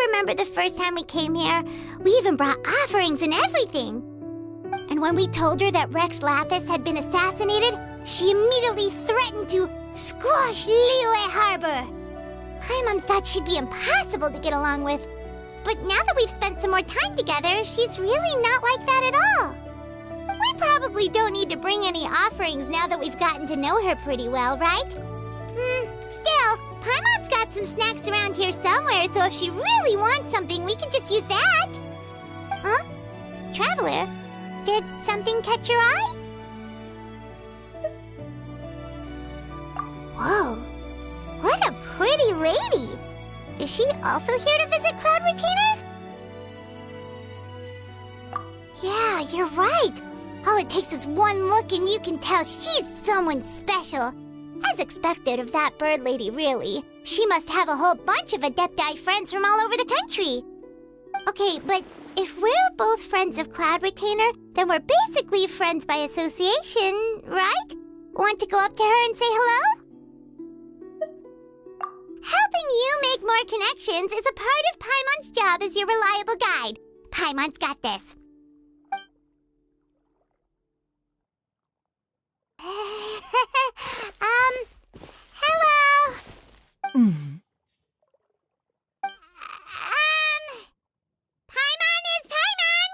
Remember the first time we came here? We even brought offerings and everything. And when we told her that Rex Lapis had been assassinated, she immediately threatened to squash Liyue Harbor. Paimon thought she'd be impossible to get along with. But now that we've spent some more time together, she's really not like that at all. We probably don't need to bring any offerings now that we've gotten to know her pretty well, right? Still, Paimon's got some snacks around here somewhere, so if she really wants something, we can just use that. Huh? Traveler, did something catch your eye? Whoa, what a pretty lady! Is she also here to visit Cloud Retainer? Yeah, you're right. All it takes is one look and you can tell she's someone special. As expected of that bird lady, really. She must have a whole bunch of Adepti friends from all over the country. Okay, but if we're both friends of Cloud Retainer, then we're basically friends by association, right? Want to go up to her and say hello? Helping you make more connections is a part of Paimon's job as your reliable guide. Paimon's got this. Hello? Paimon is Paimon!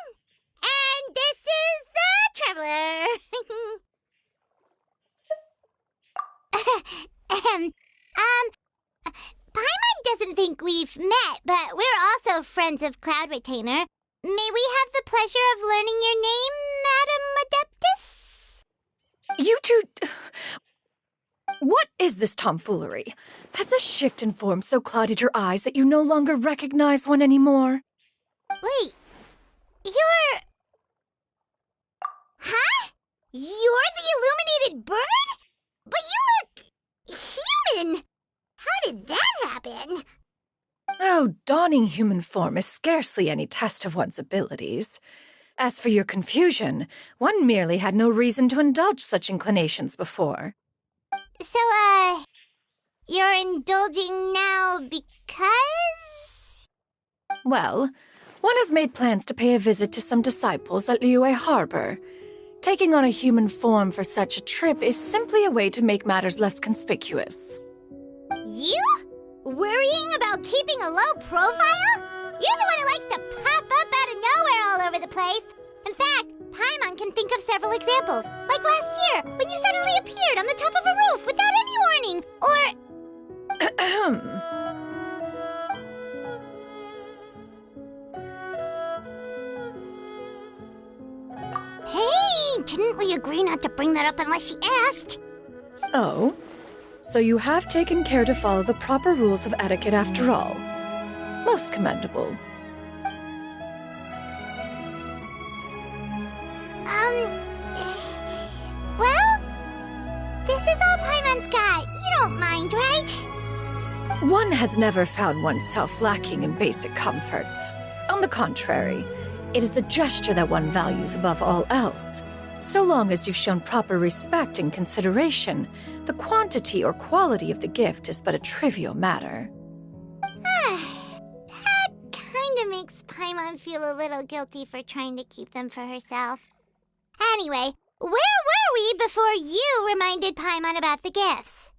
And this is the Traveler! Paimon doesn't think we've met, but we're also friends of Cloud Retainer. May we have the pleasure of learning your name, Madam Adeptus? You two... What is this tomfoolery? Has a shift in form so clouded your eyes that you no longer recognize one anymore? Wait, you're... Huh? You're the illuminated bird? But you look... human! How did that happen? Oh, donning human form is scarcely any test of one's abilities. As for your confusion, one merely had no reason to indulge such inclinations before. So, you're indulging now because? Well, one has made plans to pay a visit to some disciples at Liyue Harbor. Taking on a human form for such a trip is simply a way to make matters less conspicuous. You? Worrying about keeping a low profile? You're the one who likes to pop up out of nowhere all over the place. In fact, Paimon can think of several examples. Like last year, when you suddenly appeared on the top of a roof without any warning. Or... Hey, didn't we agree not to bring that up unless she asked? Oh? So you have taken care to follow the proper rules of etiquette after all. Most commendable. Well, this is all Paimon's got. You don't mind, right? One has never found oneself lacking in basic comforts. On the contrary, it is the gesture that one values above all else. So long as you've shown proper respect and consideration, the quantity or quality of the gift is but a trivial matter. That kinda makes Paimon feel a little guilty for trying to keep them for herself. Anyway, where were we before you reminded Paimon about the gifts?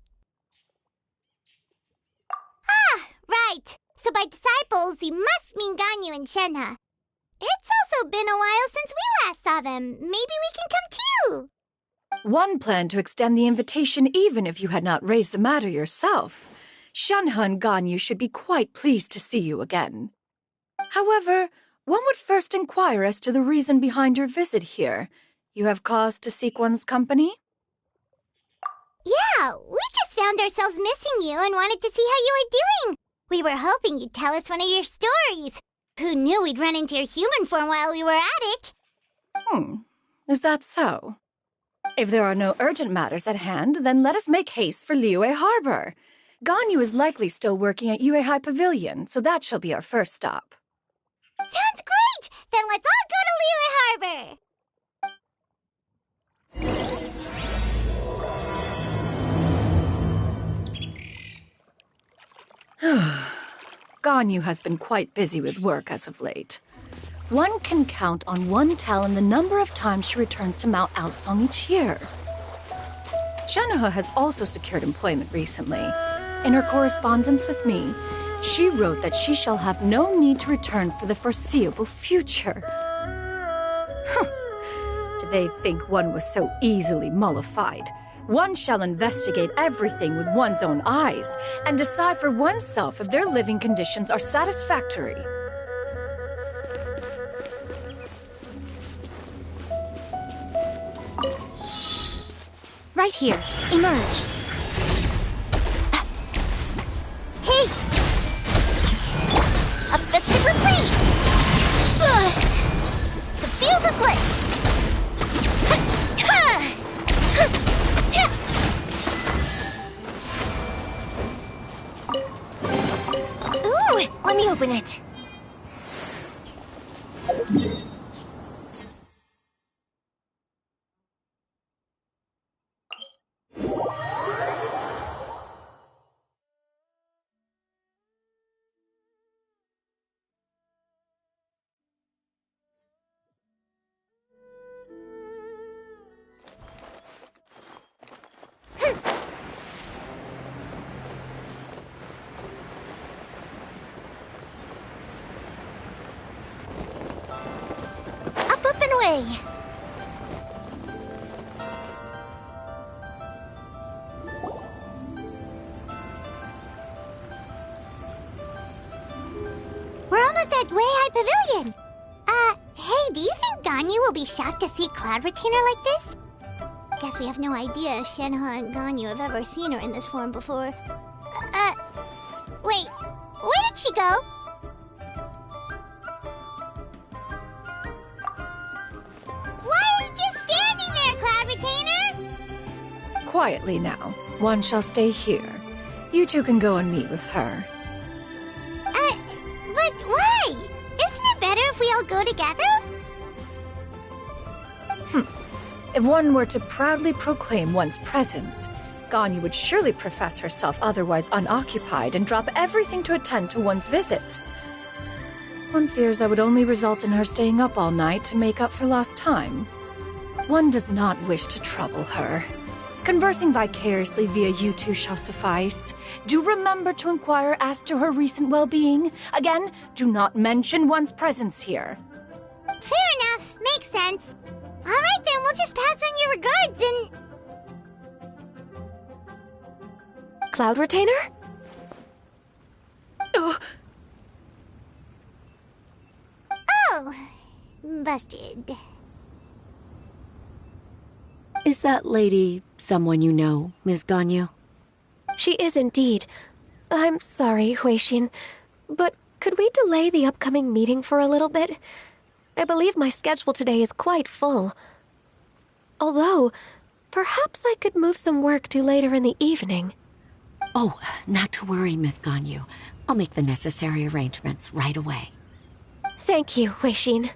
Ah, right. So by disciples, you must mean Ganyu and Shenhe. It's also been a while since we last saw them. Maybe we can come too. One planned to extend the invitation even if you had not raised the matter yourself. Shenhe and Ganyu should be quite pleased to see you again. However, one would first inquire as to the reason behind your visit here. You have cause to seek one's company? Yeah, we just found ourselves missing you and wanted to see how you were doing. We were hoping you'd tell us one of your stories. Who knew we'd run into your human form while we were at it? Is that so? If there are no urgent matters at hand, then let us make haste for Liyue Harbor. Ganyu is likely still working at Yuehai Pavilion, so that shall be our first stop. Sounds great! Then let's all go to Liyue Harbor! Ganyu has been quite busy with work as of late. One can count on one talon the number of times she returns to Mount Outsong each year. Shenhe has also secured employment recently. In her correspondence with me, she wrote that she shall have no need to return for the foreseeable future. Did they think one was so easily mollified? One shall investigate everything with one's own eyes and decide for oneself if their living conditions are satisfactory. Right here. Emerge. Hey! A festive reprise! The fuse is lit! Ooh! Let me open it. Up and away! We're almost at Yuehai Pavilion! Hey, do you think Ganyu will be shocked to see Cloud Retainer like this? Guess we have no idea if Shenhe and Ganyu have ever seen her in this form before. Wait, where did she go? Why are you just standing there, Cloud Retainer? Quietly now. One shall stay here. You two can go and meet with her. But why? Isn't it better if we all go together? If one were to proudly proclaim one's presence, Ganyu would surely profess herself otherwise unoccupied and drop everything to attend to one's visit. One fears that would only result in her staying up all night to make up for lost time. One does not wish to trouble her. Conversing vicariously via you two shall suffice. Do remember to inquire as to her recent well-being. Again, do not mention one's presence here. Fair enough. Makes sense. All right, then. We'll just pass on your regards and... Cloud Retainer? Oh, Oh, busted. Is that lady someone you know, Miss Ganyu? She is indeed. I'm sorry, Huixin, but could we delay the upcoming meeting for a little bit? I believe my schedule today is quite full. Although, perhaps I could move some work to later in the evening. Oh, not to worry, Miss Ganyu. I'll make the necessary arrangements right away. Thank you, Huixin.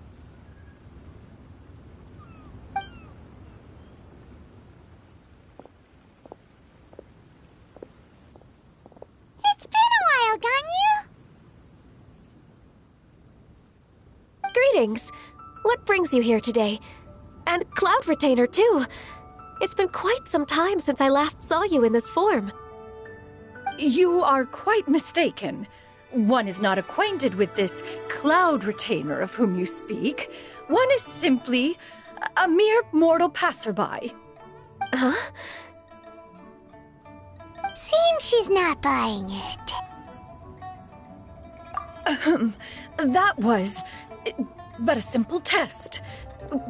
It's been a while, Ganyu. Greetings. What brings you here today? And Cloud Retainer, too. It's been quite some time since I last saw you in this form. you are quite mistaken. One is not acquainted with this cloud retainer of whom you speak. One is simply a mere mortal passerby. Huh? Seems she's not buying it. That was but a simple test.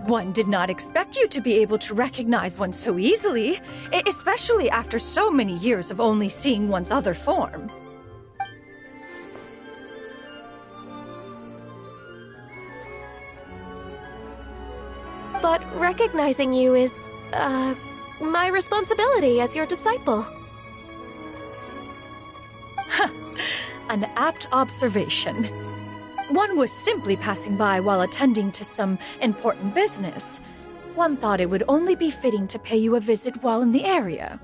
One did not expect you to be able to recognize one so easily, especially after so many years of only seeing one's other form. But recognizing you is, my responsibility as your disciple. An apt observation. One was simply passing by while attending to some important business. One thought it would only be fitting to pay you a visit while in the area.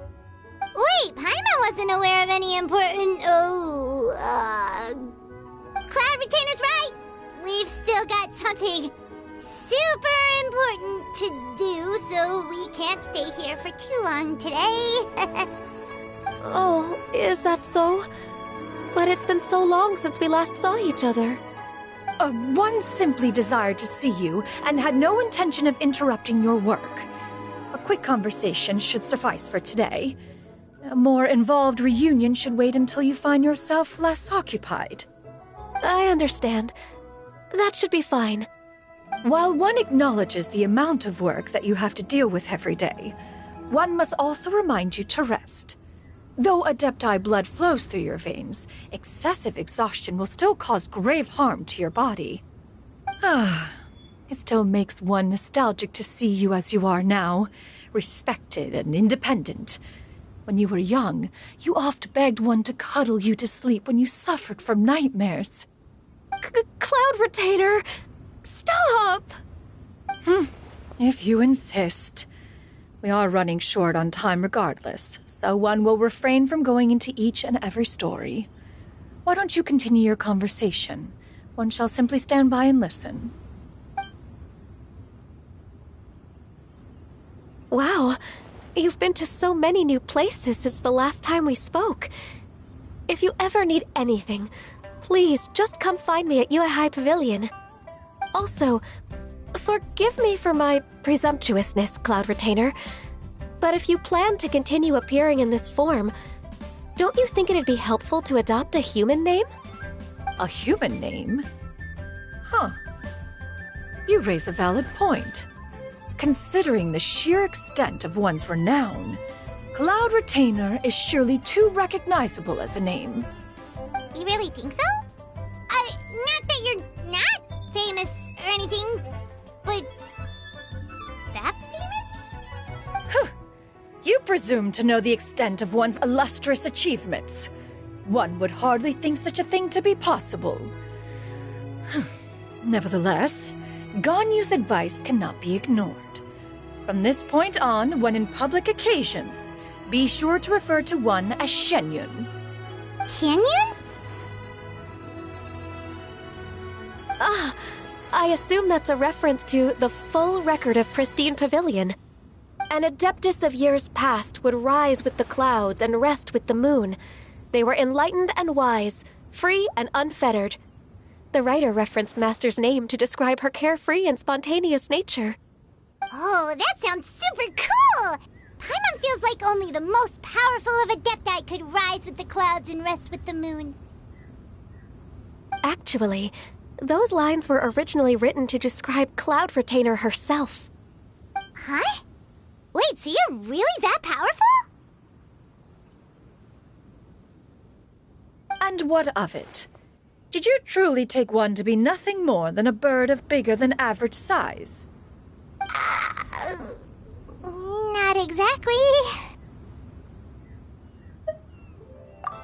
Wait, Paimon wasn't aware of any important... Cloud Retainer's right! We've still got something super important to do, so we can't stay here for too long today. Oh, is that so? But it's been so long since we last saw each other. One simply desired to see you and had no intention of interrupting your work. A quick conversation should suffice for today. A more involved reunion should wait until you find yourself less occupied. I understand. That should be fine. While one acknowledges the amount of work that you have to deal with every day, one must also remind you to rest. Though Adepti blood flows through your veins, excessive exhaustion will still cause grave harm to your body. It still makes one nostalgic to see you as you are now, respected and independent. When you were young, you oft begged one to cuddle you to sleep when you suffered from nightmares. Cloud Retainer! Stop! If you insist. We are running short on time regardless, so one will refrain from going into each and every story. Why don't you continue your conversation? One shall simply stand by and listen. Wow, you've been to so many new places since the last time we spoke. If you ever need anything, please just come find me at Uehai Pavilion. Also, forgive me for my presumptuousness, Cloud Retainer, but if you plan to continue appearing in this form, don't you think it'd be helpful to adopt a human name? A human name? Huh. You raise a valid point. Considering the sheer extent of one's renown, Cloud Retainer is surely too recognizable as a name. You really think so? Not that you're not famous or anything, but that famous? You presume to know the extent of one's illustrious achievements. One would hardly think such a thing to be possible. Nevertheless, Ganyu's advice cannot be ignored. From this point on, when in public occasions, be sure to refer to one as Shenyun. Canyon? I assume that's a reference to the full record of Pristine Pavilion. An Adeptus of years past would rise with the clouds and rest with the moon. They were enlightened and wise, free and unfettered. The writer referenced Master's name to describe her carefree and spontaneous nature. Oh, that sounds super cool! Paimon feels like only the most powerful of Adepti could rise with the clouds and rest with the moon. Actually, those lines were originally written to describe Cloud Retainer herself. Huh? Wait, so you're really that powerful? And what of it? Did you truly take one to be nothing more than a bird of bigger than average size? Not exactly.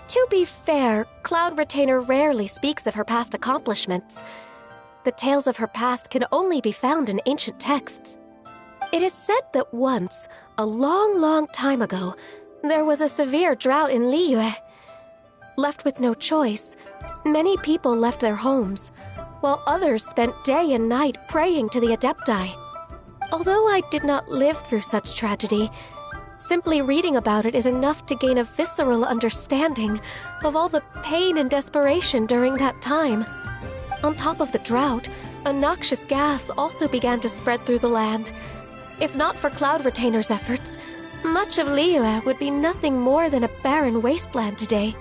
To be fair, Cloud Retainer rarely speaks of her past accomplishments. The tales of her past can only be found in ancient texts. It is said that once, a long, long time ago, there was a severe drought in Liyue. Left with no choice, many people left their homes, while others spent day and night praying to the Adepti. Although I did not live through such tragedy, Simply reading about it is enough to gain a visceral understanding of all the pain and desperation during that time. On top of the drought, a noxious gas also began to spread through the land. If not for Cloud Retainer's efforts, much of Liyue would be nothing more than a barren wasteland today.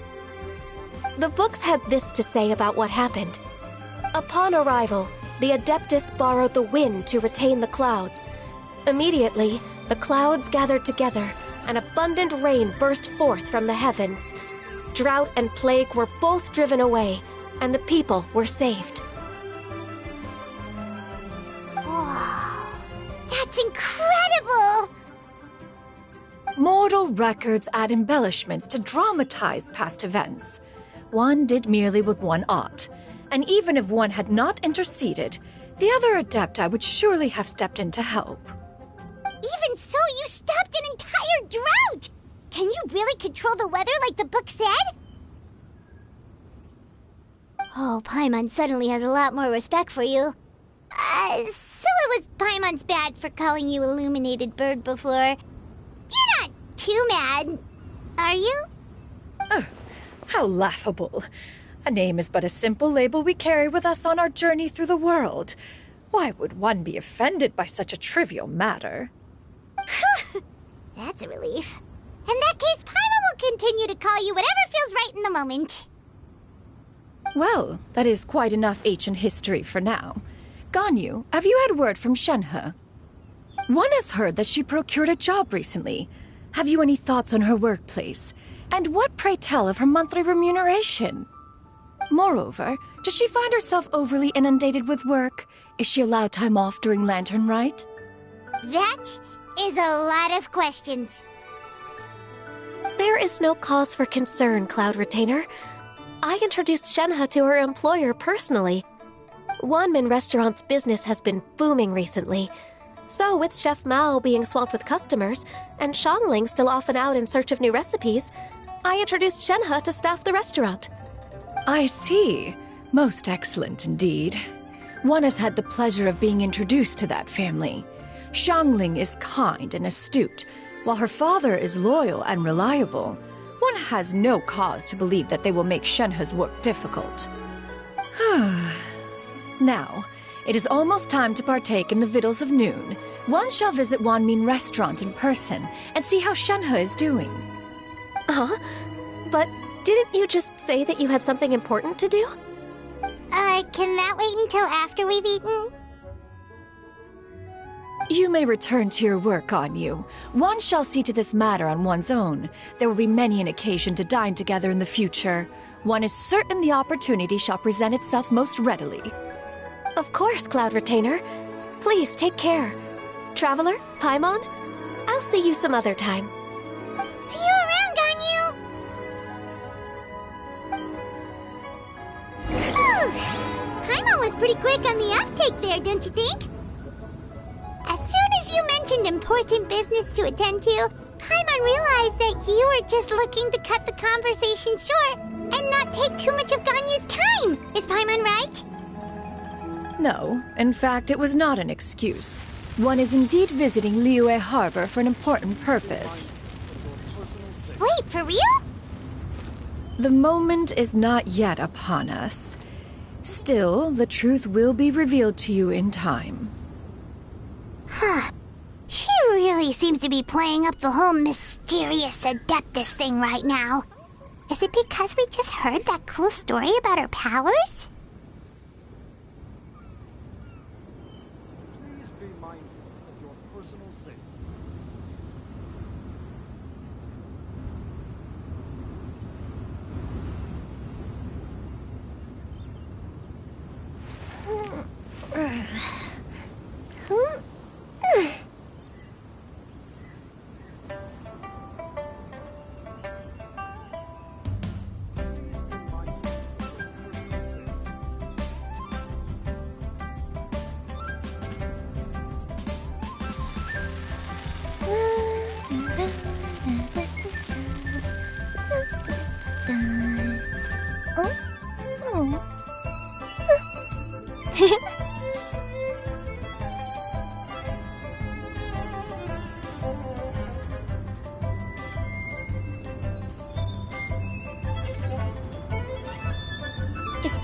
The books had this to say about what happened. Upon arrival, the Adeptus borrowed the wind to retain the clouds. Immediately, the clouds gathered together, and abundant rain burst forth from the heavens. Drought and plague were both driven away, and the people were saved. Wow, that's incredible! Mortal records add embellishments to dramatize past events. One did merely what one ought, and even if one had not interceded, the other Adepti would surely have stepped in to help. Even so, you stopped an entire drought! Can you really control the weather like the book said? Oh, Paimon suddenly has a lot more respect for you. So it was Paimon's bad for calling you Illuminated Bird before. You're not too mad, are you? How laughable. A name is but a simple label we carry with us on our journey through the world. Why would one be offended by such a trivial matter? That's a relief. In that case, Paimon will continue to call you whatever feels right in the moment. Well, that is quite enough ancient history for now. Ganyu, have you had word from Shenhe? One has heard that she procured a job recently. Have you any thoughts on her workplace? And what, pray tell, of her monthly remuneration? Moreover, does she find herself overly inundated with work? Is she allowed time off during Lantern Rite? That is a lot of questions. There is no cause for concern, Cloud Retainer. I introduced Shenhe to her employer personally. Wanmin Restaurant's business has been booming recently. So, with Chef Mao being swamped with customers, and Shangling still off and out in search of new recipes, I introduced Shenhe to staff the restaurant. I see. Most excellent indeed. One has had the pleasure of being introduced to that family. Shangling is kind and astute, while her father is loyal and reliable. One has no cause to believe that they will make Shenhe's work difficult. Now, it is almost time to partake in the victuals of noon. One shall visit Wanmin Restaurant in person and see how Shenhe is doing. Huh? But didn't you just say that you had something important to do? Can that wait until after we've eaten? You may return to your work, Ganyu. One shall see to this matter on one's own. There will be many an occasion to dine together in the future. One is certain the opportunity shall present itself most readily. Of course, Cloud Retainer. Please take care. Traveler, Paimon, I'll see you some other time. See you around, Ganyu! Paimon was pretty quick on the uptake there, don't you think? As soon as you mentioned important business to attend to, Paimon realized that you were just looking to cut the conversation short and not take too much of Ganyu's time. Is Paimon right? No, in fact, it was not an excuse. One is indeed visiting Liyue Harbor for an important purpose. Wait, for real? The moment is not yet upon us. Still, the truth will be revealed to you in time. Huh. She really seems to be playing up the whole mysterious Adeptus thing right now. Is it because we just heard that cool story about her powers? Please be mindful of your personal safety.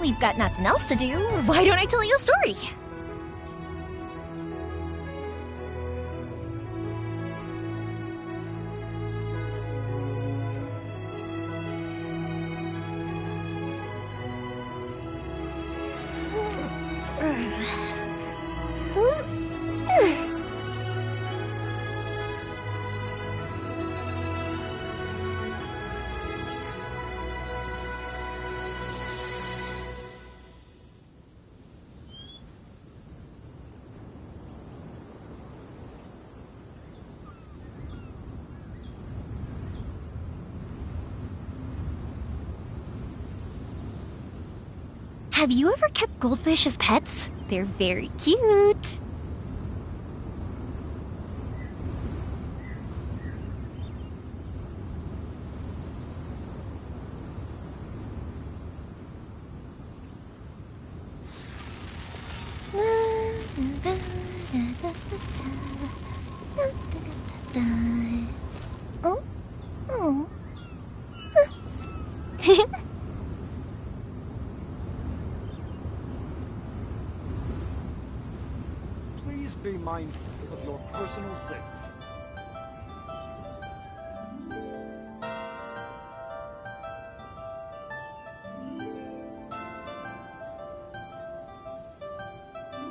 we've got nothing else to do. Why don't I tell you a story? Have you ever kept goldfish as pets? They're very cute. Oh? Oh. Please be mindful of your personal safety.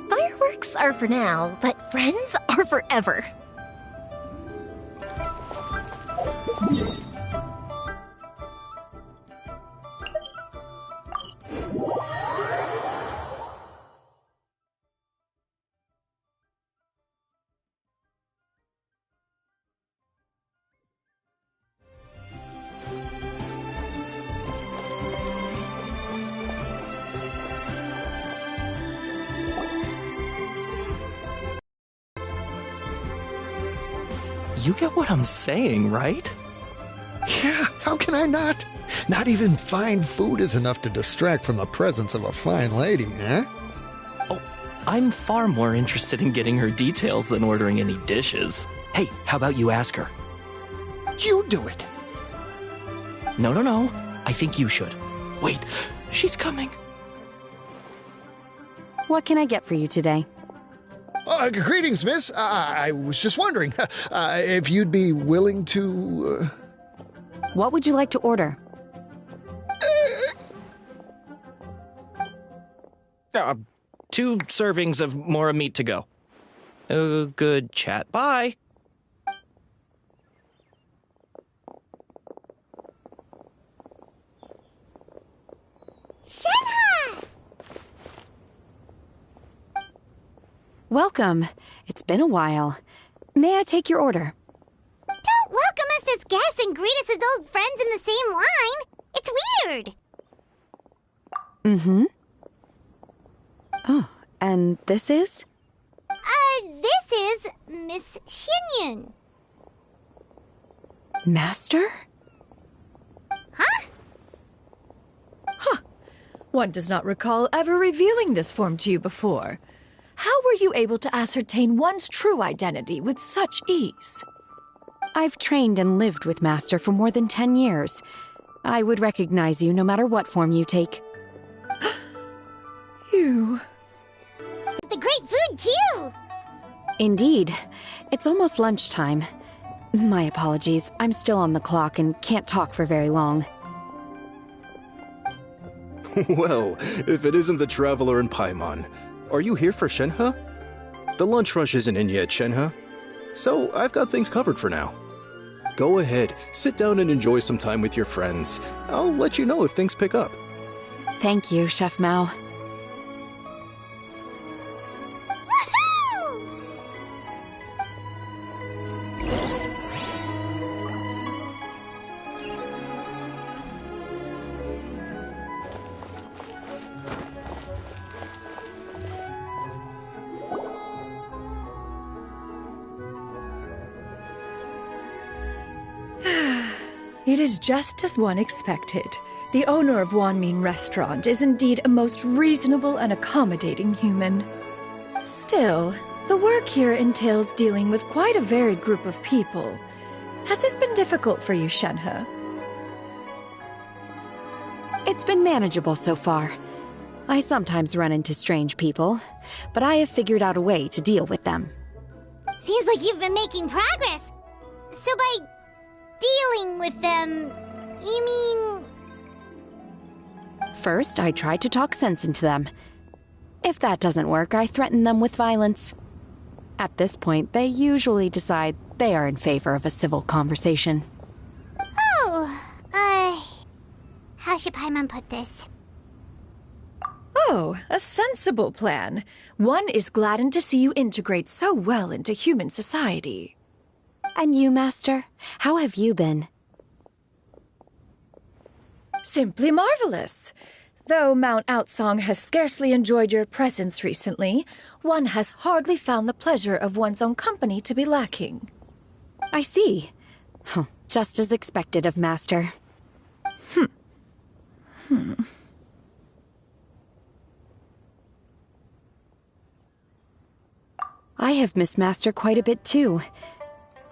Fireworks are for now, but friends are forever. You get what I'm saying, right? Yeah, how can I not? Not even fine food is enough to distract from the presence of a fine lady, eh? Oh, I'm far more interested in getting her details than ordering any dishes. Hey, how about you ask her? You do it! No. I think you should. Wait, she's coming. What can I get for you today? Greetings, miss. I was just wondering if you'd be willing to... What would you like to order? 2 servings of Mora meat to go. Good chat. Bye. Shenhe! Welcome. It's been a while. May I take your order? Don't welcome us as guests and greet us as old friends in the same line. It's weird. Mm-hmm. Oh, and this is? This is Miss Xinyun. Master? Huh? One does not recall ever revealing this form to you before. How were you able to ascertain one's true identity with such ease? I've trained and lived with Master for more than 10 years. I would recognize you no matter what form you take. You... The great food, too. Indeed. It's almost lunchtime. My apologies. I'm still on the clock and can't talk for very long. Well, if it isn't the Traveler in Paimon, are you here for Shenhe? The lunch rush isn't in yet, Shenhe. So I've got things covered for now. Go ahead, sit down and enjoy some time with your friends. I'll let you know if things pick up. Thank you, Chef Mao. Woohoo! It is just as one expected. The owner of Wanmin Restaurant is indeed a most reasonable and accommodating human. Still, the work here entails dealing with quite a varied group of people. Has this been difficult for you, Shenhe? It's been manageable so far. I sometimes run into strange people, but I have figured out a way to deal with them. Seems like you've been making progress. So by dealing with them, you mean... First, I try to talk sense into them. If that doesn't work, I threaten them with violence. At this point, they usually decide they are in favor of a civil conversation. How should Paimon put this? Oh, a sensible plan. One is gladdened to see you integrate so well into human society. And you, Master? How have you been? Simply marvelous. Though Mount Outsong has scarcely enjoyed your presence recently, one has hardly found the pleasure of one's own company to be lacking. I see. Just as expected of Master. I have missed Master quite a bit too.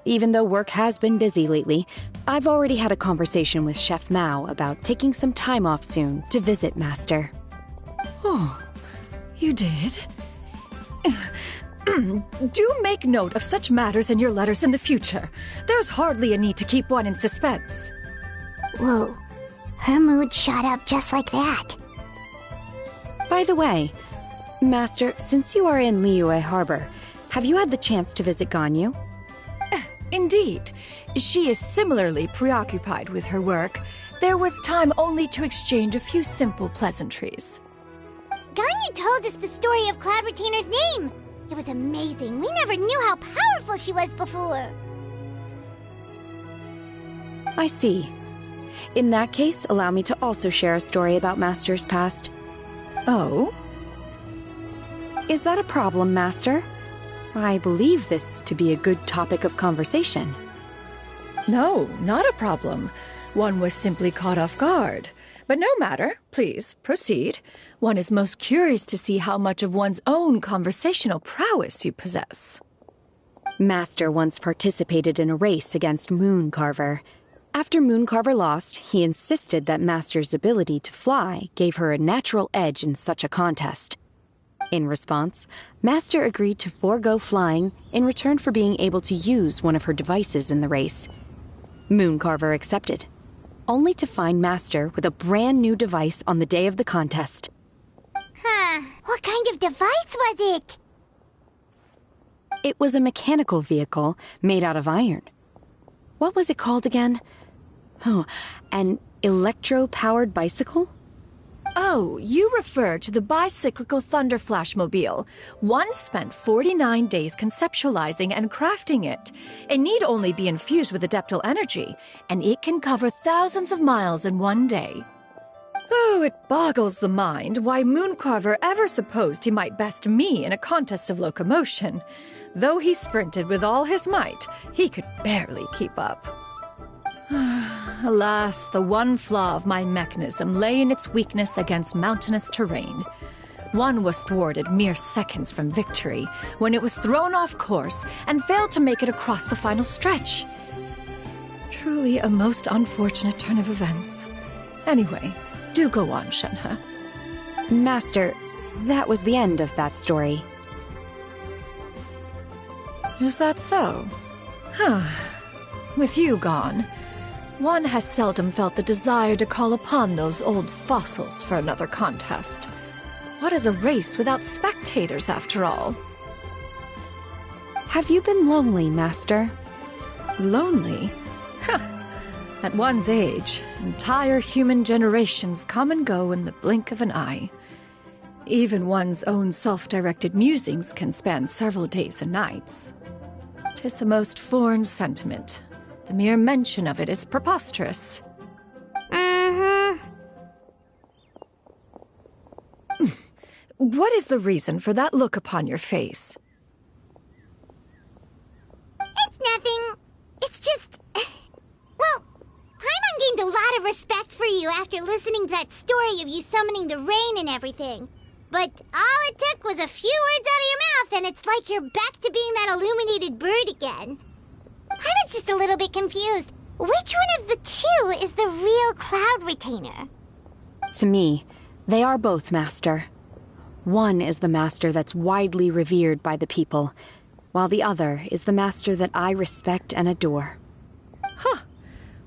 Even though work has been busy lately, I've already had a conversation with Chef Mao about taking some time off soon to visit Master. Oh, you did? Do make note of such matters in your letters in the future. There's hardly a need to keep one in suspense. Whoa, her mood shot up just like that. By the way, Master, since you are in Liyue Harbor, have you had the chance to visit Ganyu? Indeed. She is similarly preoccupied with her work. There was time only to exchange a few simple pleasantries. Ganyu told us the story of Cloud Retainer's name. It was amazing. We never knew how powerful she was before. I see. In that case, allow me to also share a story about Master's past. Oh? Is that a problem, Master? I believe this to be a good topic of conversation. No, not a problem. One was simply caught off guard. But no matter. Please, proceed. One is most curious to see how much of one's own conversational prowess you possess. Master once participated in a race against Mooncarver. After Mooncarver lost, he insisted that Master's ability to fly gave her a natural edge in such a contest. In response, Master agreed to forego flying in return for being able to use one of her devices in the race. Mooncarver accepted, only to find Master with a brand new device on the day of the contest. What kind of device was it? It was a mechanical vehicle made out of iron. What was it called again? Oh, an electro-powered bicycle? Oh, you refer to the bicyclical Thunder Flashmobile. One spent 49 days conceptualizing and crafting it. It need only be infused with adeptal energy, and it can cover thousands of miles in one day. Oh, it boggles the mind why Mooncarver ever supposed he might best me in a contest of locomotion. Though he sprinted with all his might, he could barely keep up. Alas, the one flaw of my mechanism lay in its weakness against mountainous terrain. One was thwarted mere seconds from victory, when it was thrown off course and failed to make it across the final stretch. Truly a most unfortunate turn of events. Anyway, do go on, Shenhe. Master, that was the end of that story. Is that so? With you gone, one has seldom felt the desire to call upon those old fossils for another contest. What is a race without spectators, after all? Have you been lonely, Master? Lonely? At one's age, entire human generations come and go in the blink of an eye. Even one's own self-directed musings can span several days and nights. 'Tis a most foreign sentiment. The mere mention of it is preposterous. What is the reason for that look upon your face? It's nothing. It's just... Well, Paimon gained a lot of respect for you after listening to that story of you summoning the rain and everything. But all it took was a few words out of your mouth, and it's like you're back to being that illuminated bird again. Paimon's just a little bit confused. Which one of the two is the real Cloud Retainer? To me, They are both, Master. One is the master that's widely revered by the people, while the other is the master that I respect and adore. Huh.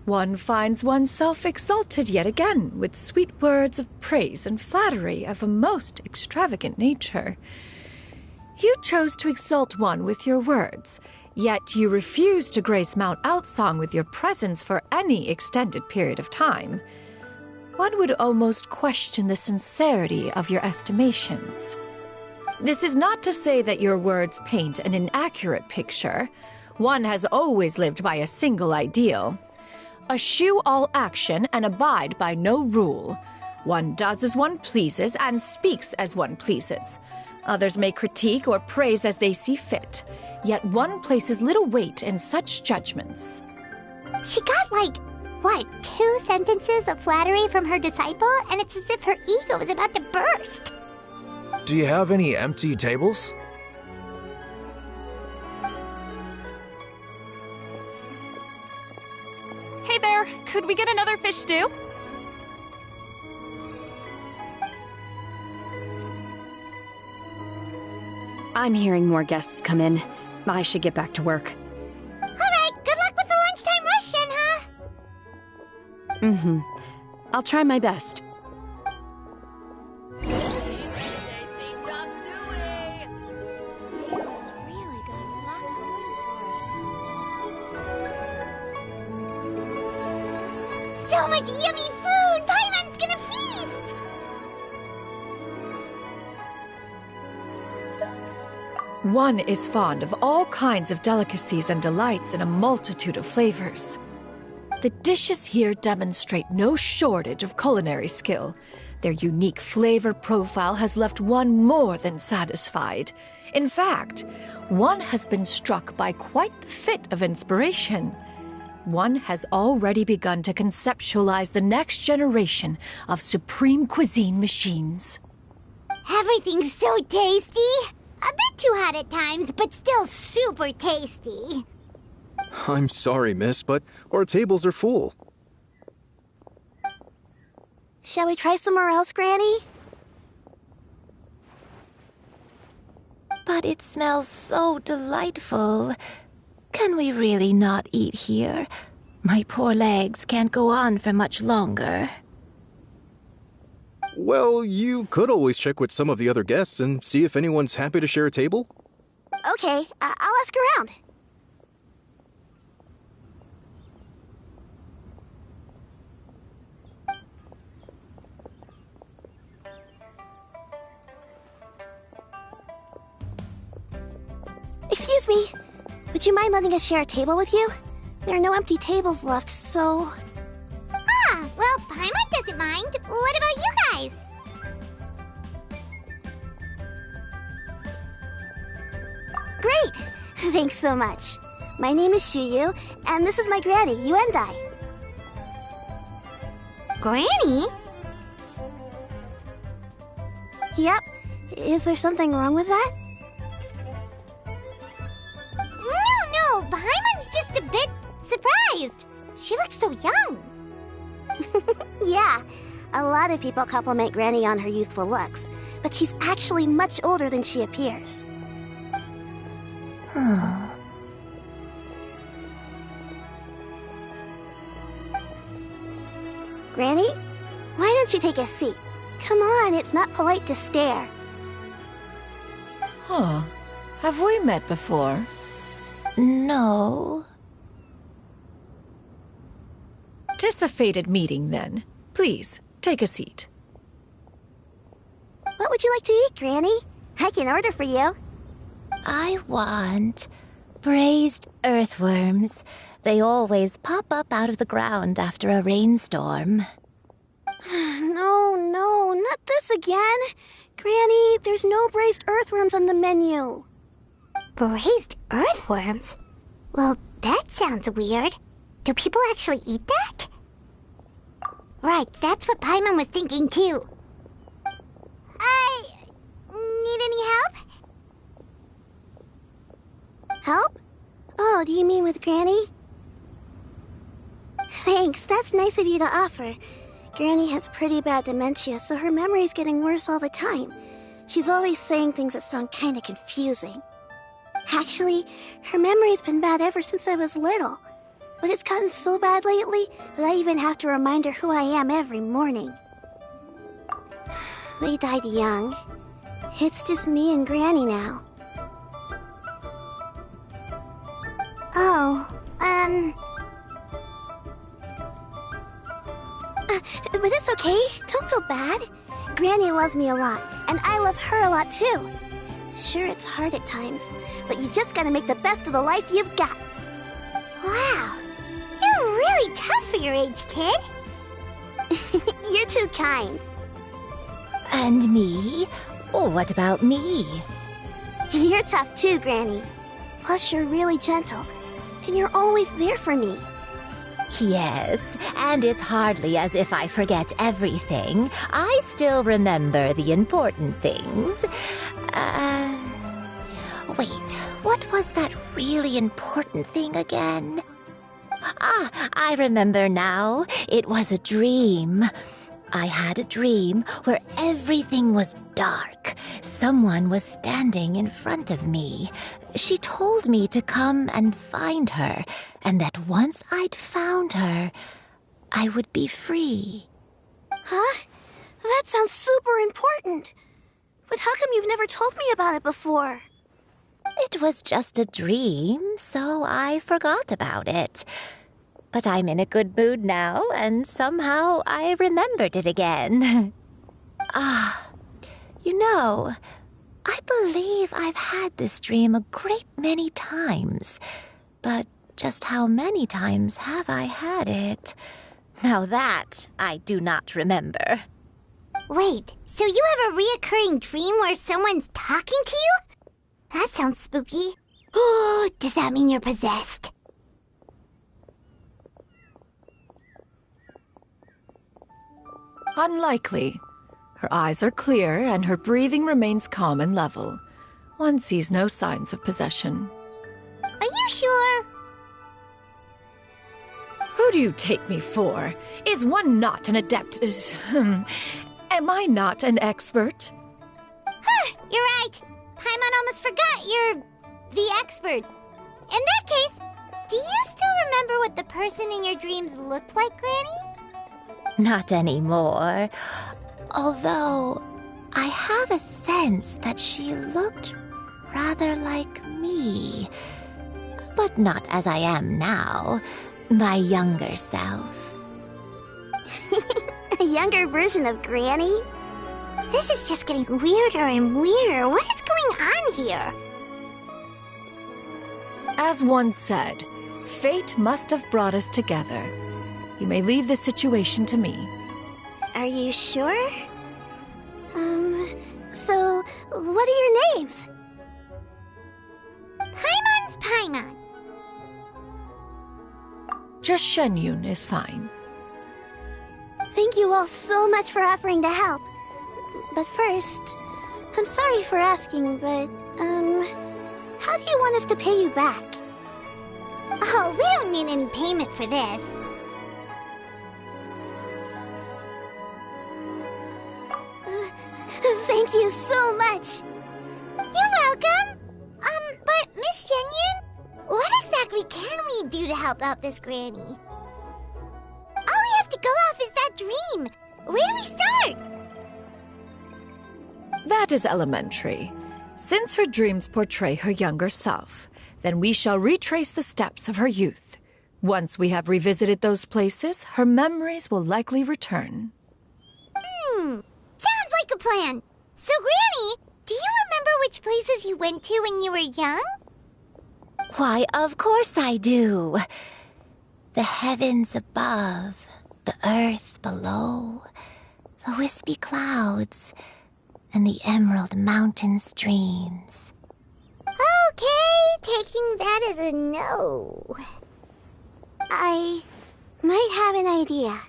One finds oneself exalted yet again with sweet words of praise and flattery of a most extravagant nature. You chose to exalt one with your words, yet you refuse to grace Mount Outsong with your presence for any extended period of time. One would almost question the sincerity of your estimations. This is not to say that your words paint an inaccurate picture. One has always lived by a single ideal. Eschew all action and abide by no rule. One does as one pleases and speaks as one pleases. Others may critique or praise as they see fit, yet one places little weight in such judgments. She got, what, 2 sentences of flattery from her disciple, and it's as if her ego is about to burst. Do you have any empty tables? Hey there, could we get another fish stew? I'm hearing more guests come in. I should get back to work. All right, good luck with the lunchtime rush, Shenhe. Mm-hmm. I'll try my best. So much yummy food! Paimon's gonna feast! One is fond of all kinds of delicacies and delights in a multitude of flavors. The dishes here demonstrate no shortage of culinary skill. Their unique flavor profile has left one more than satisfied. In fact, one has been struck by quite the fit of inspiration. One has already begun to conceptualize the next generation of supreme cuisine machines. Everything's so tasty! A bit too hot at times, but still super tasty. I'm sorry, miss, but our tables are full. Shall we try somewhere else, Granny? But it smells so delightful. Can we really not eat here? My poor legs can't go on for much longer. Well, you could always check with some of the other guests and see if anyone's happy to share a table. Okay, I'll ask around. Excuse me. Would you mind letting us share a table with you? There are no empty tables left, so... Ah, well, Paimon doesn't mind. What about you guys? Great! Thanks so much. My name is Shuyu, and this is my granny, Yuendai. Granny? Yep. Is there something wrong with that? No, Paimon's just a bit surprised. She looks so young. Yeah, a lot of people compliment Granny on her youthful looks, but she's actually much older than she appears. Granny, why don't you take a seat? Come on, it's not polite to stare. Huh. Have we met before? No. 'Tis a fated meeting, then. Please, take a seat. What would you like to eat, Granny? I can order for you. I want braised earthworms. They always pop up out of the ground after a rainstorm. No, not this again. Granny, there's no braised earthworms on the menu. Braised earthworms? Well, that sounds weird. Do people actually eat that? Right, that's what Paimon was thinking too. Need any help? Help? Oh, do you mean with Granny? Thanks, that's nice of you to offer. Granny has pretty bad dementia, so her memory's getting worse all the time. She's always saying things that sound kinda confusing. Actually, her memory's been bad ever since I was little. But it's gotten so bad lately that I even have to remind her who I am every morning. They died young. It's just me and Granny now. Oh, but it's okay. Don't feel bad. Granny loves me a lot, and I love her a lot too. Sure, it's hard at times, but you just gotta make the best of the life you've got. Wow, you're really tough for your age, kid. You're too kind. And me? Oh, what about me? You're tough too, Granny. Plus, you're really gentle, and you're always there for me. Yes, and it's hardly as if I forget everything. I still remember the important things. Wait, what was that really important thing again? Ah, I remember now. It was a dream. I had a dream where everything was dark. Someone was standing in front of me. She told me to come and find her, and that once I'd found her, I would be free. Huh? That sounds super important. But how come you've never told me about it before? It was just a dream, so I forgot about it. But I'm in a good mood now, and somehow I remembered it again. You know, I believe I've had this dream a great many times. But just how many times have I had it? Now that I do not remember. Wait, so you have a reoccurring dream where someone's talking to you? That sounds spooky. Oh, does that mean you're possessed? Unlikely. Her eyes are clear and her breathing remains calm and level. One sees no signs of possession. Are you sure? Who do you take me for? Is one not an adept? Am I not an expert? Huh, you're right. Paimon almost forgot you're the expert. In that case, do you still remember what the person in your dreams looked like, Granny? Not anymore. Although, I have a sense that she looked rather like me. But not as I am now. My younger self. A younger version of Granny? This is just getting weirder and weirder. What is going on here? As one said, fate must have brought us together. You may leave this situation to me. Are you sure? So, what are your names? Paimon's Paimon. Just Shenyun is fine. Thank you all so much for offering to help. But first, I'm sorry for asking, but, how do you want us to pay you back? Oh, we don't need any payment for this. Thank you so much. You're welcome. But Miss Shenyun, what exactly can we do to help out this Granny? All we have to go off is that dream. Where do we start? That is elementary. Since her dreams portray her younger self, then we shall retrace the steps of her youth. Once we have revisited those places, her memories will likely return. Sounds like a plan. So, Granny, do you remember which places you went to when you were young? Why, of course I do. The heavens above, the earth below, the wispy clouds, and the emerald mountain streams. Okay, taking that as a no. I might have an idea.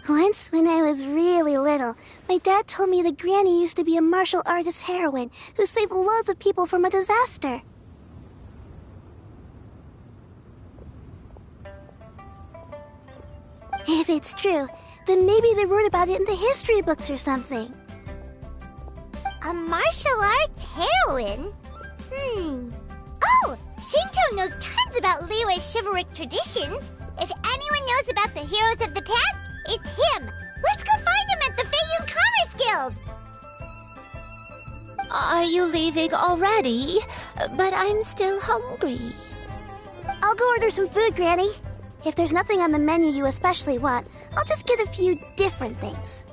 Once, when I was really little, my dad told me that Granny used to be a martial artist heroine who saved loads of people from a disaster. If it's true, Then maybe they wrote about it in the history books or something. A martial arts heroine? Oh, Shinto knows tons about Liyue's chivalric traditions. If anyone knows about the heroes of the past, it's him. Let's go find him at the Feiyun Commerce Guild. Are you leaving already? But I'm still hungry. I'll go order some food, Granny. If there's nothing on the menu you especially want, I'll just get a few different things.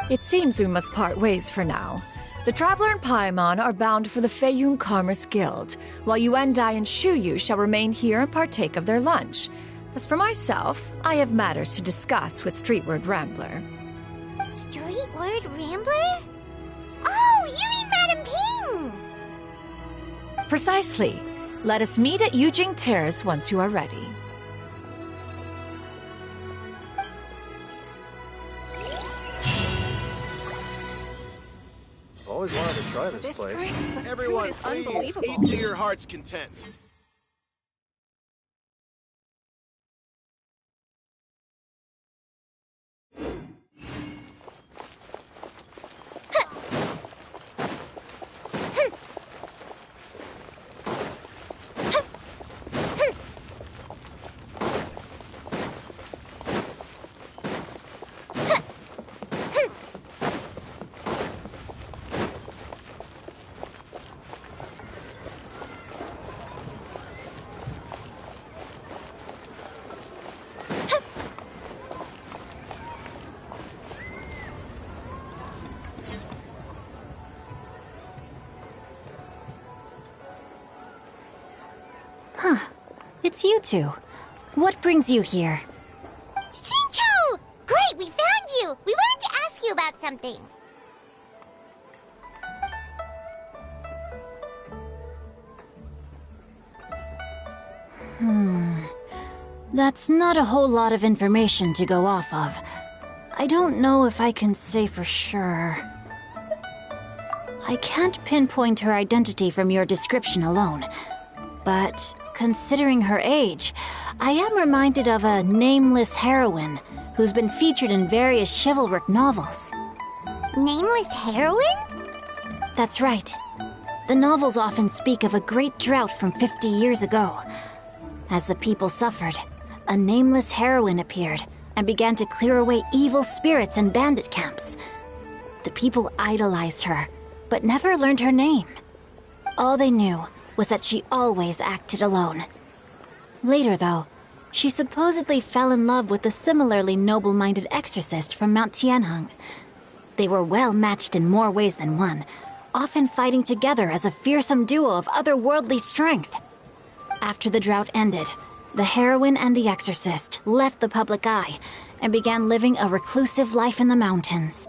It seems we must part ways for now. The Traveler and Paimon are bound for the Feiyun Commerce Guild, while Yuendai and Shuyu shall remain here and partake of their lunch. As for myself, I have matters to discuss with Streetward Rambler. Streetward Rambler? Oh, you mean Madame Ping! Precisely. Let us meet at Yujing Terrace once you are ready. Always wanted to try this place. Everyone, please eat to your heart's content. It's you two. What brings you here? Shincho! Great, we found you! We wanted to ask you about something. That's not a whole lot of information to go off of. I don't know if I can say for sure. I can't pinpoint her identity from your description alone, but considering her age, I am reminded of a nameless heroine who's been featured in various chivalric novels. Nameless heroine? That's right. The novels often speak of a great drought from 50 years ago. As the people suffered, a nameless heroine appeared and began to clear away evil spirits and bandit camps. The people idolized her, but never learned her name. All they knew was that she always acted alone. Later, though, she supposedly fell in love with a similarly noble-minded exorcist from Mount Tianheng. They were well matched in more ways than one, often fighting together as a fearsome duo of otherworldly strength. After the drought ended, the heroine and the exorcist left the public eye and began living a reclusive life in the mountains.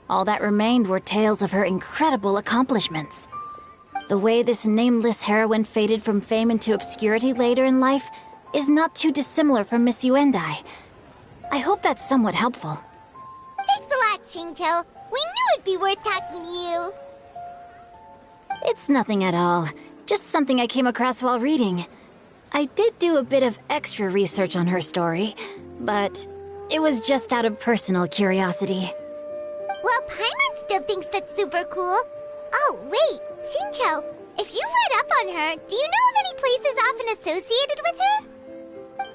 All that remained were tales of her incredible accomplishments. The way this nameless heroine faded from fame into obscurity later in life is not too dissimilar from Miss Yuendai. I hope that's somewhat helpful. Thanks a lot, Shincho. We knew it'd be worth talking to you. It's nothing at all. Just something I came across while reading. I did do a bit of extra research on her story, but it was just out of personal curiosity. Well, Paimon still thinks that's super cool. Oh, wait, Shincho, if you've read up on her, do you know of any places often associated with her?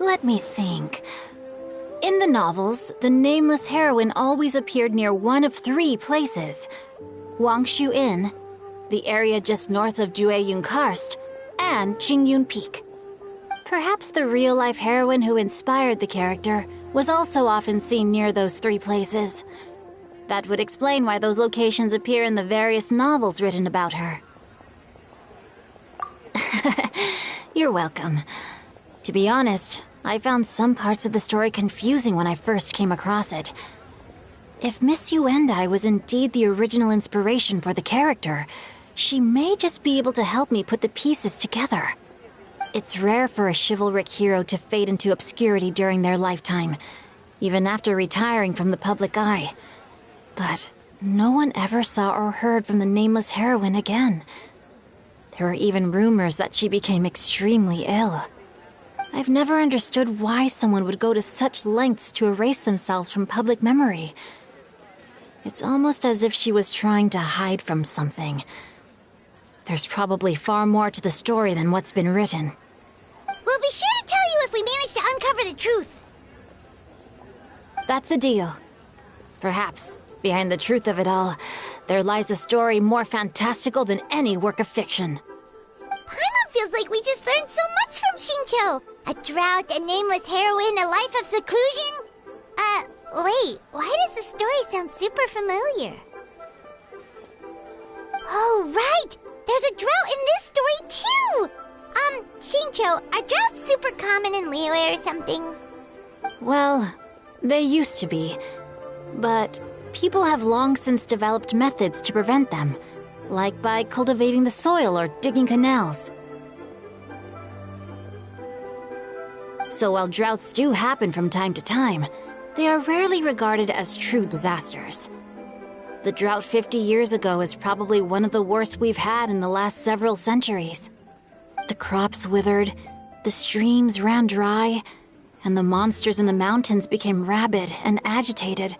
Let me think. In the novels, the nameless heroine always appeared near one of 3 places. Wangshu Inn, the area just north of Jueyun Karst, and Qingyun Peak. Perhaps the real-life heroine who inspired the character was also often seen near those 3 places. That would explain why those locations appear in the various novels written about her. You're welcome. To be honest, I found some parts of the story confusing when I first came across it. If Miss Yuendai was indeed the original inspiration for the character, she may just be able to help me put the pieces together. It's rare for a chivalric hero to fade into obscurity during their lifetime, even after retiring from the public eye. But no one ever saw or heard from the nameless heroine again. There were even rumors that she became extremely ill. I've never understood why someone would go to such lengths to erase themselves from public memory. It's almost as if she was trying to hide from something. There's probably far more to the story than what's been written. We'll be sure to tell you if we manage to uncover the truth. That's a deal. Perhaps, behind the truth of it all, there lies a story more fantastical than any work of fiction. Paimon feels like we just learned so much from Xingqiu. A drought, a nameless heroine, a life of seclusion. Wait, why does the story sound super familiar? Oh, right! There's a drought in this story, too! Xingqiu, are droughts super common in Liyue or something? Well, they used to be. But people have long since developed methods to prevent them, like by cultivating the soil or digging canals. So while droughts do happen from time to time, they are rarely regarded as true disasters. The drought 50 years ago is probably one of the worst we've had in the last several centuries. The crops withered, the streams ran dry, and the monsters in the mountains became rabid and agitated.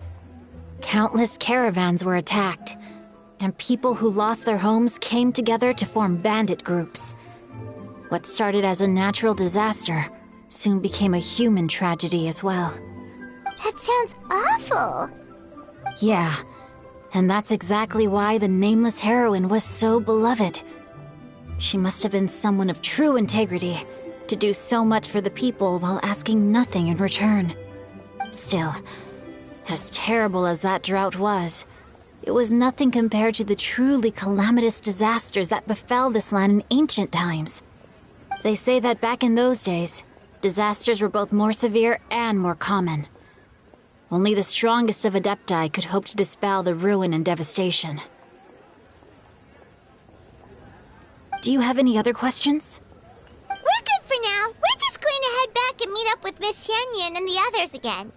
Countless caravans were attacked, and people who lost their homes came together to form bandit groups. What started as a natural disaster soon became a human tragedy as well. That sounds awful. Yeah, and that's exactly why the nameless heroine was so beloved. She must have been someone of true integrity, to do so much for the people while asking nothing in return. Still, as terrible as that drought was, it was nothing compared to the truly calamitous disasters that befell this land in ancient times. They say that back in those days, disasters were both more severe and more common. Only the strongest of Adepti could hope to dispel the ruin and devastation. Do you have any other questions? We're good for now. We're just going to head back and meet up with Miss Xianyun and the others again.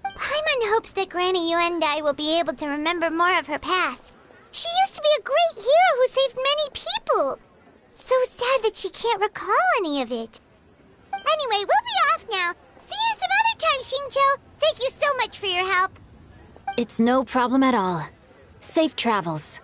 Paimon hopes that Granny Yuendai will be able to remember more of her past. She used to be a great hero who saved many people. So sad that she can't recall any of it. Anyway, we'll be off now. See you some other time, Xingqiu. Thank you so much for your help. It's no problem at all. Safe travels.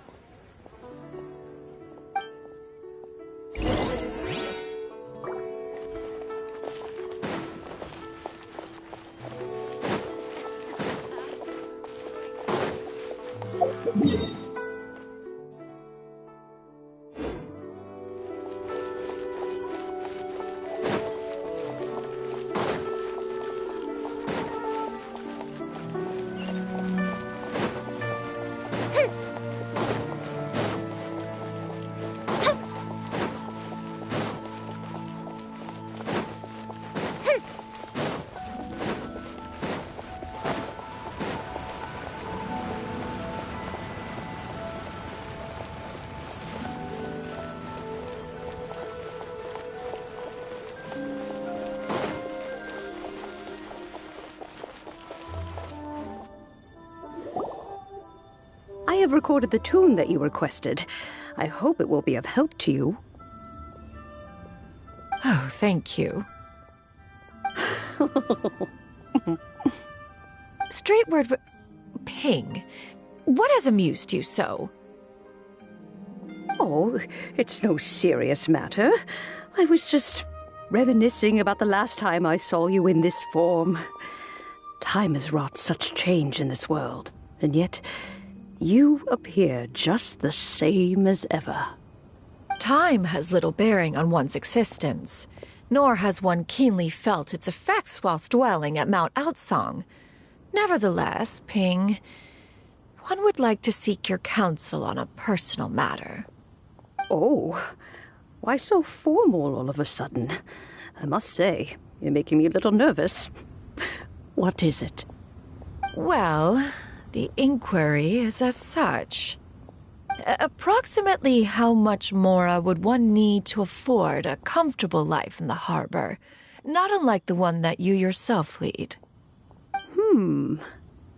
I have recorded the tune that you requested. I hope it will be of help to you. Oh, thank you. Straight word, Ping. What has amused you so? Oh, it's no serious matter. I was just reminiscing about the last time I saw you in this form. Time has wrought such change in this world, and yet you appear just the same as ever. Time has little bearing on one's existence, nor has one keenly felt its effects whilst dwelling at Mount Outsong. Nevertheless, Ping, one would like to seek your counsel on a personal matter. Oh, why so formal all of a sudden? I must say, you're making me a little nervous. What is it? Well, the inquiry is as such. Approximately how much more would one need to afford a comfortable life in the harbor, not unlike the one that you yourself lead?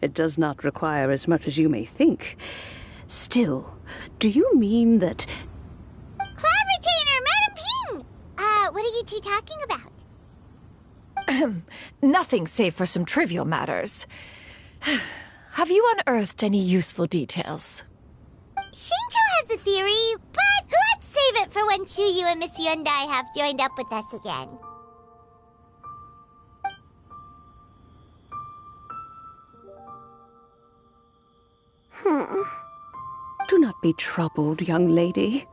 It does not require as much as you may think. Still, do you mean that... Cloud Retainer, Madam Ping! What are you two talking about? Nothing save for some trivial matters. Have you unearthed any useful details? Shinjo has a theory, but let's save it for when Chuyu and Miss Yundai have joined up with us again. Do not be troubled, young lady.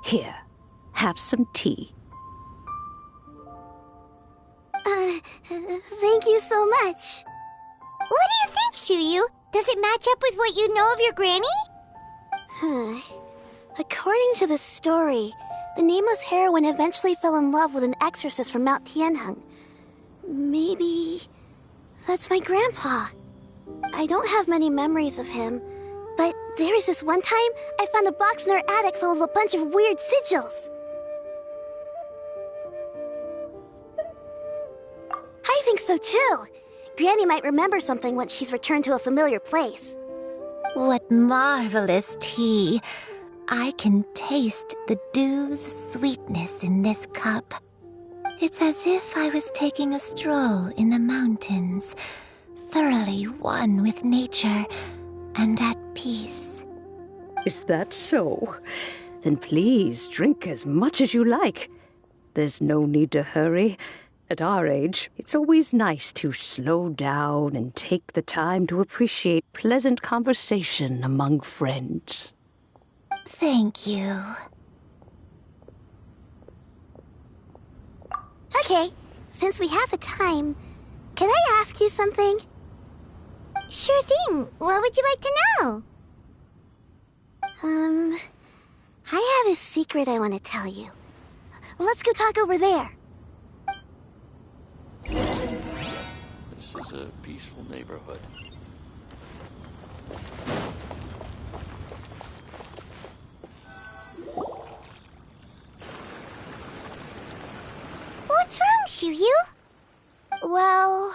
Here, have some tea. Thank you so much. What do you think, Chuyu? Does it match up with what you know of your granny? According to the story, the nameless heroine eventually fell in love with an exorcist from Mount Tianheng. Maybe that's my grandpa. I don't have many memories of him, but there was this one time I found a box in our attic full of a bunch of weird sigils. I think so too. Granny might remember something once she's returned to a familiar place. What marvelous tea. I can taste the dew's sweetness in this cup. It's as if I was taking a stroll in the mountains, thoroughly one with nature and at peace. Is that so? Then please drink as much as you like. There's no need to hurry. At our age, it's always nice to slow down and take the time to appreciate pleasant conversation among friends. Thank you. Okay, since we have the time, can I ask you something? Sure thing. What would you like to know? I have a secret I want to tell you. Let's go talk over there. This is a peaceful neighborhood. What's wrong, Chuyu? Well,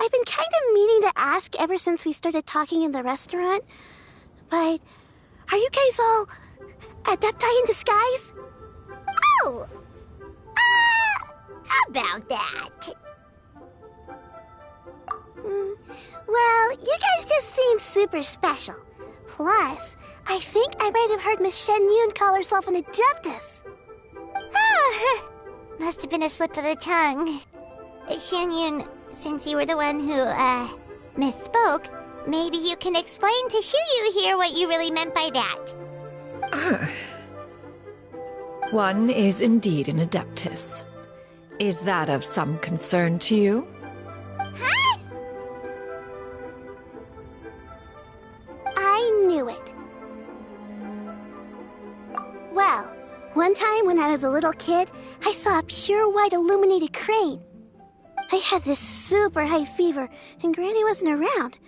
I've been kind of meaning to ask ever since we started talking in the restaurant, but are you guys all adepti in disguise? Oh! About that. Well, you guys just seem super special. Plus, I think I might have heard Miss Shen Yun call herself an adeptus. Oh, must have been a slip of the tongue. Shen Yun, since you were the one who, misspoke, maybe you can explain to Chuyu here what you really meant by that. One is indeed an adeptus. Is that of some concern to you? Huh? I knew it. Well, one time when I was a little kid, I saw a pure white illuminated crane. I had this super high fever, and Granny wasn't around.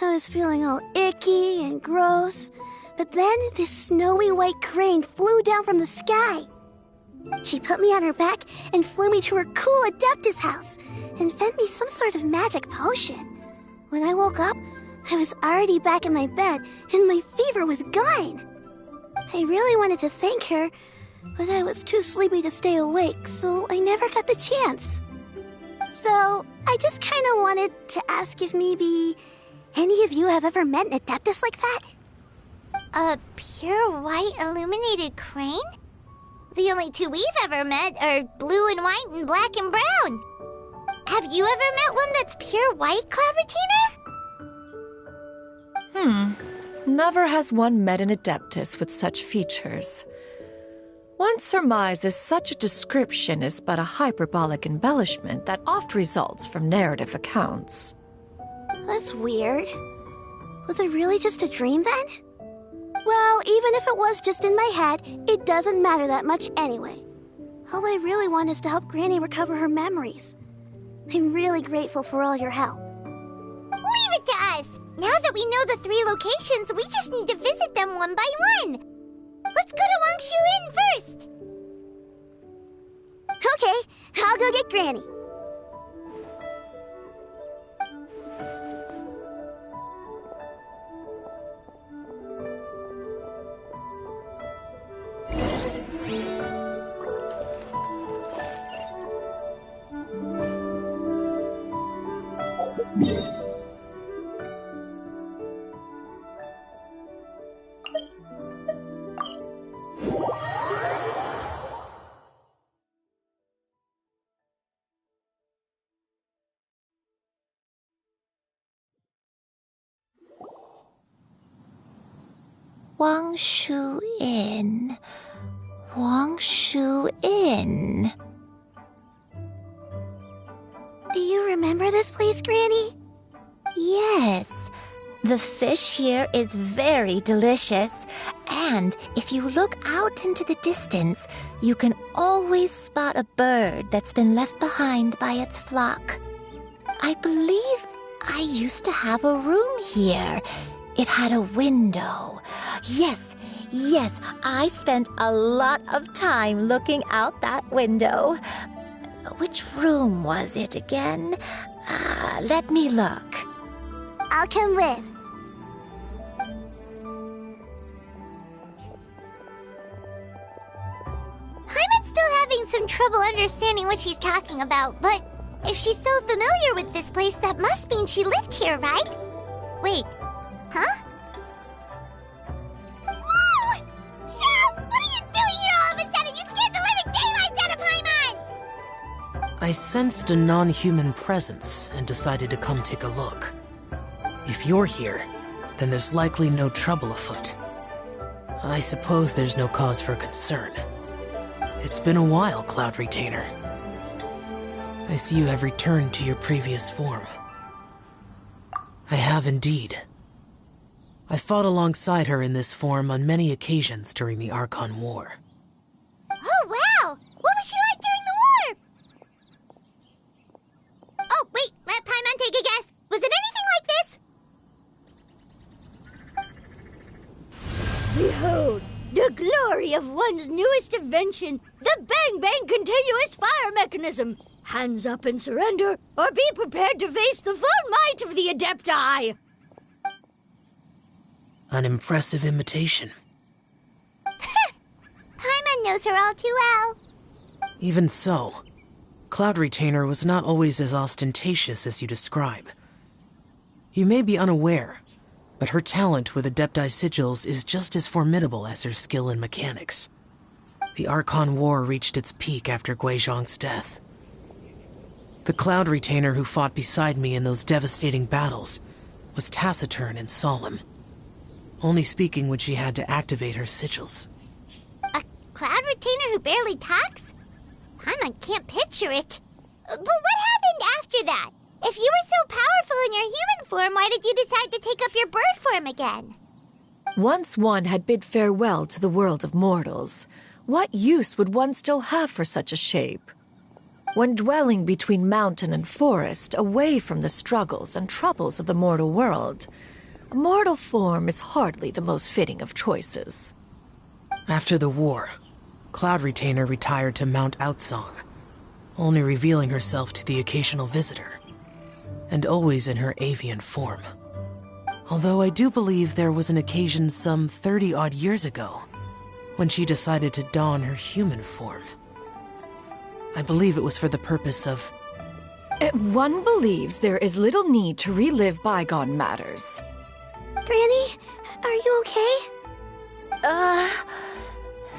I was feeling all icky and gross. But then this snowy white crane flew down from the sky. She put me on her back and flew me to her cool Adeptus house and fed me some sort of magic potion. When I woke up, I was already back in my bed and my fever was gone. I really wanted to thank her, but I was too sleepy to stay awake, so I never got the chance. So, I just kind of wanted to ask if maybe any of you have ever met an Adeptus like that? A pure white illuminated crane? The only two we've ever met are blue and white and black and brown. Have you ever met one that's pure white, Cloud Retainer? Never has one met an adeptus with such features. One surmises such a description is but a hyperbolic embellishment that oft results from narrative accounts. That's weird. Was it really just a dream then? Well, even if it was just in my head, it doesn't matter that much anyway. All I really want is to help Granny recover her memories. I'm really grateful for all your help. Leave it to us! Now that we know the 3 locations, we just need to visit them one by one. Let's go to Wangshu Inn first. Okay, I'll go get Granny. Wangshu Inn. Wangshu Inn. Do you remember this place, Granny? Yes. The fish here is very delicious, and if you look out into the distance, you can always spot a bird that's been left behind by its flock. I believe I used to have a room here. It had a window. Yes, I spent a lot of time looking out that window. Which room was it again? Let me look. I'll come with. Paimon's still having some trouble understanding what she's talking about, but if she's so familiar with this place, that must mean she lived here, right? Wait, huh? Whoa! Shell, what are you doing here all of a sudden? You scared the living daylights out of Paimon! I sensed a non-human presence and decided to come take a look. If you're here, then there's likely no trouble afoot. I suppose there's no cause for concern. It's been a while, Cloud Retainer. I see you have returned to your previous form. I have indeed. I fought alongside her in this form on many occasions during the Archon War. Oh, wow! What was she like during the war? Oh, wait, let Paimon take a guess. Was it anything like this? Behold, the glory of one's newest invention, the Bang Bang Continuous Fire Mechanism. Hands up and surrender, or be prepared to face the full might of the Adepti. An impressive imitation. Paimon knows her all too well. Even so, Cloud Retainer was not always as ostentatious as you describe. You may be unaware, but her talent with Adepti sigils is just as formidable as her skill in mechanics. The Archon War reached its peak after Guizhong's death. The Cloud Retainer who fought beside me in those devastating battles was taciturn and solemn, only speaking when she had to activate her sigils. A Cloud Retainer who barely talks? Paimon can't picture it. But what happened after that? If you were so powerful in your human form, why did you decide to take up your bird form again? Once one had bid farewell to the world of mortals, what use would one still have for such a shape? When dwelling between mountain and forest, away from the struggles and troubles of the mortal world, a mortal form is hardly the most fitting of choices. After the war, Cloud Retainer retired to Mount Outsong, only revealing herself to the occasional visitor, and always in her avian form. Although I do believe there was an occasion some 30-odd years ago when she decided to don her human form. I believe it was for the purpose of... One believes there is little need to relive bygone matters. Granny, are you okay?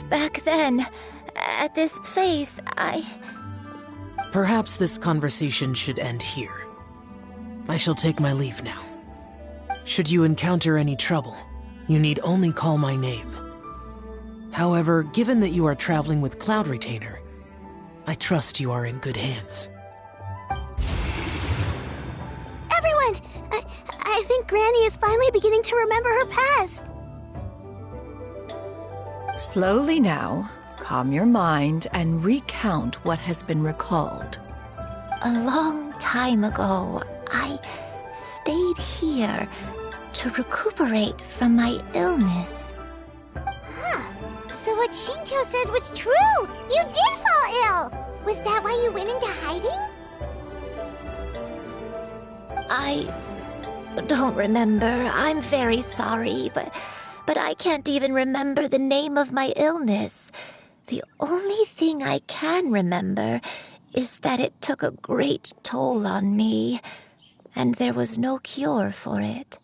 Back then, at this place, Perhaps this conversation should end here. I shall take my leave now. Should you encounter any trouble, you need only call my name. However, given that you are traveling with Cloud Retainer, I trust you are in good hands. Everyone! I think Granny is finally beginning to remember her past. Slowly now, calm your mind and recount what has been recalled. A long time ago, I stayed here to recuperate from my illness. Huh. So what Shinto said was true! You did fall ill! Was that why you went into hiding? I don't remember. I'm very sorry, but I can't even remember the name of my illness. The only thing I can remember is that it took a great toll on me, and there was no cure for it.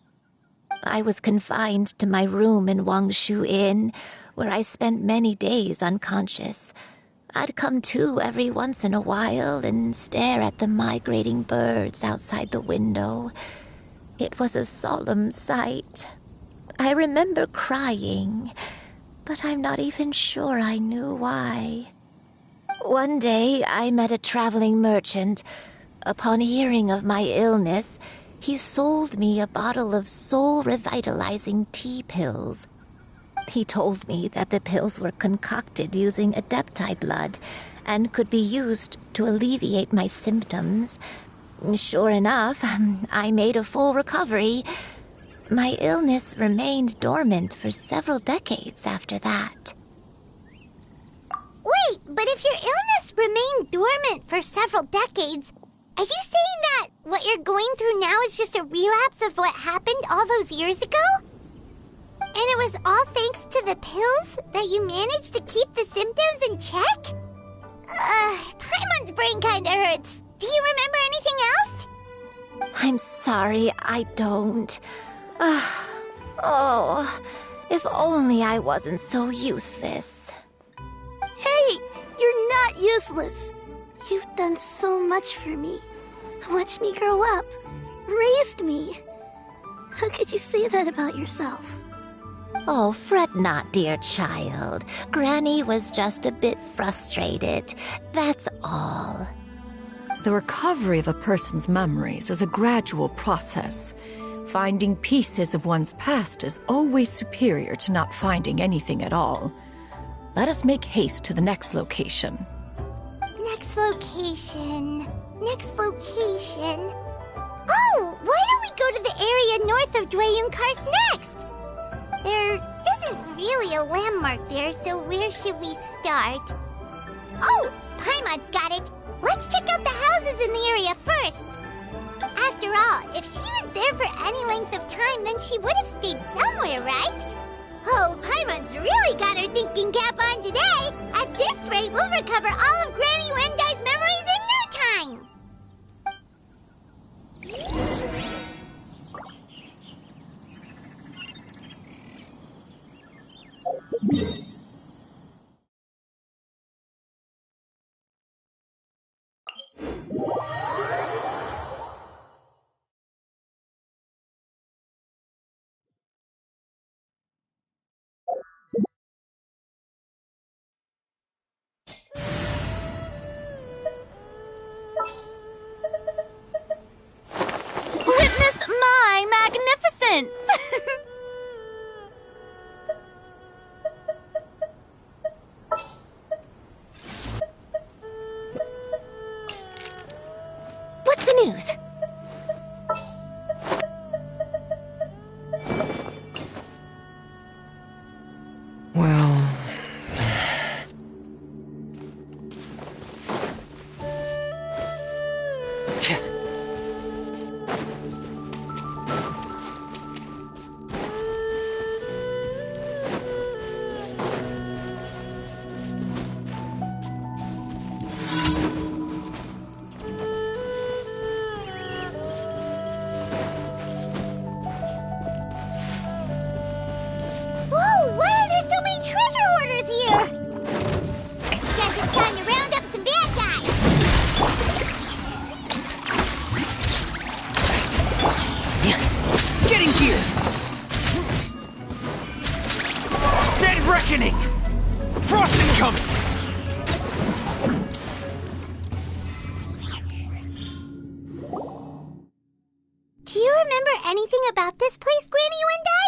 I was confined to my room in Wangshu Inn, where I spent many days unconscious. I'd come to every once in a while and stare at the migrating birds outside the window. It was a solemn sight. I remember crying, but I'm not even sure I knew why. One day, I met a traveling merchant. Upon hearing of my illness, he sold me a bottle of soul-revitalizing tea pills. He told me that the pills were concocted using Adepti blood and could be used to alleviate my symptoms. Sure enough, I made a full recovery. My illness remained dormant for several decades after that. Wait, but if your illness remained dormant for several decades, are you saying that what you're going through now is just a relapse of what happened all those years ago? And it was all thanks to the pills that you managed to keep the symptoms in check? Paimon's brain kinda hurts. Do you remember anything else? I'm sorry, I don't. Oh, if only I wasn't so useless. Hey, you're not useless. You've done so much for me. Watched me grow up. Raised me. How could you say that about yourself? Oh, fret not, dear child. Granny was just a bit frustrated. That's all. The recovery of a person's memories is a gradual process. Finding pieces of one's past is always superior to not finding anything at all. Let us make haste to the next location. Next location. Oh, why don't we go to the area north of Dwayunkars next? There isn't really a landmark there, so where should we start? Oh, Paimon's got it. Let's check out the houses in the area first. After all, if she was there for any length of time, then she would have stayed somewhere, right? Oh, Paimon's really got her thinking cap on today. At this rate, we'll recover all of Granny Wendai's memories in no time. Witness my magnificence! What's the news? Well... Whoa, why are there so many treasure hoarders here? Guess it's time to round up some bad guys. Getting here! Dead reckoning! Frost incoming! Do you remember anything about this place, Granny Wendai?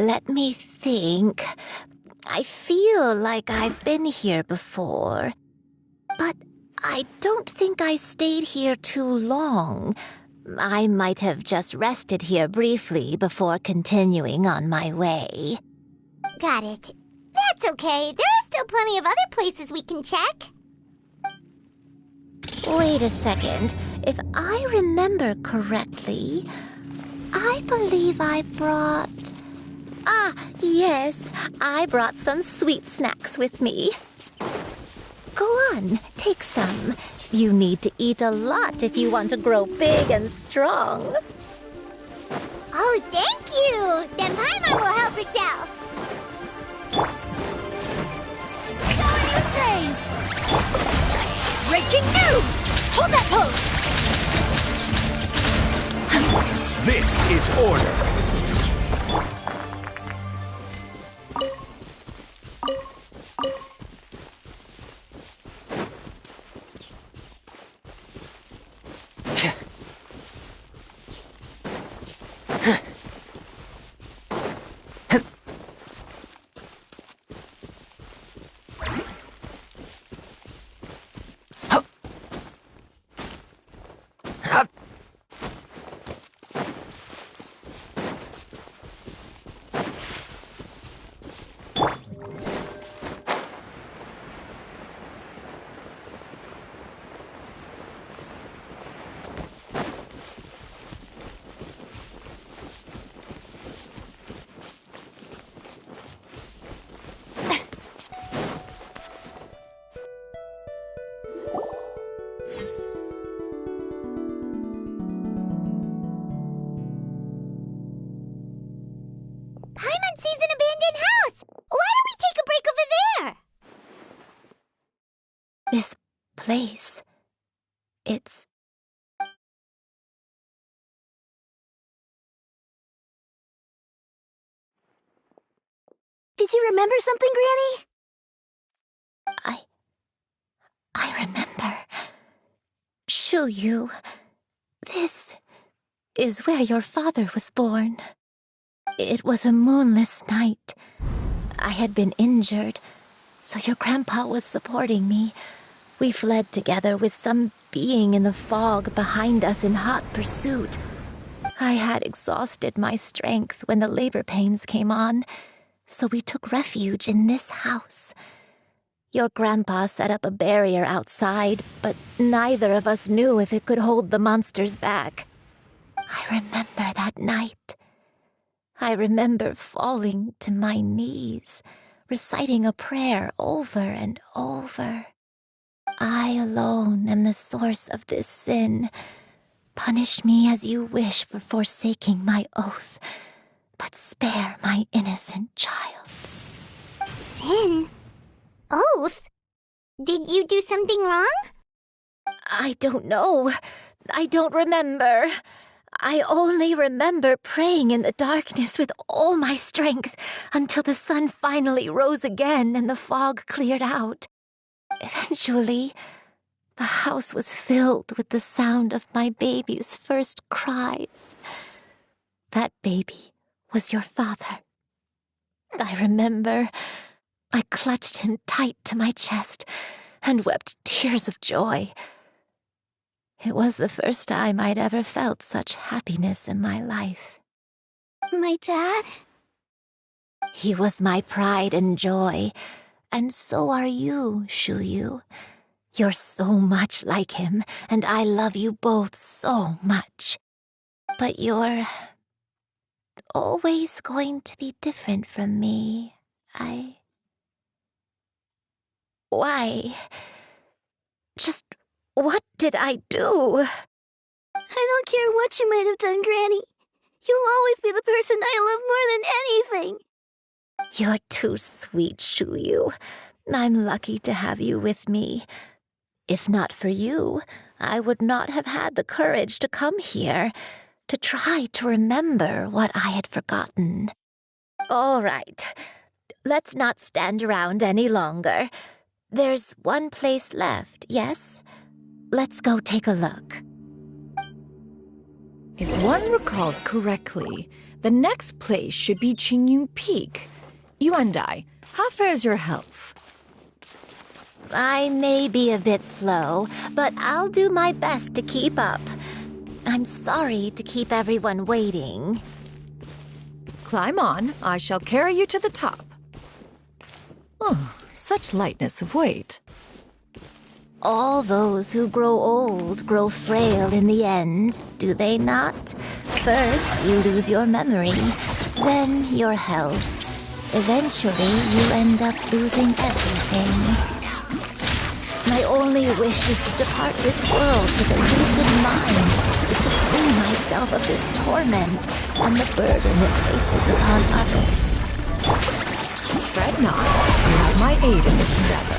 Let me think. I feel like I've been here before. But I don't think I stayed here too long. I might have just rested here briefly before continuing on my way. Got it. That's okay. There are still plenty of other places we can check. Wait a second. If I remember correctly, I believe I brought... Ah, yes. I brought some sweet snacks with me. Go on, take some. You need to eat a lot if you want to grow big and strong. Oh, thank you! Then Paimon will help herself. Show your praise! Breaking news! Hold that pose! This is order. Paimon sees an abandoned house! Why don't we take a break over there? This place. It's... Did you remember something, Granny? I remember. Shuyu, this is where your father was born. It was a moonless night. I had been injured, so your grandpa was supporting me. We fled together with some being in the fog behind us in hot pursuit. I had exhausted my strength when the labor pains came on, so we took refuge in this house. Your grandpa set up a barrier outside, but neither of us knew if it could hold the monsters back. I remember that night. I remember falling to my knees, reciting a prayer over and over. I alone am the source of this sin. Punish me as you wish for forsaking my oath, but spare my innocent child. Sin? Oath? Did you do something wrong? I don't know. I don't remember. I only remember praying in the darkness with all my strength until the sun finally rose again and the fog cleared out. Eventually, the house was filled with the sound of my baby's first cries. That baby was your father. I remember I clutched him tight to my chest and wept tears of joy. It was the first time I'd ever felt such happiness in my life. My dad? He was my pride and joy, and so are you, Shuyu. You're so much like him, and I love you both so much. But you're always going to be different from me. Why? Just what did I do? I don't care what you might have done, Granny. You'll always be the person I love more than anything. You're too sweet, Shuyu. I'm lucky to have you with me. If not for you, I would not have had the courage to come here, to try to remember what I had forgotten. All right, let's not stand around any longer. There's one place left, yes? Let's go take a look. If one recalls correctly, the next place should be Qingyun Peak. Yuandai, how fares your health? I may be a bit slow, but I'll do my best to keep up. I'm sorry to keep everyone waiting. Climb on. I shall carry you to the top. Oh, such lightness of weight. All those who grow old grow frail in the end, do they not? First, you lose your memory, then your health. Eventually, you end up losing everything. My only wish is to depart this world with a lucid mind, to free myself of this torment and the burden it places upon others. Fret not. You have my aid in this endeavor.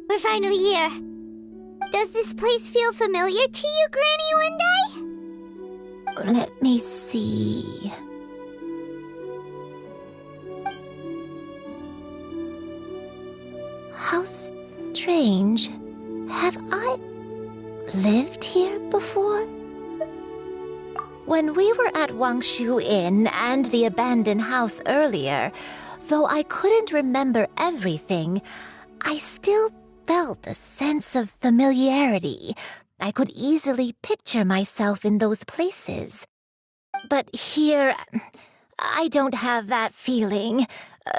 We're finally here. Does this place feel familiar to you, Granny Wendai? Let me see. How strange. Have I lived here before? When we were at Wangshu Inn and the abandoned house earlier, though I couldn't remember everything, I still felt a sense of familiarity. I could easily picture myself in those places. But here, I don't have that feeling.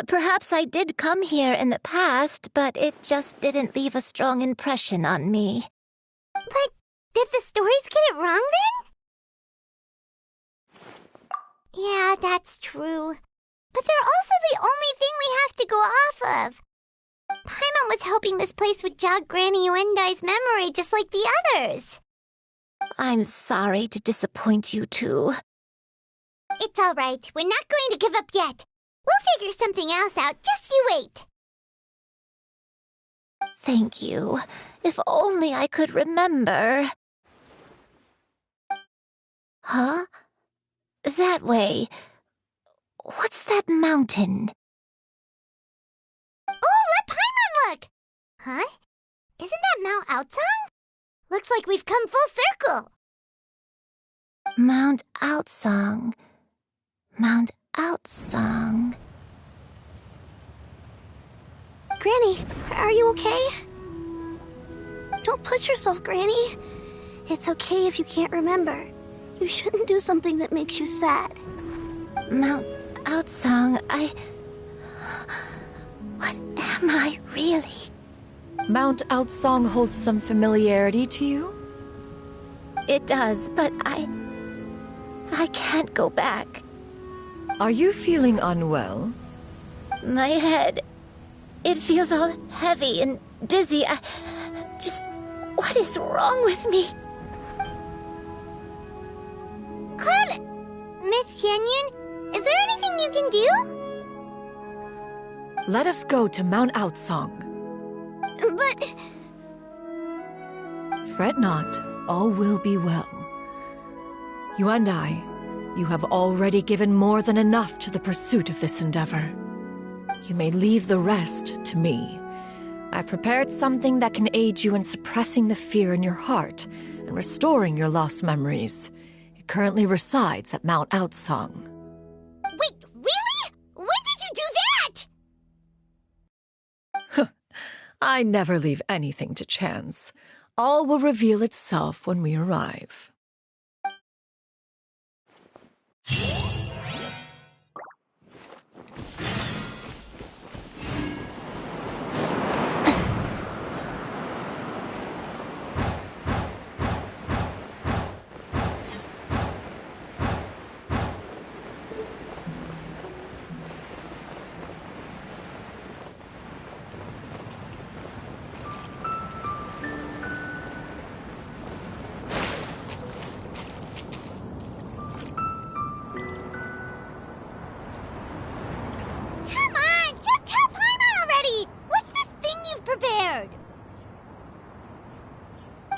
Perhaps I did come here in the past, but it just didn't leave a strong impression on me. But did the stories get it wrong then? Yeah, that's true. But they're also the only thing we have to go off of. Paimon was hoping this place would jog Granny Wendai's memory just like the others. I'm sorry to disappoint you too. It's all right. We're not going to give up yet. We'll figure something else out. Just you wait. Thank you. If only I could remember. Huh? That way. What's that mountain? Oh, let Paimon look! Huh? Isn't that Mount Outsong? Looks like we've come full circle. Mount Outsong. Mount Outsong. Granny, are you okay? Don't push yourself, Granny. It's okay if you can't remember. You shouldn't do something that makes you sad. Mount Outsong, What am I really? Mount Outsong holds some familiarity to you? It does, but I can't go back. Are you feeling unwell? My head, it feels all heavy and dizzy. What is wrong with me? Cloud, Miss Xianyun, is there anything you can do? Let us go to Mount Outsong. But... Fret not, all will be well. You and I, you have already given more than enough to the pursuit of this endeavor. You may leave the rest to me. I've prepared something that can aid you in suppressing the fear in your heart and restoring your lost memories. It currently resides at Mount Outsong. Wait, really? When did you do that? I never leave anything to chance. All will reveal itself when we arrive.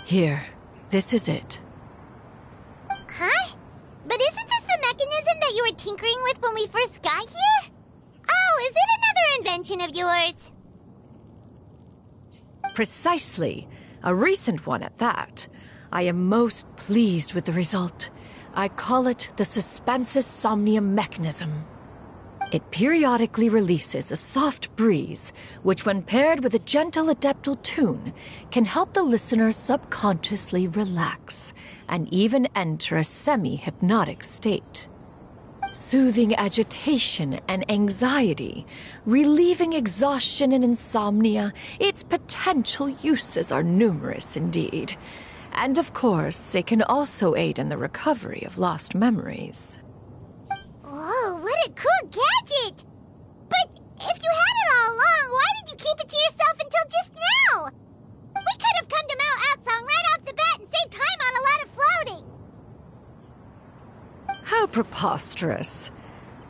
Here, this is it. tinkering with when we first got here? Oh, is it another invention of yours? Precisely. A recent one at that. I am most pleased with the result. I call it the Suspensus Somnium mechanism. It periodically releases a soft breeze, which when paired with a gentle adeptal tune, can help the listener subconsciously relax and even enter a semi-hypnotic state. Soothing agitation and anxiety, relieving exhaustion and insomnia, its potential uses are numerous indeed. And of course, it can also aid in the recovery of lost memories. Whoa, what a cool gadget! But if you had it all along, why did you keep it to yourself until just now? We could have come to Mount Outsong right off the bat and saved time on a lot of floating. How preposterous.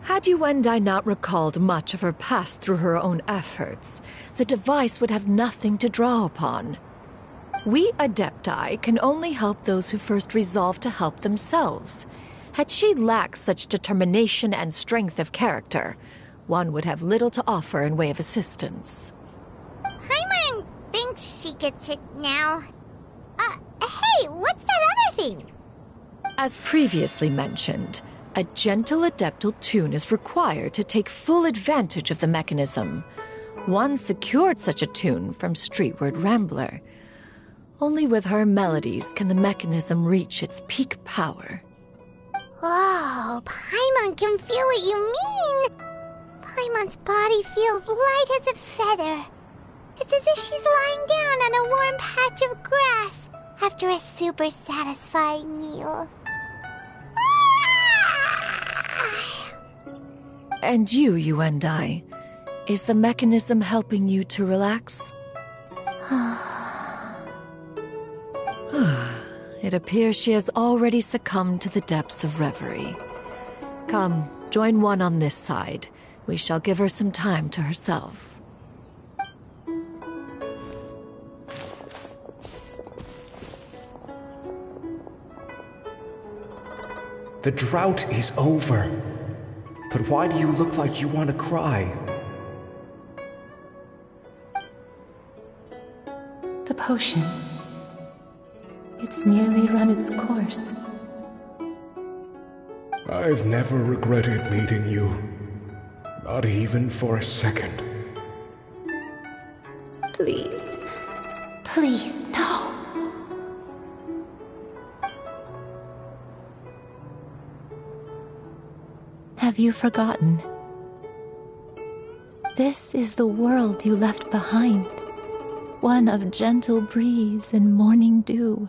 Had Yuendai not recalled much of her past through her own efforts, the device would have nothing to draw upon. We Adepti can only help those who first resolve to help themselves. Had she lacked such determination and strength of character, one would have little to offer in way of assistance. Paimon thinks she gets it now. Hey, what's that other thing? As previously mentioned, a gentle adeptal tune is required to take full advantage of the mechanism. One secured such a tune from Streetward Rambler. Only with her melodies can the mechanism reach its peak power. Whoa, Paimon can feel what you mean. Paimon's body feels light as a feather. It's as if she's lying down on a warm patch of grass after a super satisfying meal. And you and I, is the mechanism helping you to relax? It appears she has already succumbed to the depths of reverie. Come, join one on this side. We shall give her some time to herself. The drought is over. But why do you look like you want to cry? The potion. It's nearly run its course. I've never regretted meeting you. Not even for a second. Please. Please, no. Have you forgotten? This is the world you left behind. One of gentle breeze and morning dew,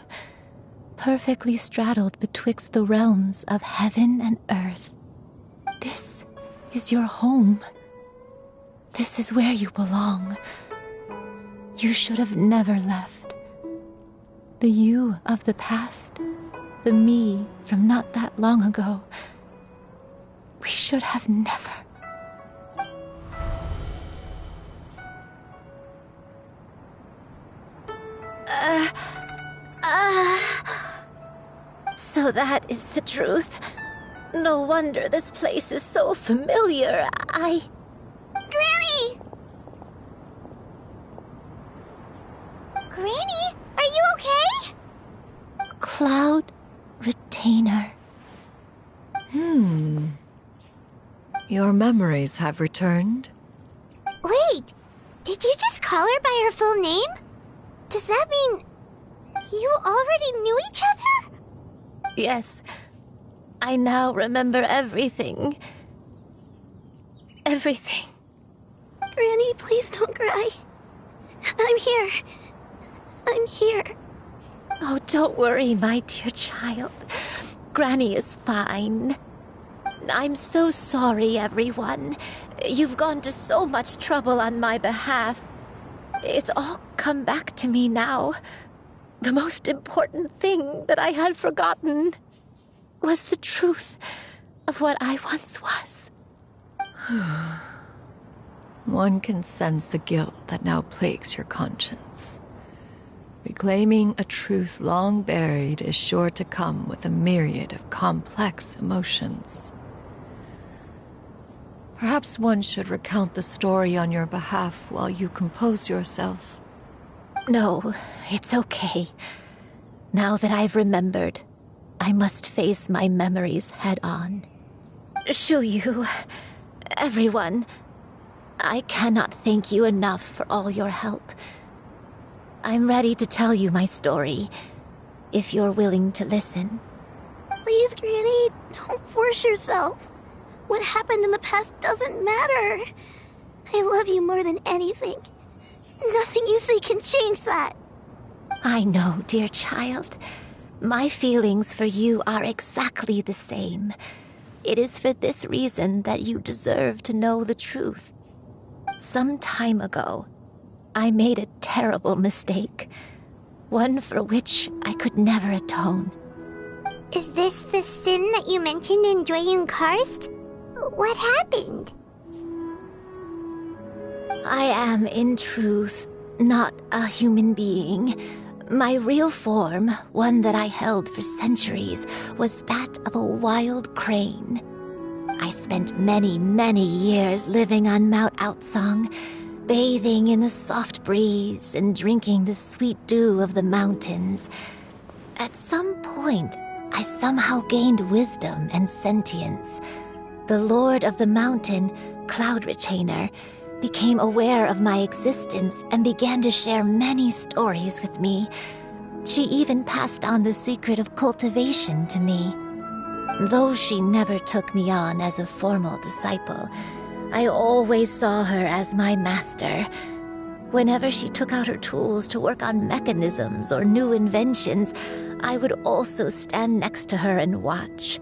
perfectly straddled betwixt the realms of heaven and earth. This is your home. This is where you belong. You should have never left. The you of the past, the me from not that long ago, we should have never. So that is the truth. No wonder this place is so familiar. Granny! Granny, are you okay? Cloud Retainer. Your memories have returned? Wait, did you just call her by her full name? Does that mean you already knew each other? Yes. I now remember everything. Everything. Granny, please don't cry. I'm here. I'm here. Oh, don't worry, my dear child. Granny is fine. I'm so sorry, everyone. You've gone to so much trouble on my behalf. It's all come back to me now. The most important thing that I had forgotten was the truth of what I once was. One can sense the guilt that now plagues your conscience. Reclaiming a truth long buried is sure to come with a myriad of complex emotions. Perhaps one should recount the story on your behalf while you compose yourself. No, it's okay. Now that I've remembered, I must face my memories head on. Shuyu, everyone, I cannot thank you enough for all your help. I'm ready to tell you my story, if you're willing to listen. Please, Granny, don't force yourself. What happened in the past doesn't matter. I love you more than anything. Nothing you say can change that. I know, dear child. My feelings for you are exactly the same. It is for this reason that you deserve to know the truth. Some time ago, I made a terrible mistake. One for which I could never atone. Is this the sin that you mentioned in Dwayun Karst? What happened? I am, in truth, not a human being. My real form, one that I held for centuries, was that of a wild crane. I spent many, many years living on Mount Outsong, bathing in the soft breeze and drinking the sweet dew of the mountains. At some point, I somehow gained wisdom and sentience. The Lord of the Mountain, Cloud Retainer, became aware of my existence and began to share many stories with me. She even passed on the secret of cultivation to me. Though she never took me on as a formal disciple, I always saw her as my master. Whenever she took out her tools to work on mechanisms or new inventions, I would also stand next to her and watch.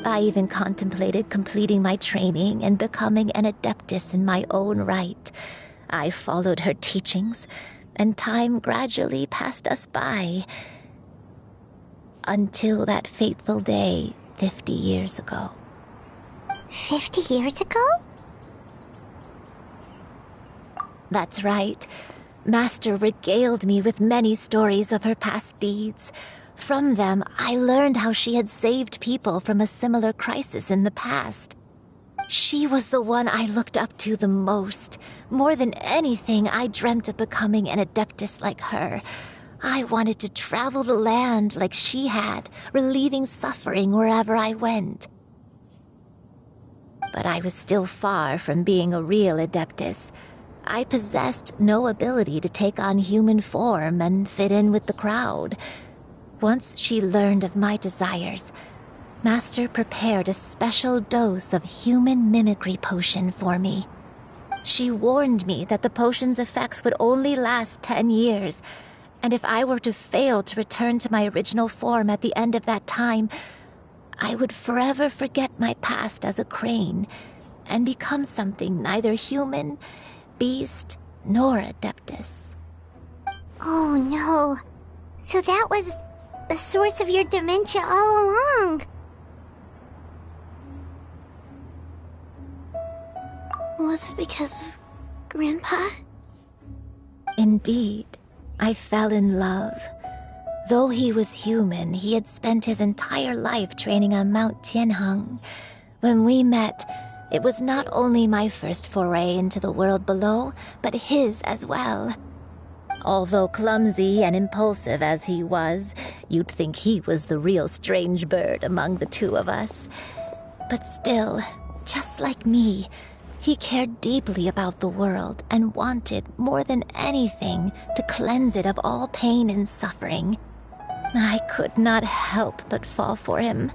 I even contemplated completing my training and becoming an adeptus in my own right. I followed her teachings, and time gradually passed us by. Until that fateful day 50 years ago. 50 years ago? That's right. Master regaled me with many stories of her past deeds. From them, I learned how she had saved people from a similar crisis in the past. She was the one I looked up to the most. More than anything, I dreamt of becoming an adeptus like her. I wanted to travel the land like she had, relieving suffering wherever I went. But I was still far from being a real adeptus. I possessed no ability to take on human form and fit in with the crowd. Once she learned of my desires, Master prepared a special dose of human mimicry potion for me. She warned me that the potion's effects would only last 10 years, and if I were to fail to return to my original form at the end of that time, I would forever forget my past as a crane and become something neither human, beast, nor adeptus. Oh no. So that was the source of your dementia all along. Was it because of Grandpa? Indeed, I fell in love. Though he was human, he had spent his entire life training on Mount Tianheng. When we met, it was not only my first foray into the world below, but his as well. Although clumsy and impulsive as he was, you'd think he was the real strange bird among the two of us. But still, just like me, he cared deeply about the world and wanted, more than anything, to cleanse it of all pain and suffering. I could not help but fall for him.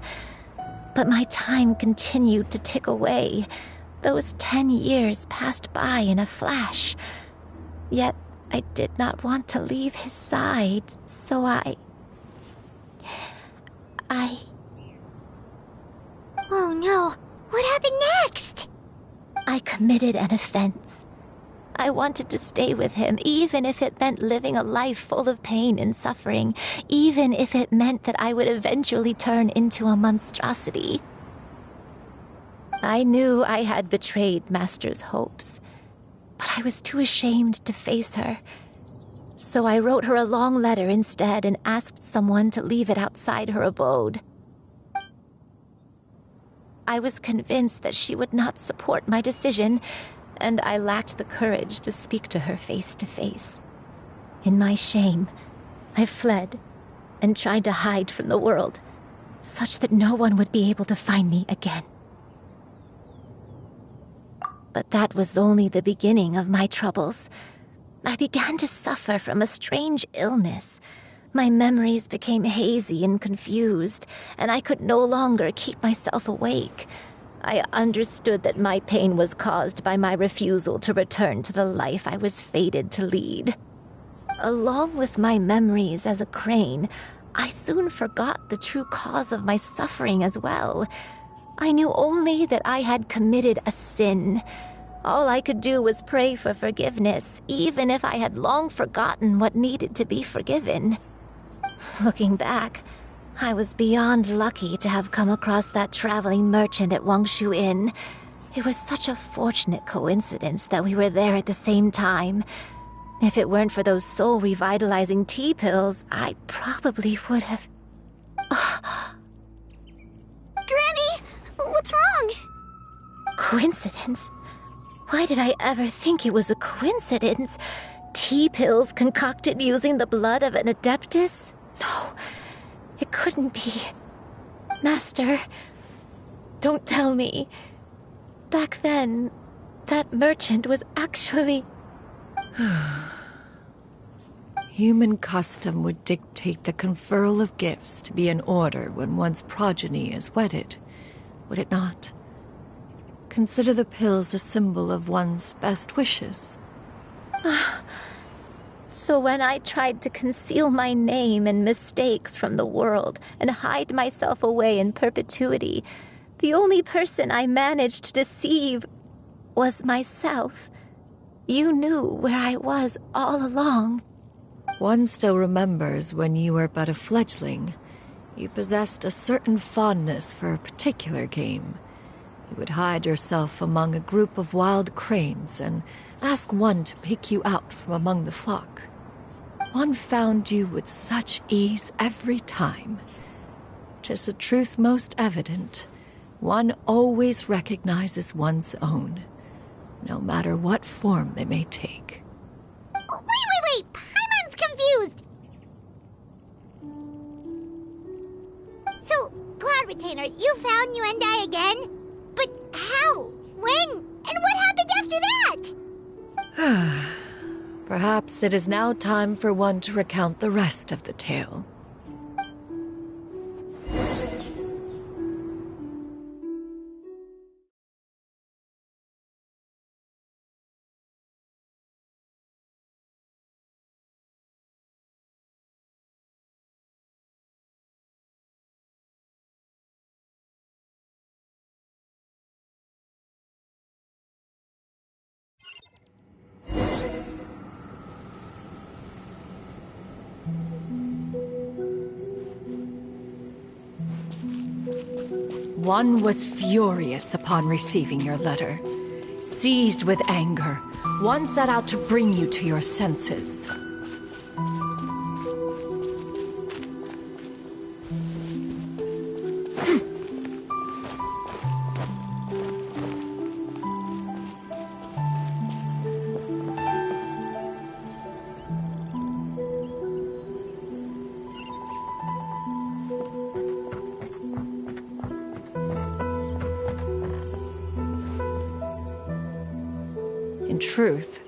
But my time continued to tick away. Those 10 years passed by in a flash. Yet I did not want to leave his side, so I... Oh no, what happened next? I committed an offense. I wanted to stay with him, even if it meant living a life full of pain and suffering, even if it meant that I would eventually turn into a monstrosity. I knew I had betrayed Master's hopes, but I was too ashamed to face her. So I wrote her a long letter instead and asked someone to leave it outside her abode. I was convinced that she would not support my decision, and I lacked the courage to speak to her face to face. In my shame, I fled and tried to hide from the world, such that no one would be able to find me again. But that was only the beginning of my troubles. I began to suffer from a strange illness. My memories became hazy and confused, and I could no longer keep myself awake. I understood that my pain was caused by my refusal to return to the life I was fated to lead. Along with my memories as a crane, I soon forgot the true cause of my suffering as well. I knew only that I had committed a sin. All I could do was pray for forgiveness, even if I had long forgotten what needed to be forgiven. Looking back, I was beyond lucky to have come across that traveling merchant at Wangshu Inn. It was such a fortunate coincidence that we were there at the same time. If it weren't for those soul-revitalizing tea pills, I probably would have... Granny! What's wrong? Coincidence? Why did I ever think it was a coincidence? Tea pills concocted using the blood of an adeptus? No, it couldn't be. Master, don't tell me. Back then, that merchant was actually... Human custom would dictate the conferral of gifts to be in order when one's progeny is wedded, would it not? Consider the pills a symbol of one's best wishes. So when I tried to conceal my name and mistakes from the world and hide myself away in perpetuity, the only person I managed to deceive was myself. You knew where I was all along. One still remembers when you were but a fledgling. You possessed a certain fondness for a particular game. You would hide yourself among a group of wild cranes and ask one to pick you out from among the flock. One found you with such ease every time. 'Tis a truth most evident. One always recognizes one's own, no matter what form they may take. Wait! Paimon's confused! So, Cloud Retainer, you found Yuendai again? But how? When? And what happened after that? Perhaps it is now time for one to recount the rest of the tale. One was furious upon receiving your letter. Seized with anger, one set out to bring you to your senses. In truth,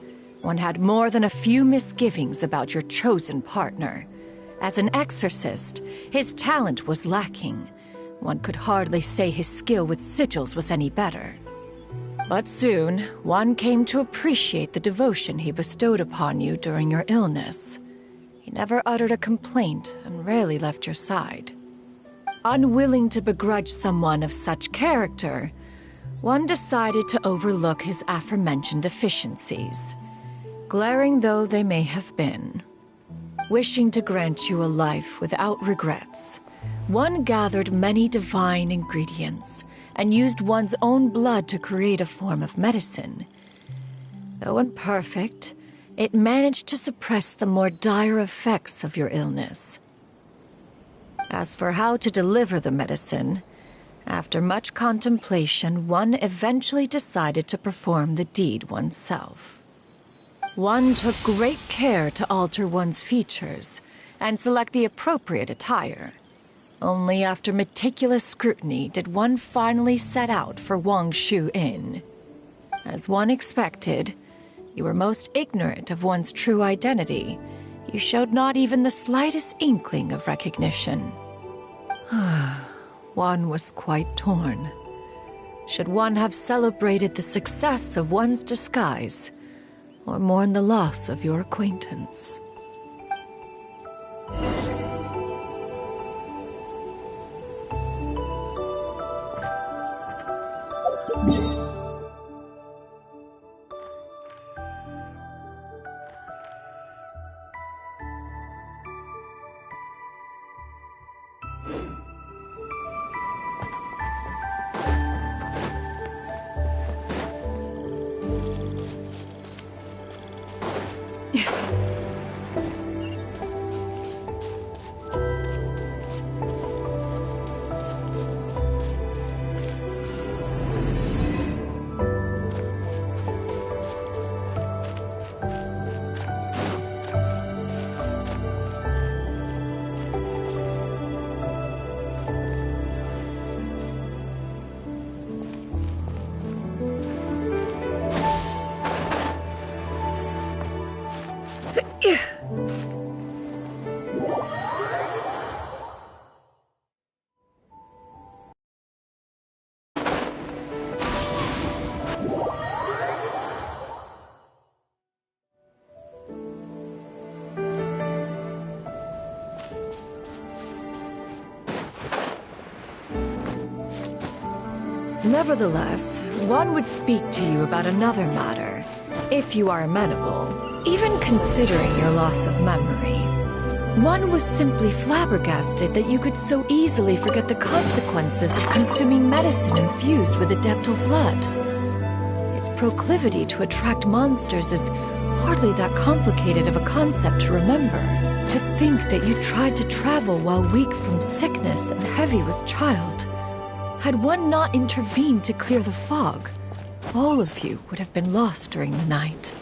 one had more than a few misgivings about your chosen partner. As an exorcist, his talent was lacking. One could hardly say his skill with sigils was any better. But soon, one came to appreciate the devotion he bestowed upon you during your illness. He never uttered a complaint and rarely left your side. Unwilling to begrudge someone of such character, one decided to overlook his aforementioned deficiencies, glaring though they may have been. Wishing to grant you a life without regrets, one gathered many divine ingredients and used one's own blood to create a form of medicine. Though imperfect, it managed to suppress the more dire effects of your illness. As for how to deliver the medicine, After much contemplation, one eventually decided to perform the deed oneself. One took great care to alter one's features and select the appropriate attire. Only after meticulous scrutiny did one finally set out for Wangshu Inn. As one expected, you were most ignorant of one's true identity. You showed not even the slightest inkling of recognition. One was quite torn. Should one have celebrated the success of one's disguise, or mourn the loss of your acquaintance? Nevertheless, one would speak to you about another matter, if you are amenable, even considering your loss of memory. One was simply flabbergasted that you could so easily forget the consequences of consuming medicine infused with adeptal blood. Its proclivity to attract monsters is hardly that complicated of a concept to remember. To think that you tried to travel while weak from sickness and heavy with child. Had one not intervened to clear the fog, all of you would have been lost during the night.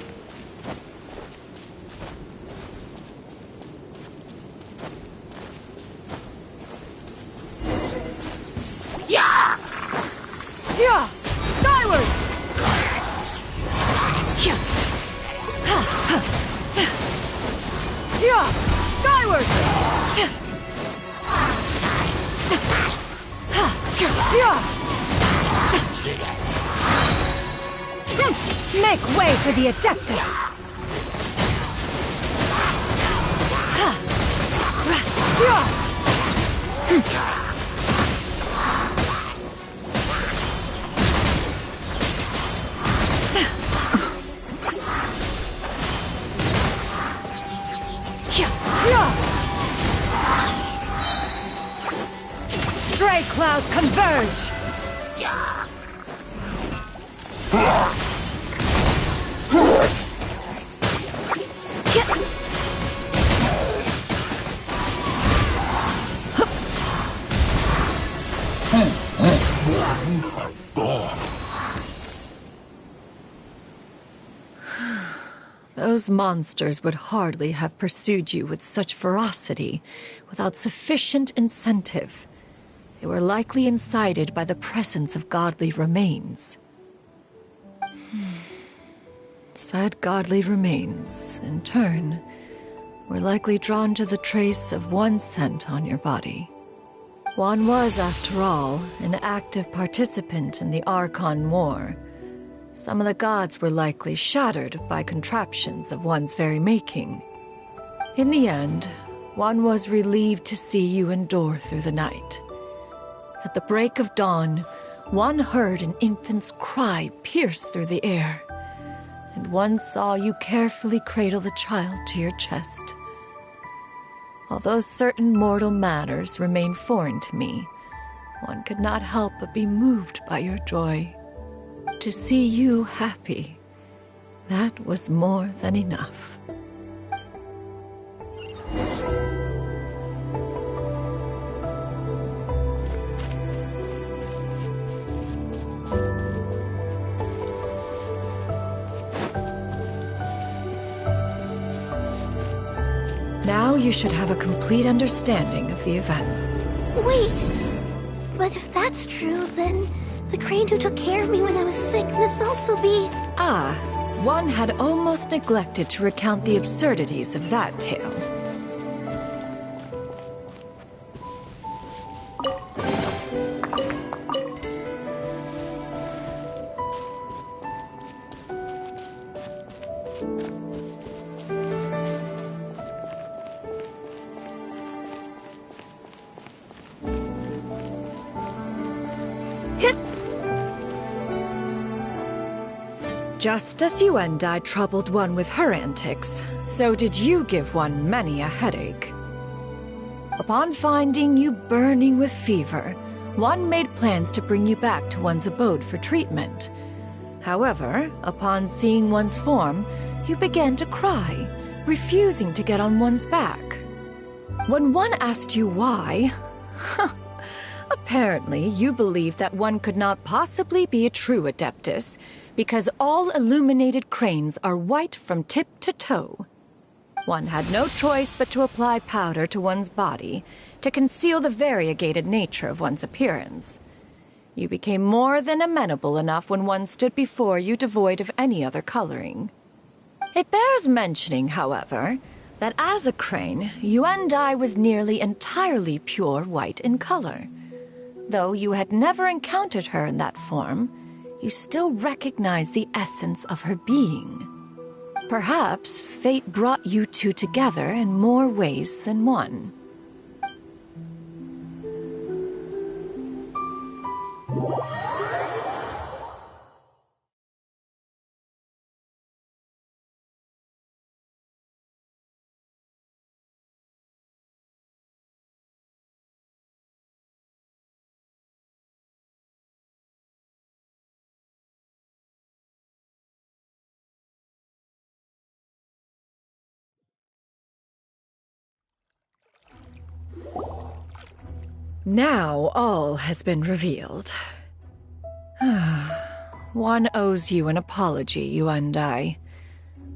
Yeah! Yeah! Skyward! Yeah! Yeah! Skyward! Make way for the Adeptus! Stray clouds converge! Those monsters would hardly have pursued you with such ferocity without sufficient incentive. They were likely incited by the presence of godly remains. Said godly remains, in turn, were likely drawn to the trace of one scent on your body. One was, after all, an active participant in the Archon War. Some of the gods were likely shattered by contraptions of one's very making. In the end, one was relieved to see you endure through the night. At the break of dawn, one heard an infant's cry pierce through the air, and one saw you carefully cradle the child to your chest. Although certain mortal matters remain foreign to me, one could not help but be moved by your joy. To see you happy, that was more than enough. Now you should have a complete understanding of the events. Wait! But if that's true, then the crane who took care of me when I was sick must also be... Ah, one had almost neglected to recount the absurdities of that tale. Just as you and I troubled one with her antics, so did you give one many a headache. Upon finding you burning with fever, one made plans to bring you back to one's abode for treatment. However, upon seeing one's form, you began to cry, refusing to get on one's back. When one asked you why, apparently you believed that one could not possibly be a true Adeptus, because all illuminated cranes are white from tip to toe. One had no choice but to apply powder to one's body to conceal the variegated nature of one's appearance. You became more than amenable enough when one stood before you devoid of any other coloring. It bears mentioning, however, that as a crane, Yuendai was nearly entirely pure white in color. Though you had never encountered her in that form, you still recognize the essence of her being. Perhaps fate brought you two together in more ways than one. Now all has been revealed. One owes you an apology, you and I.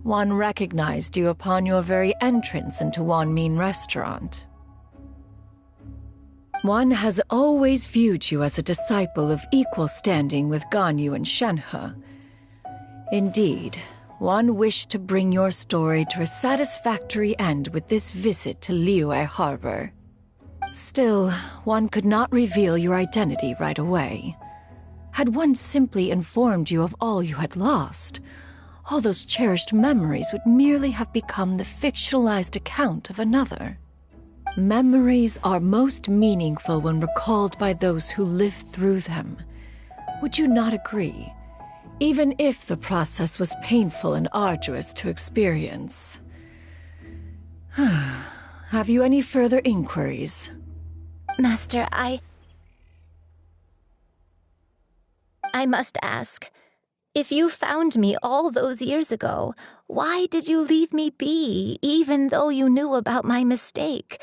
One recognized you upon your very entrance into Wanmin Restaurant. One has always viewed you as a disciple of equal standing with Ganyu and Shenhe. Indeed, one wished to bring your story to a satisfactory end with this visit to Liyue Harbor. Still, one could not reveal your identity right away. Had one simply informed you of all you had lost, all those cherished memories would merely have become the fictionalized account of another. Memories are most meaningful when recalled by those who lived through them. Would you not agree? Even if the process was painful and arduous to experience. Have you any further inquiries? Master, I must ask. If you found me all those years ago, why did you leave me be, even though you knew about my mistake?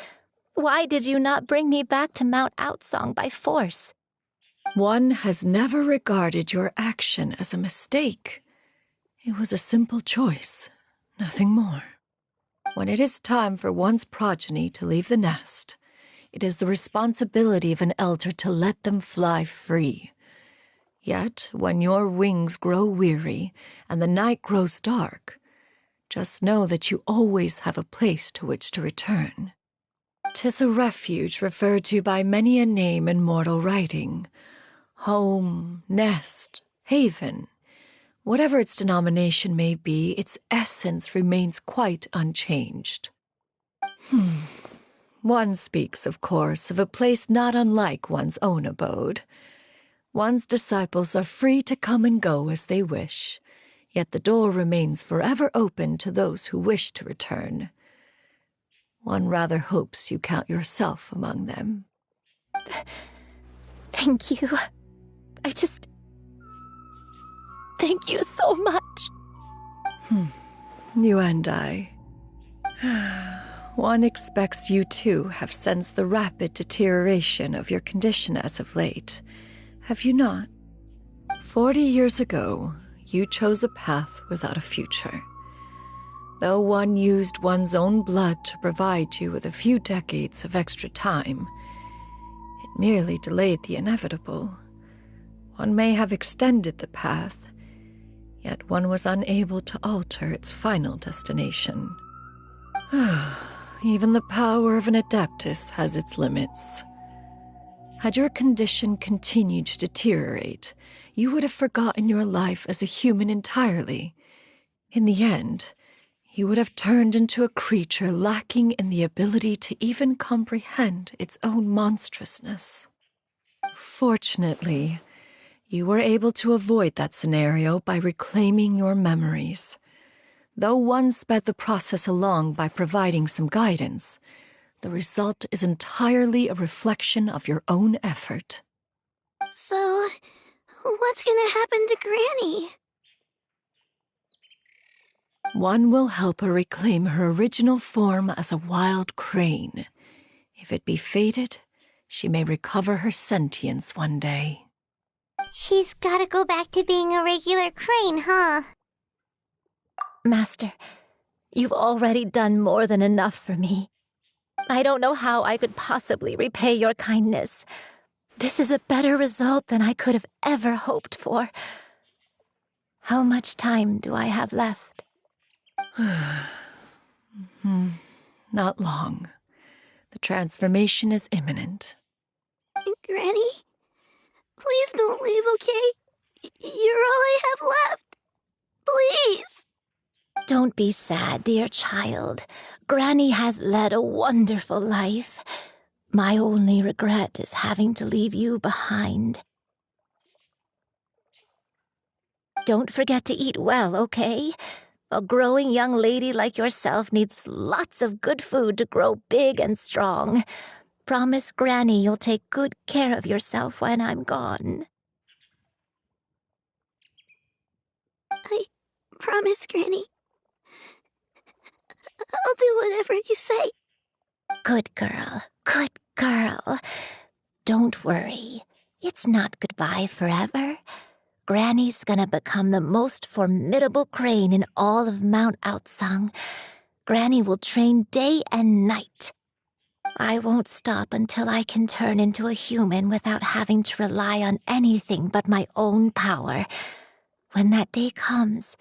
Why did you not bring me back to Mount Outsong by force? One has never regarded your action as a mistake. It was a simple choice, nothing more. When it is time for one's progeny to leave the nest, it is the responsibility of an elder to let them fly free. Yet, when your wings grow weary and the night grows dark, just know that you always have a place to which to return. 'Tis a refuge referred to by many a name in mortal writing. Home, nest, haven. Whatever its denomination may be, its essence remains quite unchanged. One speaks, of course, of a place not unlike one's own abode. One's disciples are free to come and go as they wish, yet the door remains forever open to those who wish to return. One rather hopes you count yourself among them. Thank you. Thank you so much. You and I. One expects you too have sensed the rapid deterioration of your condition as of late, have you not? 40 years ago, you chose a path without a future. Though one used one's own blood to provide you with a few decades of extra time, it merely delayed the inevitable. One may have extended the path, yet one was unable to alter its final destination. Even the power of an Adeptus has its limits. Had your condition continued to deteriorate, you would have forgotten your life as a human entirely. In the end, you would have turned into a creature lacking in the ability to even comprehend its own monstrousness. Fortunately, you were able to avoid that scenario by reclaiming your memories. Though one sped the process along by providing some guidance, the result is entirely a reflection of your own effort. So, what's gonna happen to Granny? One will help her reclaim her original form as a wild crane. If it be fated, she may recover her sentience one day. She's gotta go back to being a regular crane, huh? Master, you've already done more than enough for me. I don't know how I could possibly repay your kindness. This is a better result than I could have ever hoped for. How much time do I have left? Not long. The transformation is imminent. Granny? Please don't leave, okay? You're all I have left. Please! Don't be sad, dear child. Granny has led a wonderful life. My only regret is having to leave you behind. Don't forget to eat well, okay? A growing young lady like yourself needs lots of good food to grow big and strong. Promise Granny you'll take good care of yourself when I'm gone. I promise, Granny. I'll do whatever you say. Good girl, good girl. Don't worry. It's not goodbye forever. Granny's gonna become the most formidable crane in all of Mount Outsung. Granny will train day and night. I won't stop until I can turn into a human without having to rely on anything but my own power. When that day comes,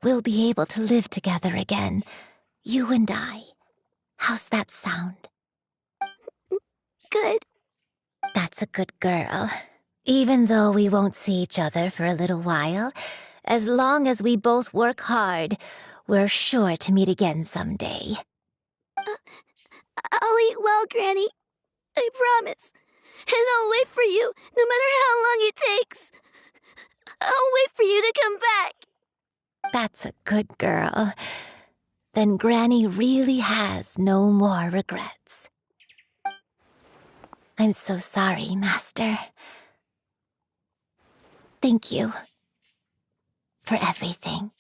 we'll be able to live together again, you and I. How's that sound? Good. That's a good girl. Even though we won't see each other for a little while, as long as we both work hard, we're sure to meet again someday. I'll eat well, Granny. I promise. And I'll wait for you, no matter how long it takes. I'll wait for you to come back. That's a good girl. Then Granny really has no more regrets. I'm so sorry, Master. Thank you for everything.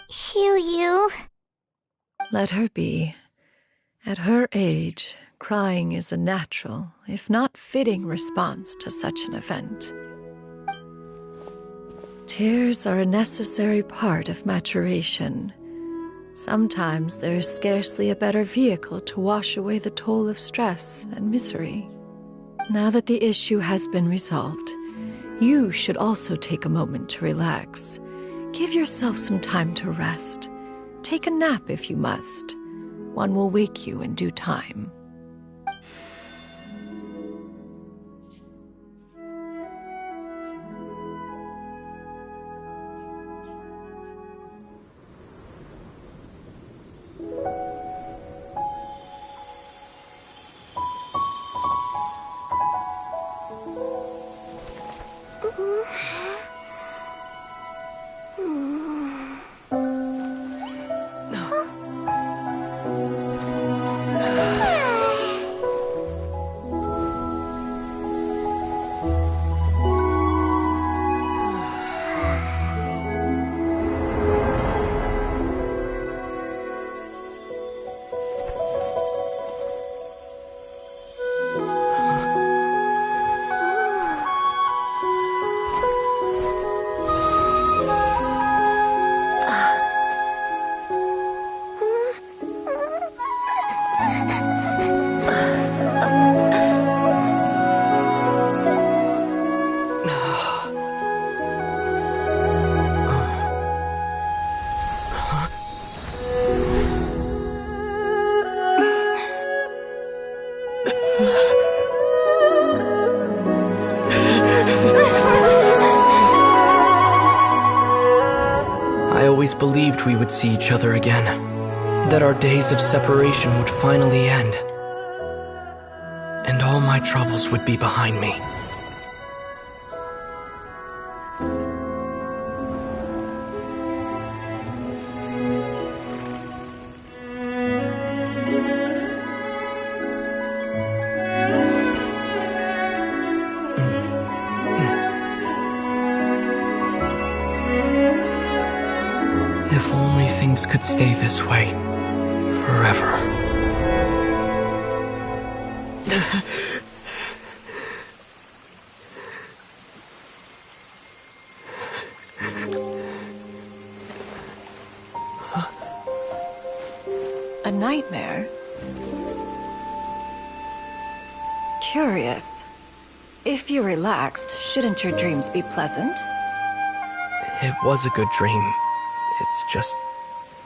Shiryu. Let her be. At her age, crying is a natural, if not fitting, response to such an event. Tears are a necessary part of maturation. Sometimes there is scarcely a better vehicle to wash away the toll of stress and misery. Now that the issue has been resolved, you should also take a moment to relax. Give yourself some time to rest. Take a nap if you must. One will wake you in due time. I always believed we would see each other again, that our days of separation would finally end, and all my troubles would be behind me. If only things could stay this way forever. A nightmare? Curious. If you're relaxed, shouldn't your dreams be pleasant? It was a good dream. It's just...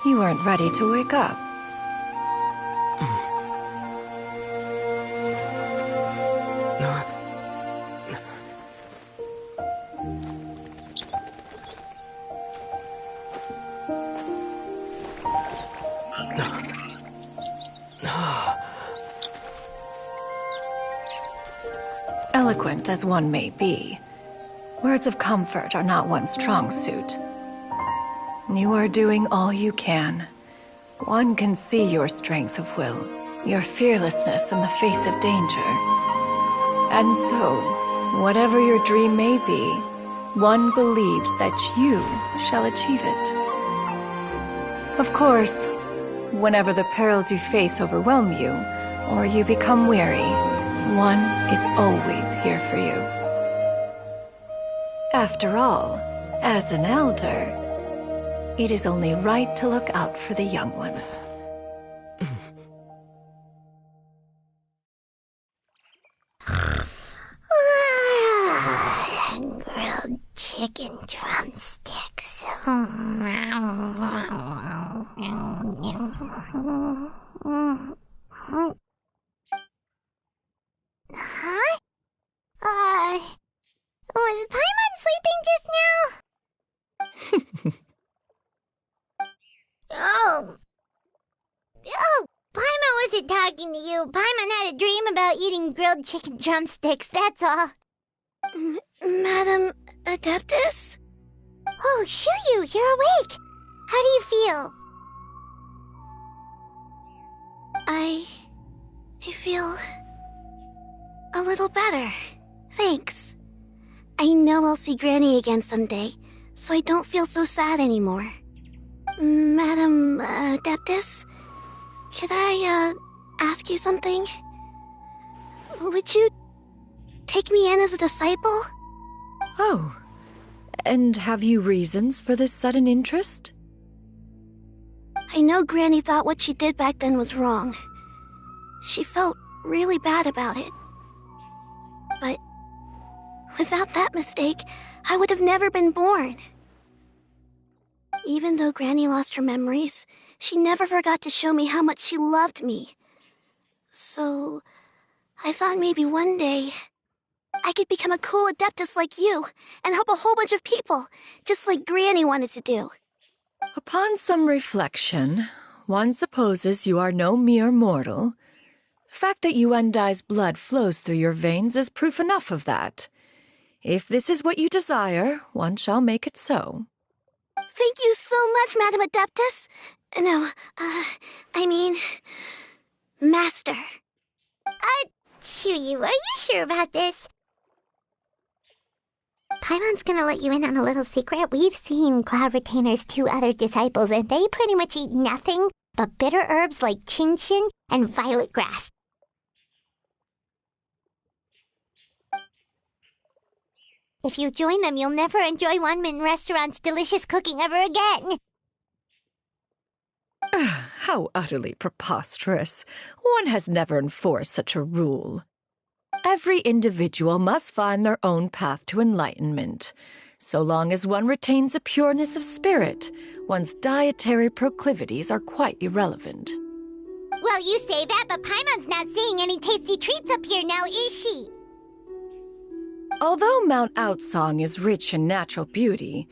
You weren't ready to wake up. Eloquent as one may be, words of comfort are not one's strong suit. You are doing all you can. One can see your strength of will, your fearlessness in the face of danger. And so, whatever your dream may be, one believes that you shall achieve it. Of course, whenever the perils you face overwhelm you, or you become weary, one is always here for you. After all, as an elder, it is only right to look out for the young ones. Grilled chicken drumsticks. Huh? Was Paimon sleeping just now? Oh, Paimon wasn't talking to you. Paimon had a dream about eating grilled chicken drumsticks, that's all. Madam Adeptus? Oh, Shuyu, you're awake. How do you feel? I feel a little better. Thanks. I know I'll see Granny again someday, so I don't feel so sad anymore. Madam Adeptus, could I ask you something? Would you take me in as a disciple? Oh, and have you reasons for this sudden interest? I know Granny thought what she did back then was wrong. She felt really bad about it. But without that mistake, I would have never been born. Even though Granny lost her memories, she never forgot to show me how much she loved me. So, I thought maybe one day I could become a cool Adeptus like you and help a whole bunch of people, just like Granny wanted to do. Upon some reflection, one supposes you are no mere mortal. The fact that Yuendai's blood flows through your veins is proof enough of that. If this is what you desire, one shall make it so. Thank you so much, Madam Adeptus. No, I mean, Master. Chuyu, are you sure about this? Paimon's gonna let you in on a little secret. We've seen Cloud Retainer's 2 other disciples, and they pretty much eat nothing but bitter herbs like Genshin and violet grass. If you join them, you'll never enjoy Wanmin Restaurant's delicious cooking ever again. How utterly preposterous. One has never enforced such a rule. Every individual must find their own path to enlightenment. So long as one retains a pureness of spirit, one's dietary proclivities are quite irrelevant. Well, you say that, but Paimon's not seeing any tasty treats up here now, is she? Although Mount Outsong is rich in natural beauty,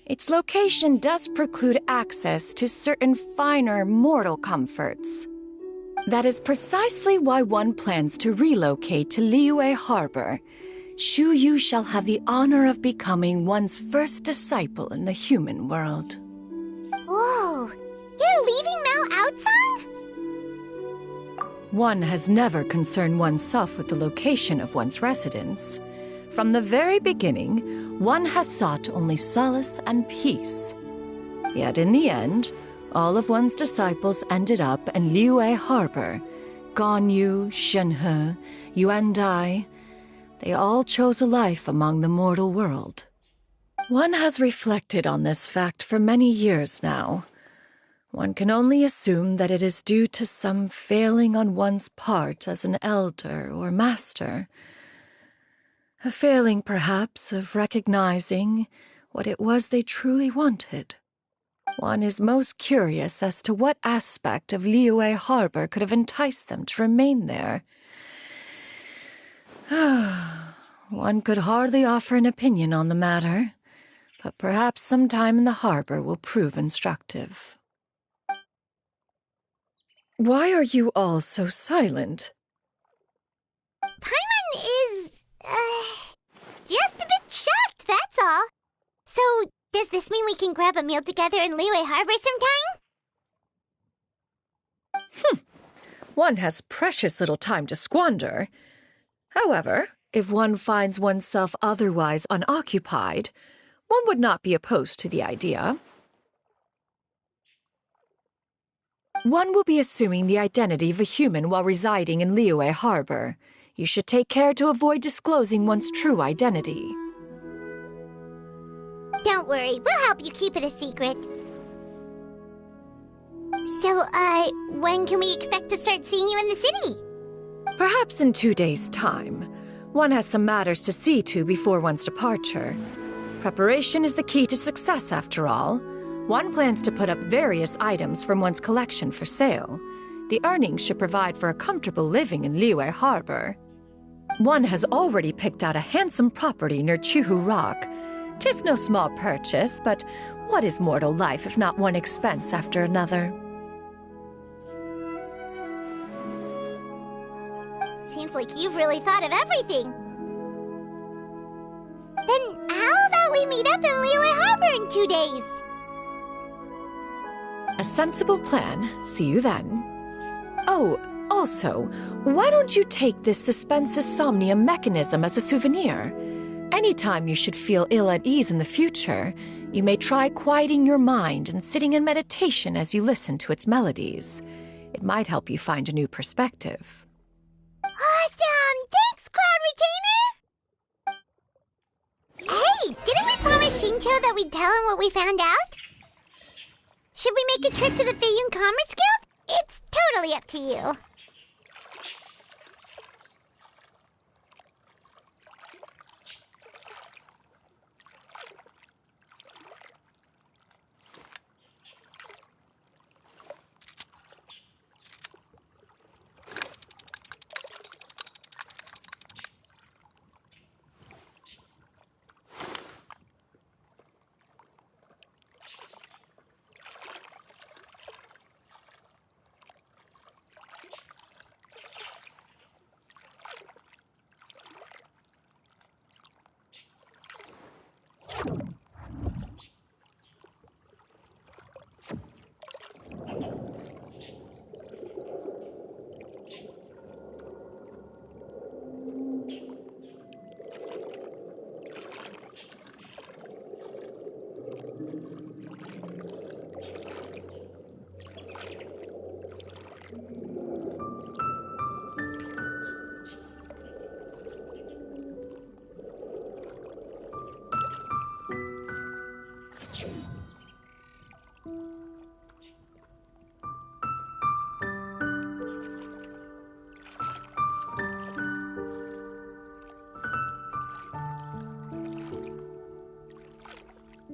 its location does preclude access to certain finer mortal comforts. That is precisely why one plans to relocate to Liyue Harbor. Shu Yu shall have the honor of becoming one's first disciple in the human world. Whoa! You're leaving Mount Outsong? One has never concerned oneself with the location of one's residence. From the very beginning, one has sought only solace and peace. Yet in the end, all of one's disciples ended up in Liyue Harbor. Ganyu, Shenhe, Yuandai. They all chose a life among the mortal world. One has reflected on this fact for many years now. One can only assume that it is due to some failing on one's part as an elder or master. A failing, perhaps, of recognizing what it was they truly wanted. One is most curious as to what aspect of Liyue Harbor could have enticed them to remain there. One could hardly offer an opinion on the matter, but perhaps some time in the harbor will prove instructive. Why are you all so silent? Paimon is, just a bit shocked, that's all. So, does this mean we can grab a meal together in Liyue Harbor sometime? One has precious little time to squander. However, if one finds oneself otherwise unoccupied, one would not be opposed to the idea. One will be assuming the identity of a human while residing in Liyue Harbor. You should take care to avoid disclosing one's true identity. Don't worry, we'll help you keep it a secret. So, when can we expect to start seeing you in the city? Perhaps in 2 days' time. One has some matters to see to before one's departure. Preparation is the key to success, after all. One plans to put up various items from one's collection for sale. The earnings should provide for a comfortable living in Liyue Harbor. One has already picked out a handsome property near Chuhu Rock. 'Tis no small purchase, but what is mortal life if not one expense after another? Seems like you've really thought of everything. Then how about we meet up in Liyue Harbor in 2 days? A sensible plan. See you then. Oh, also, why don't you take this suspense insomnia mechanism as a souvenir? Anytime you should feel ill at ease in the future, you may try quieting your mind and sitting in meditation as you listen to its melodies. It might help you find a new perspective. Awesome! Thanks, Cloud Retainer! Hey, didn't we promise Xingqiu that we'd tell him what we found out? Should we make a trip to the Feiyun Commerce Guild? It's totally up to you.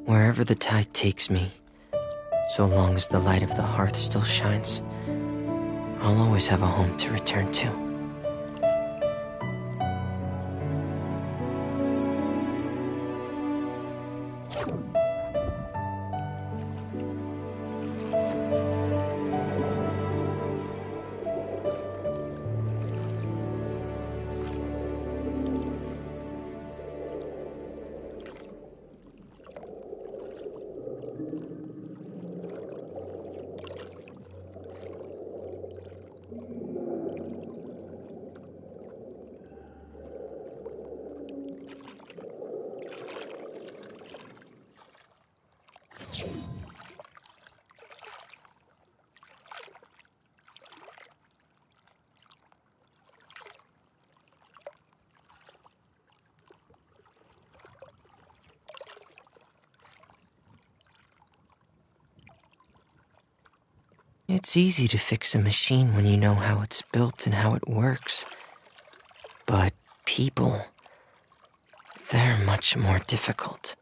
Wherever the tide takes me, so long as the light of the hearth still shines, I'll always have a home to return to. It's easy to fix a machine when you know how it's built and how it works. But people, they're much more difficult.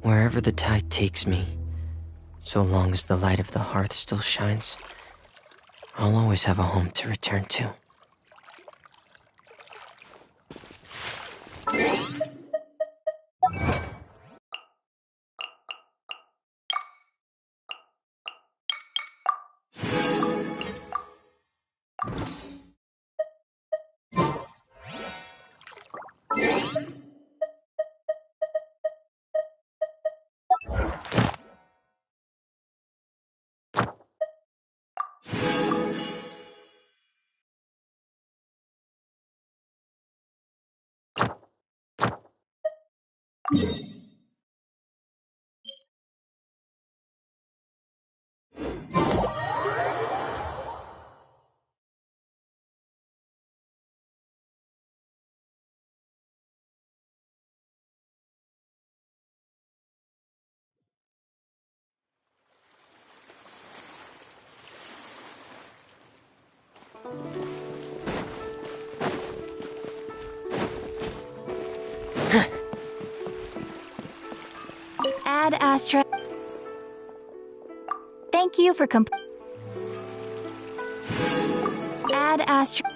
Wherever the tide takes me, so long as the light of the hearth still shines, I'll always have a home to return to. Add Astra. Thank you for Add Astra.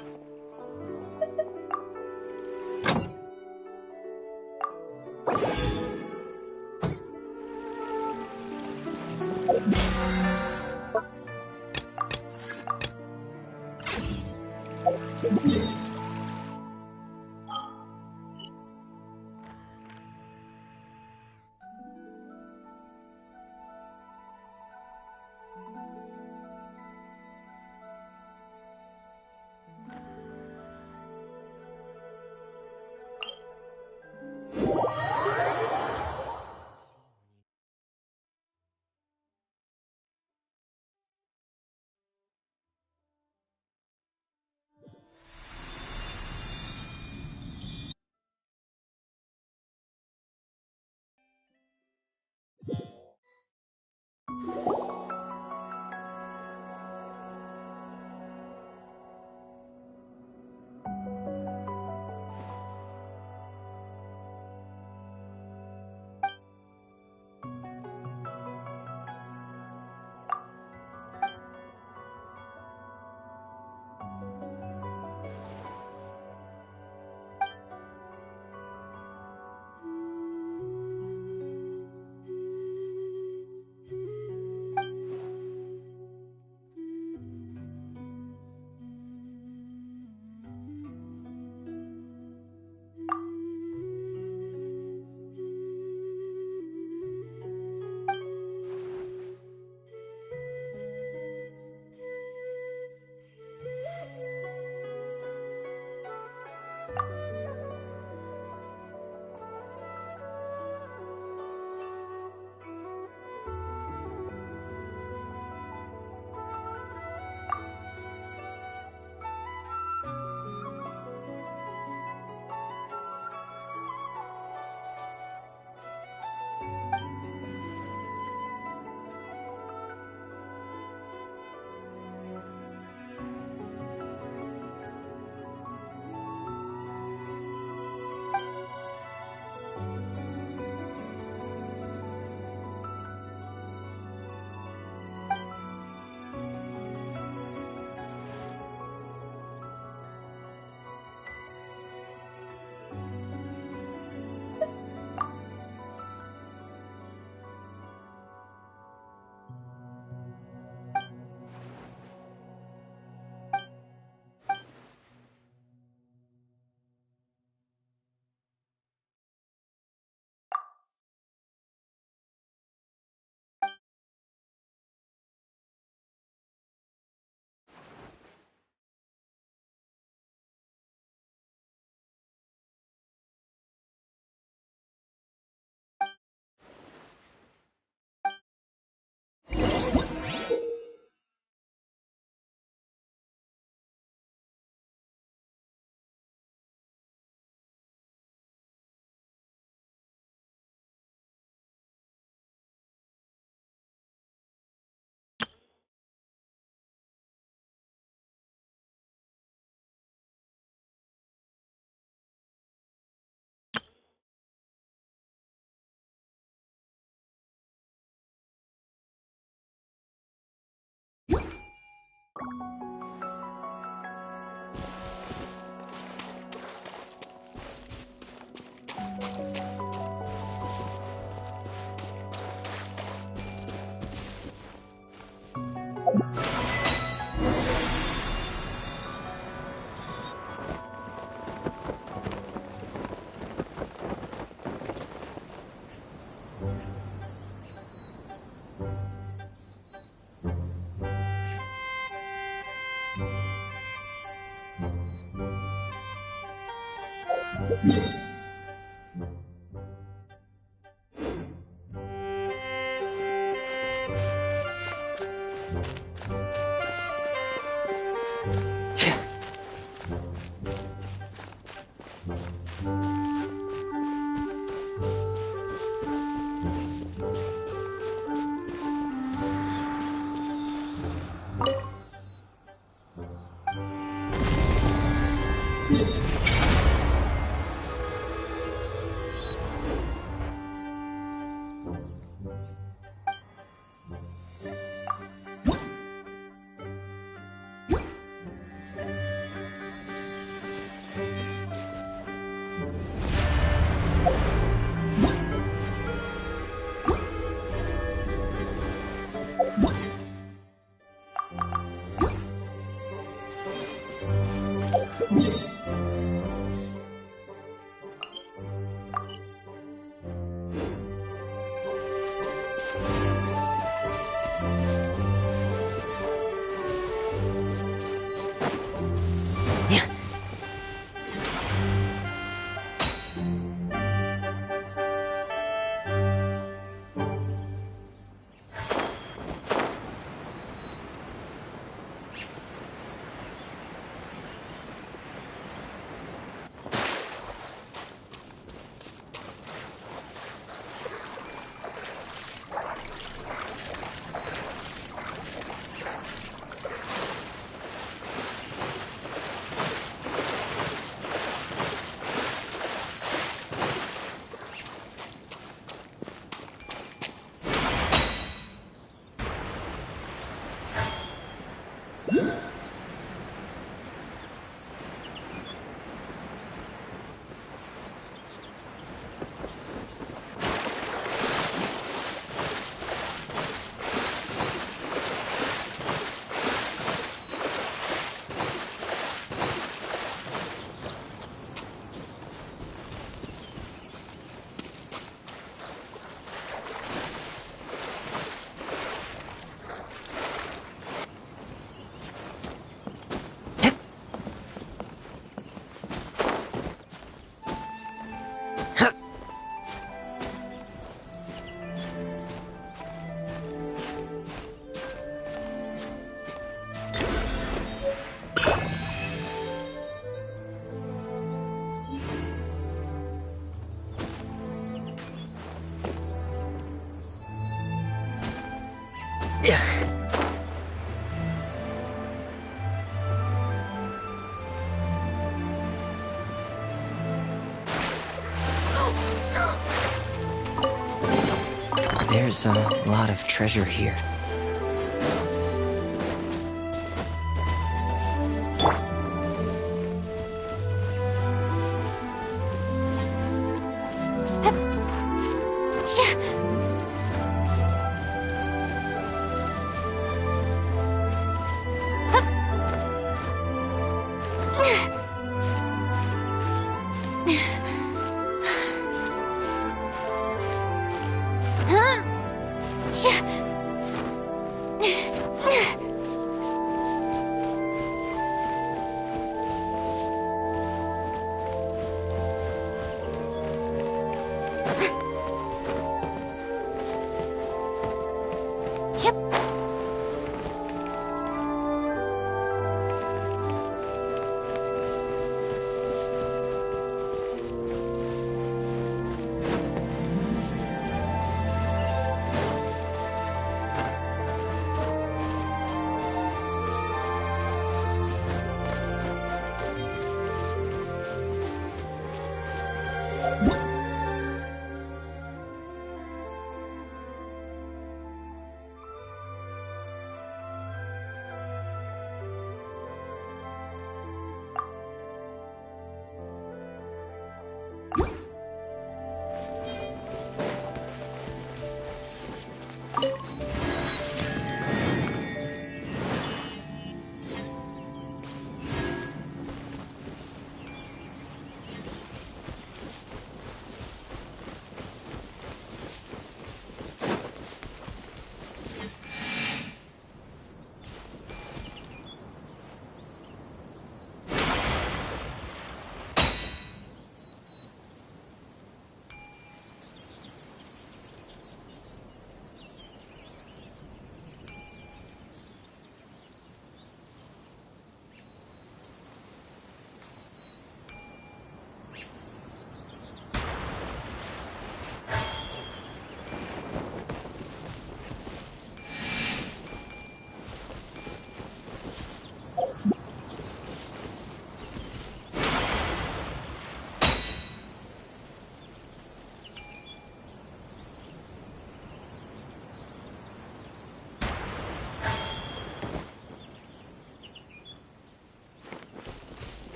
There's a lot of treasure here.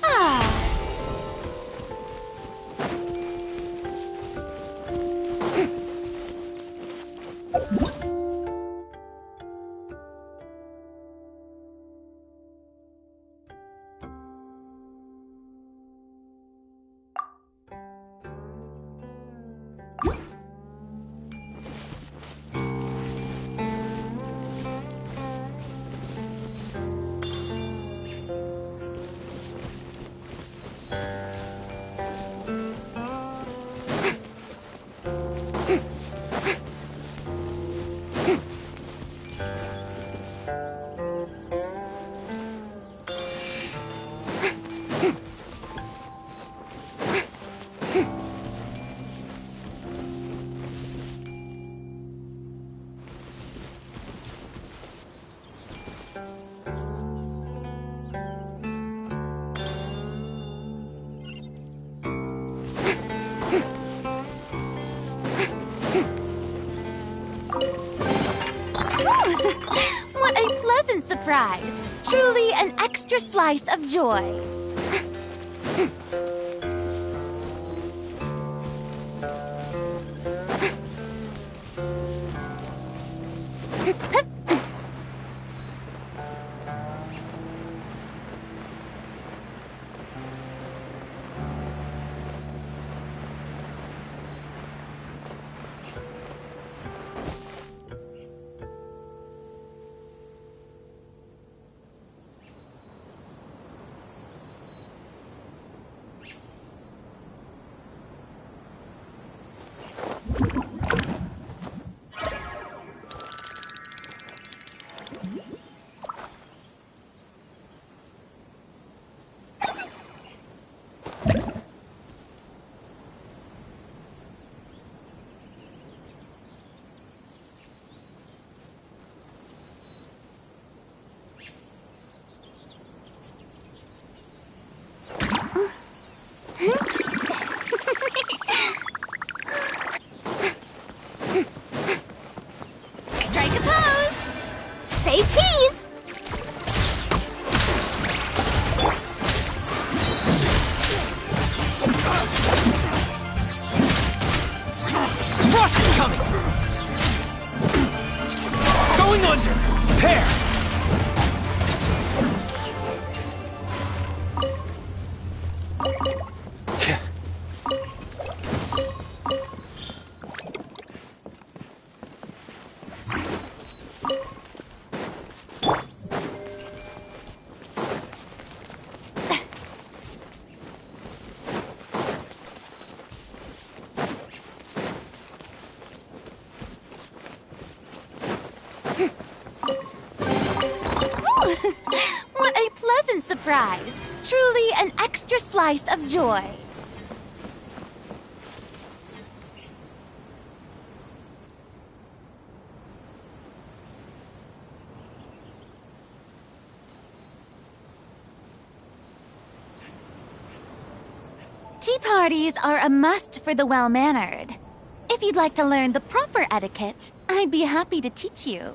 Ah. What a pleasant surprise! Truly an extra slice of joy. Strike a pose! Say cheese! Frost is coming! Going under! Prepare! What a pleasant surprise! Truly an extra slice of joy. Tea parties are a must for the well-mannered. If you'd like to learn the proper etiquette, I'd be happy to teach you.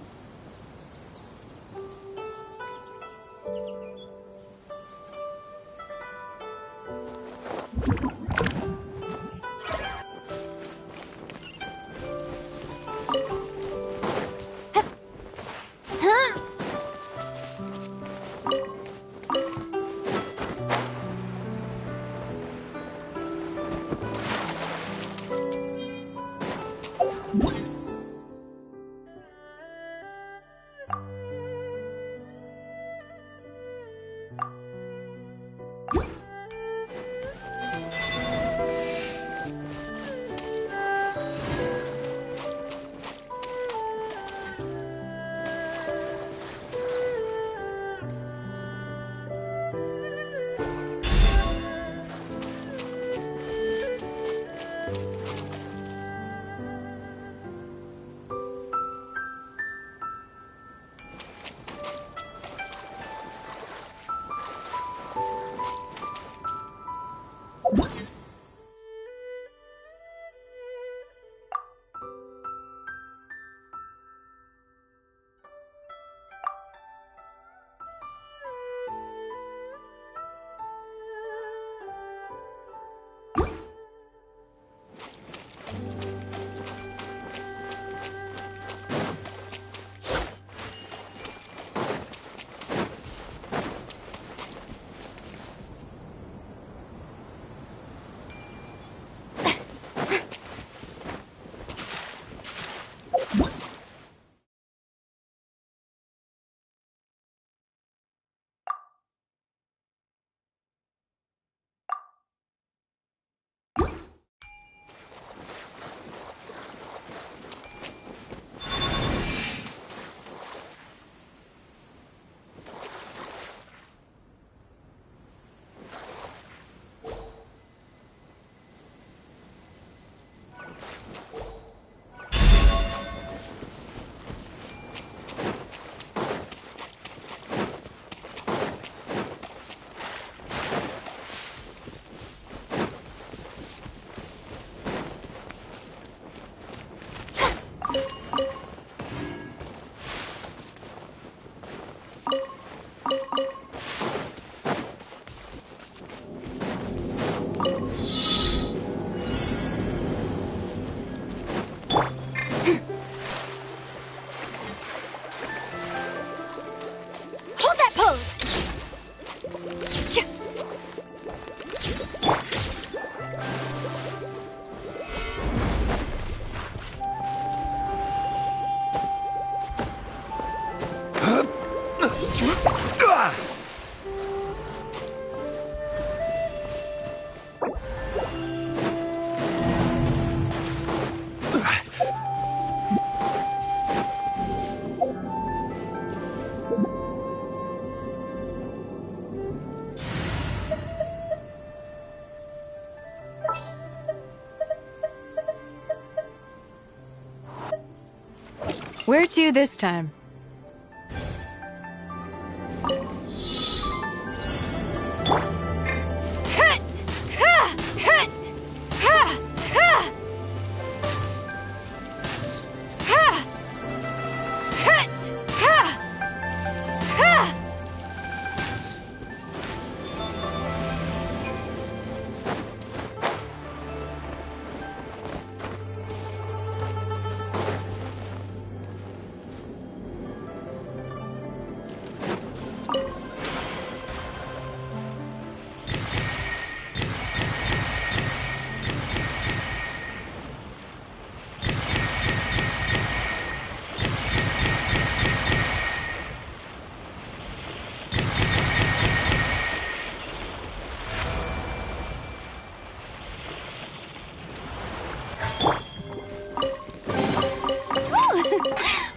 Where to this time?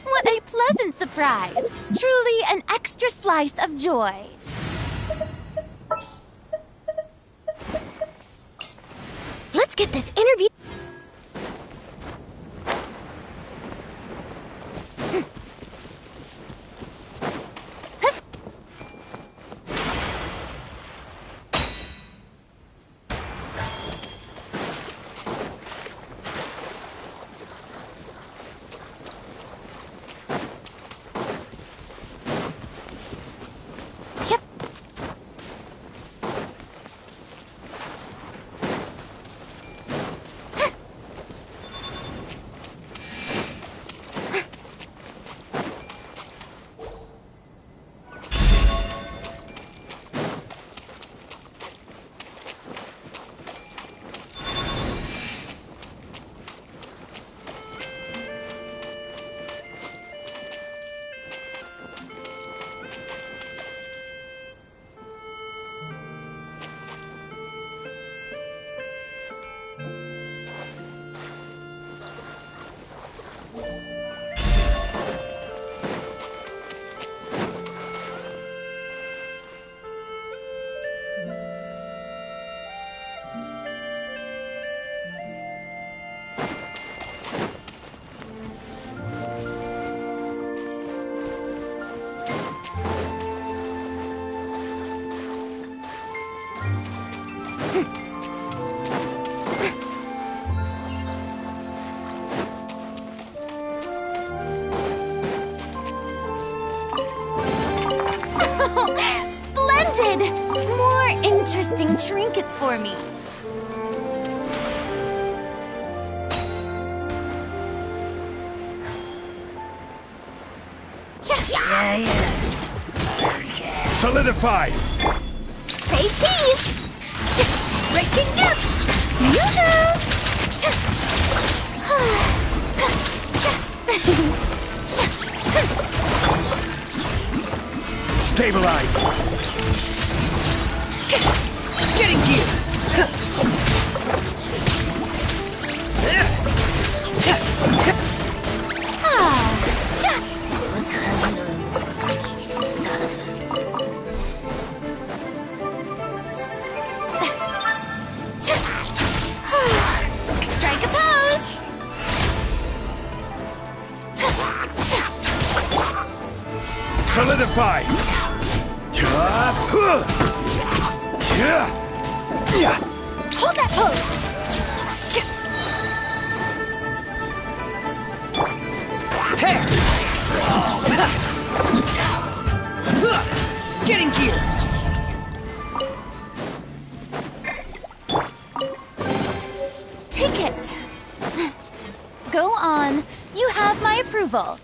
What a pleasant surprise! Truly an extra slice of joy. Let's get this interview. Splendid! More interesting trinkets for me. Yeah. Solidify! Say cheese! Breaking news! Yoo-hoo! Stabilize! Get in gear! Strike a pose! Solidify! Hold that pose! Pair! Get in gear! Take it! Go on. You have my approval.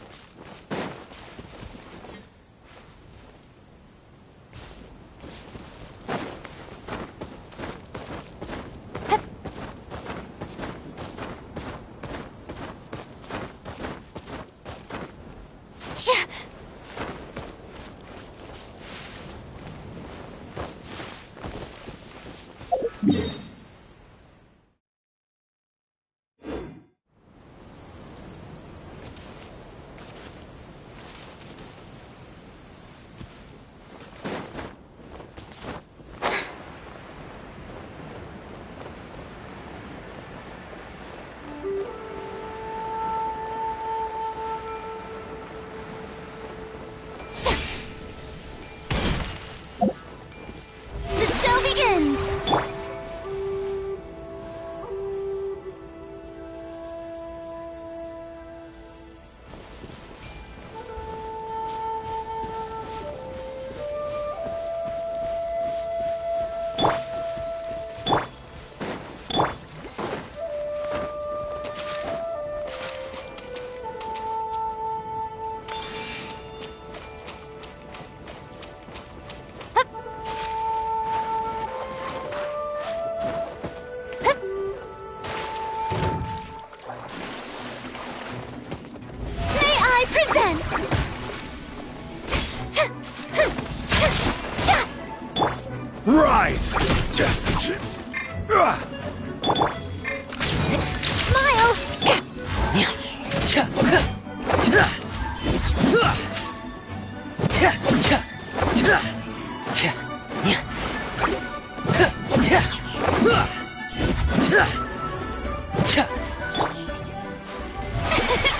Rise!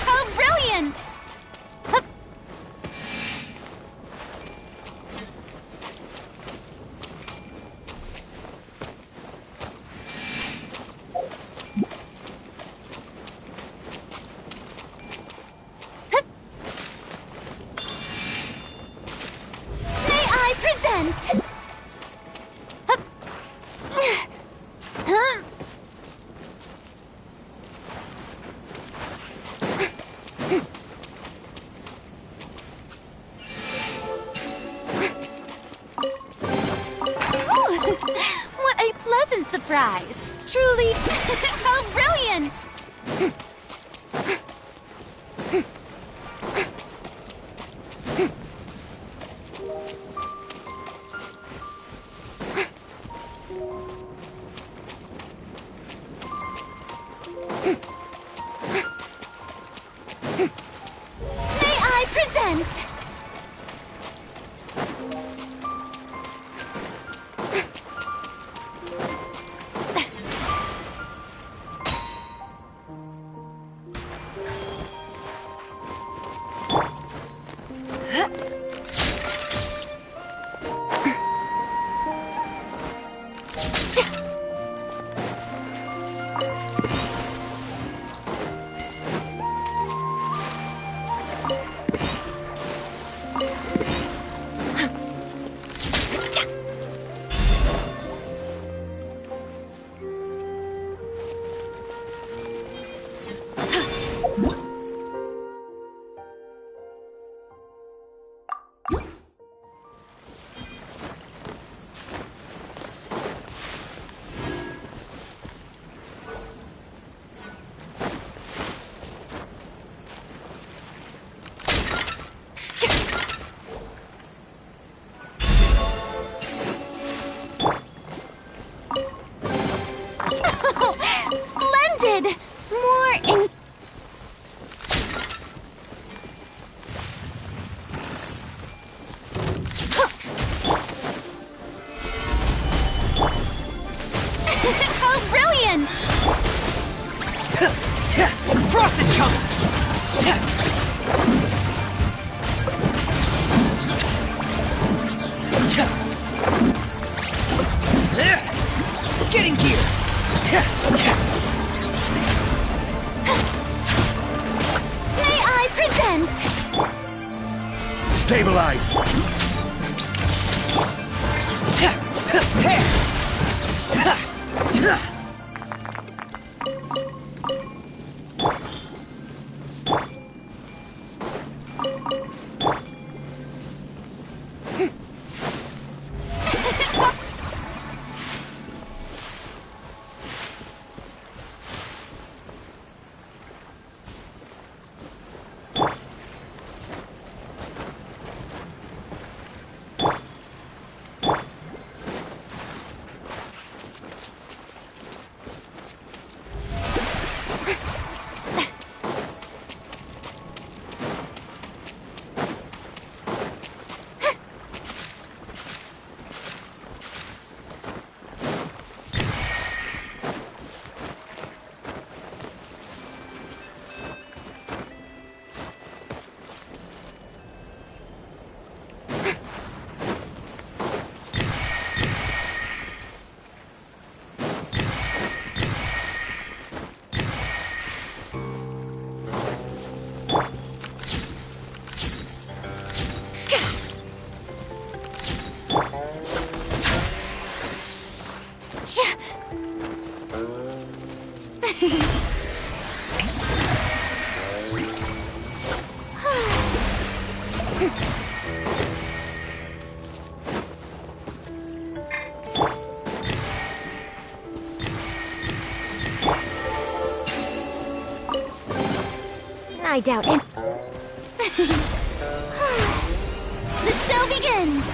How brilliant! May I present? What a pleasant surprise! Truly, how brilliant! May I present? Splendid! More in... How brilliant! Frost is coming! Getting gear! May I present? Stabilize! I doubt it. The show begins!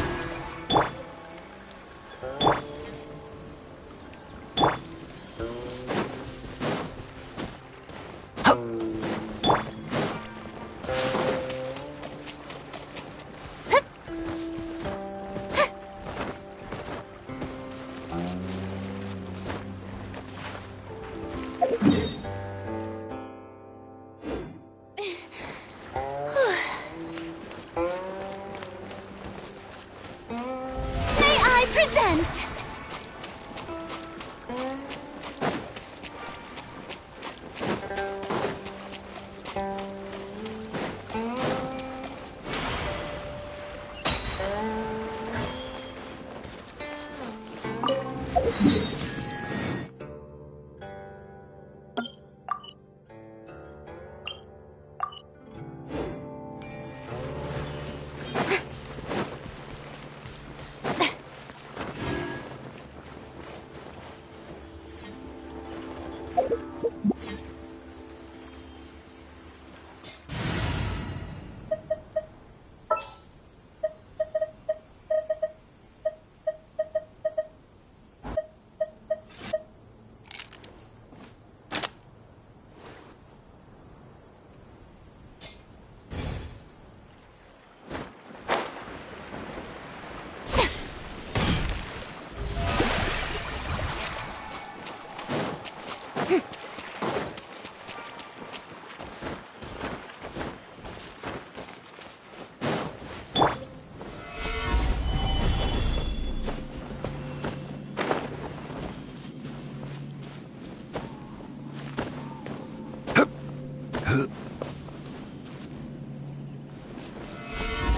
present!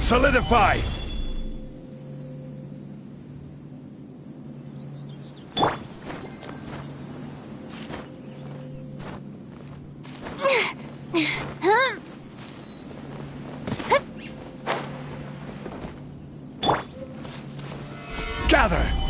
Solidify! Gather!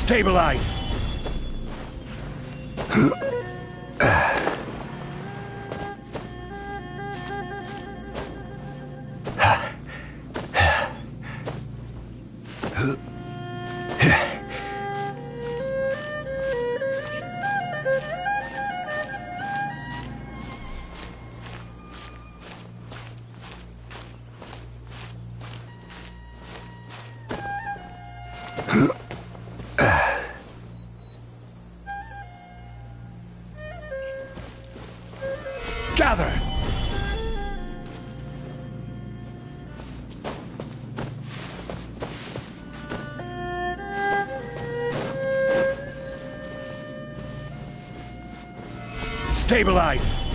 Stabilize! Gather! Stabilize!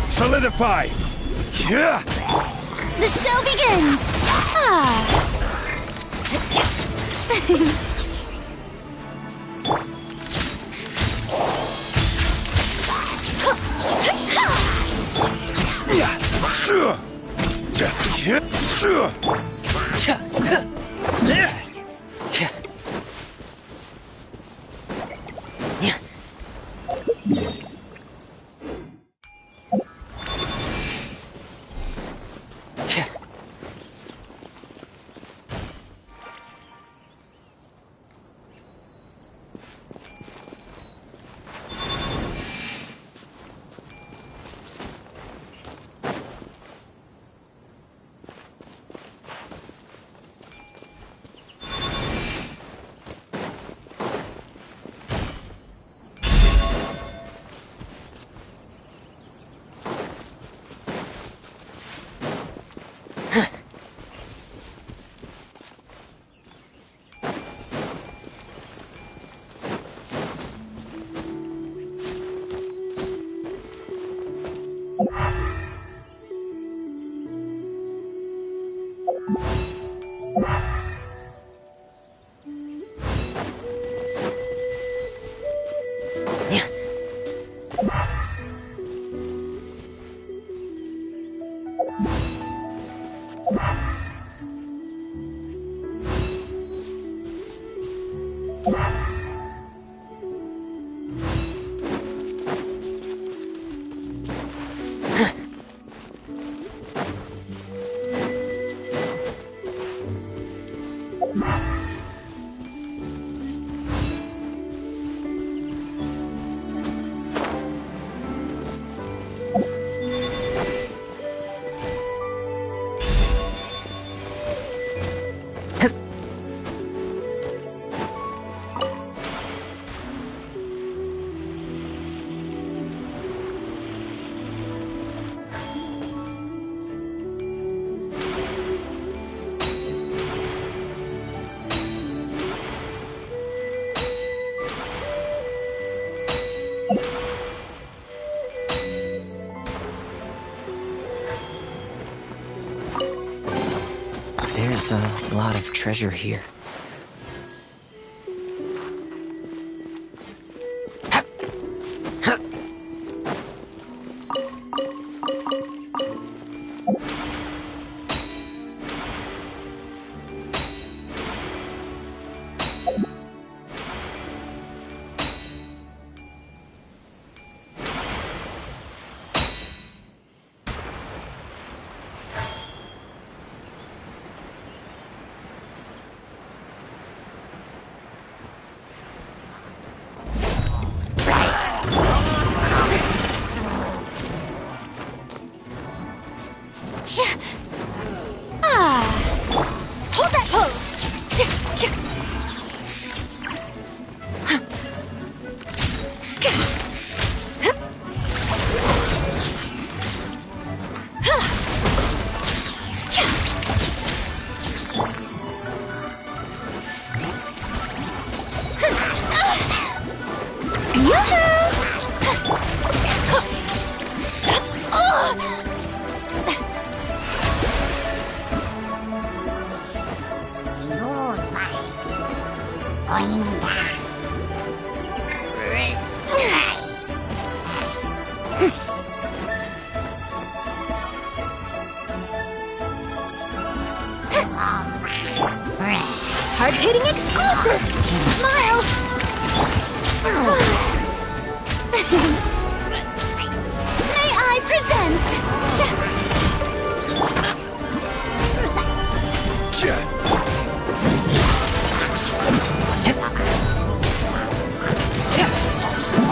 Solidify! The show begins! Ah. There's a lot of treasure here. Hold that pose! Hard-hitting exclusive! Smile! May I present?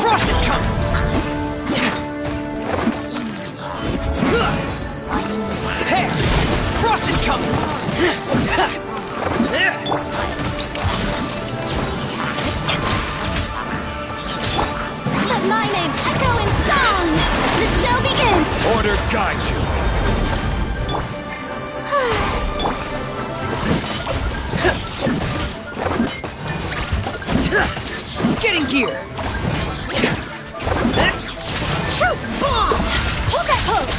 Frost is coming! Prepare! Frost is coming! Let my name echo in song! The show begins! Order guide you. Get in gear! Truth bomb! Hold that pose!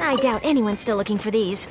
I doubt anyone's still looking for these.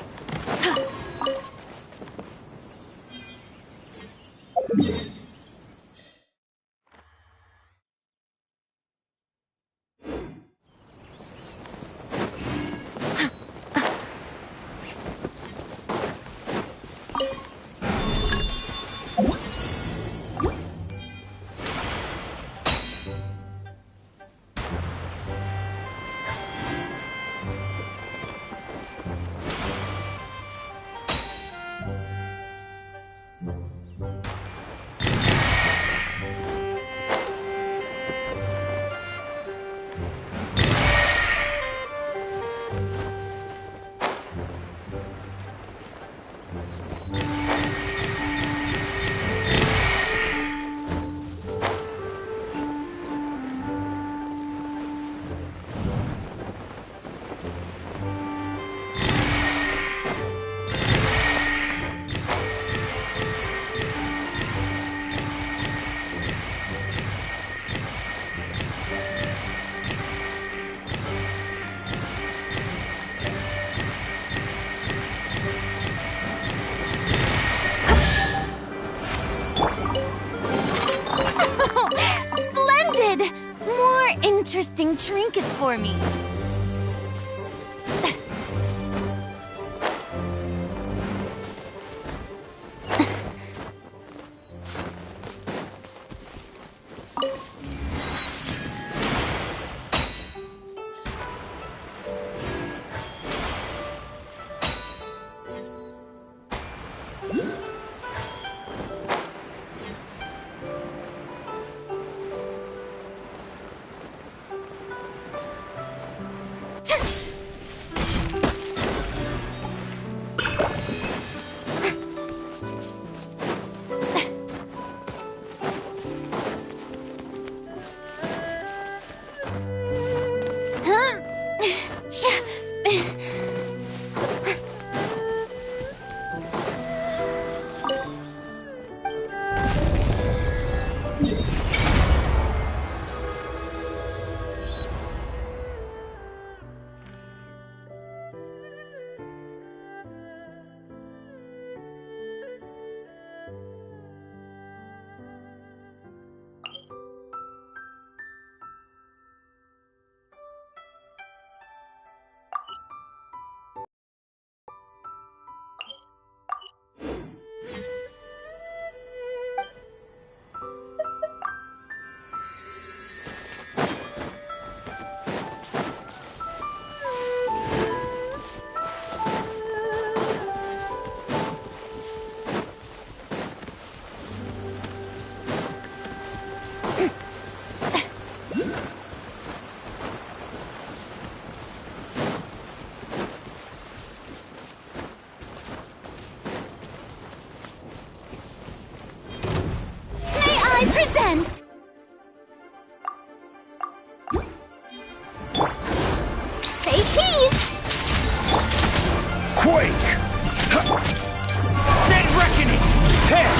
interesting trinkets for me. Present! Say cheese! Quake! Dead reckoning! Hair!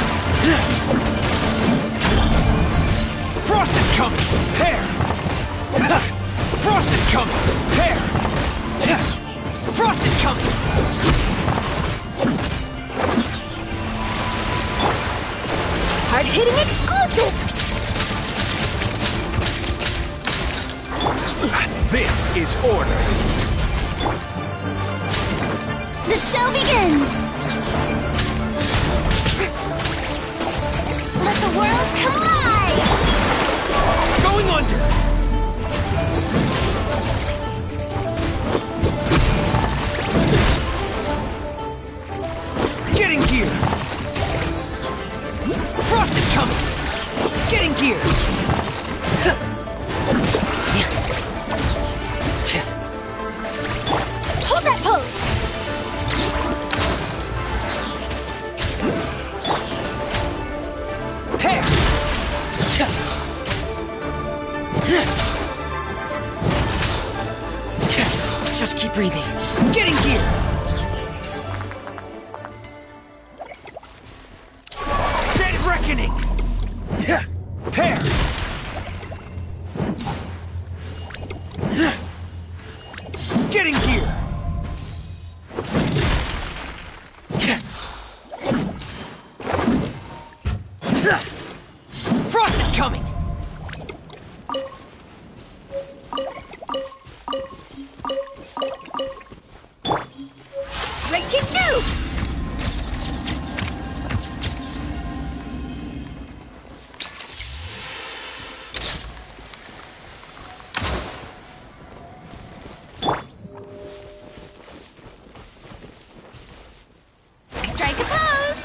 Frost is coming! Hair! Frost is coming! Hair! Frost is coming! Hard-hitting exclusive! This is order. The show begins! Let the world come alive! Going under! Getting gear! Frost is coming! Getting gear! Hold that pose! Hair! Just keep breathing. Getting gear! Dead reckoning! Hair! Getting gear! Frost is coming! Breaking news! Strike a pose!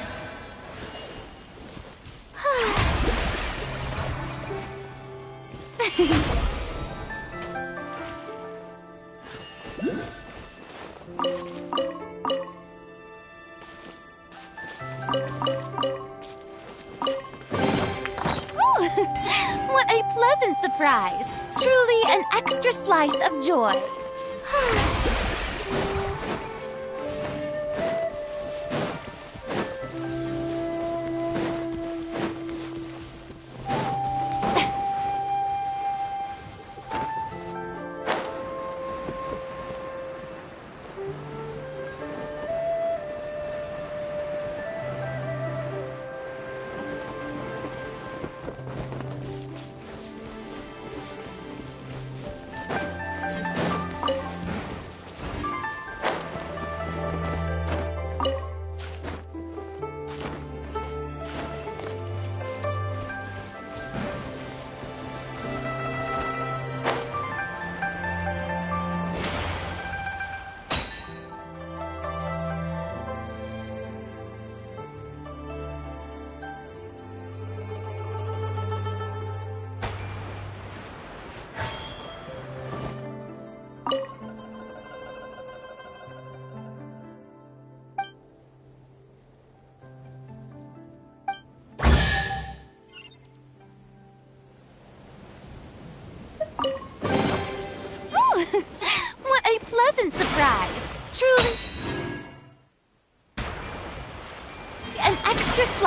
What a pleasant surprise! Truly an extra slice of joy.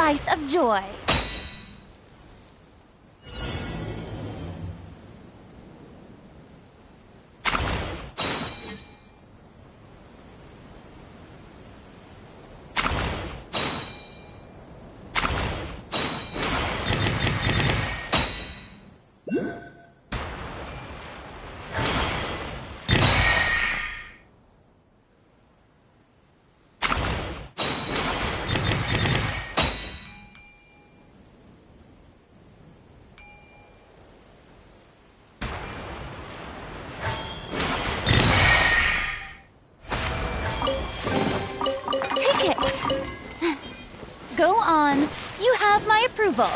slice of joy. Go on. You have my approval.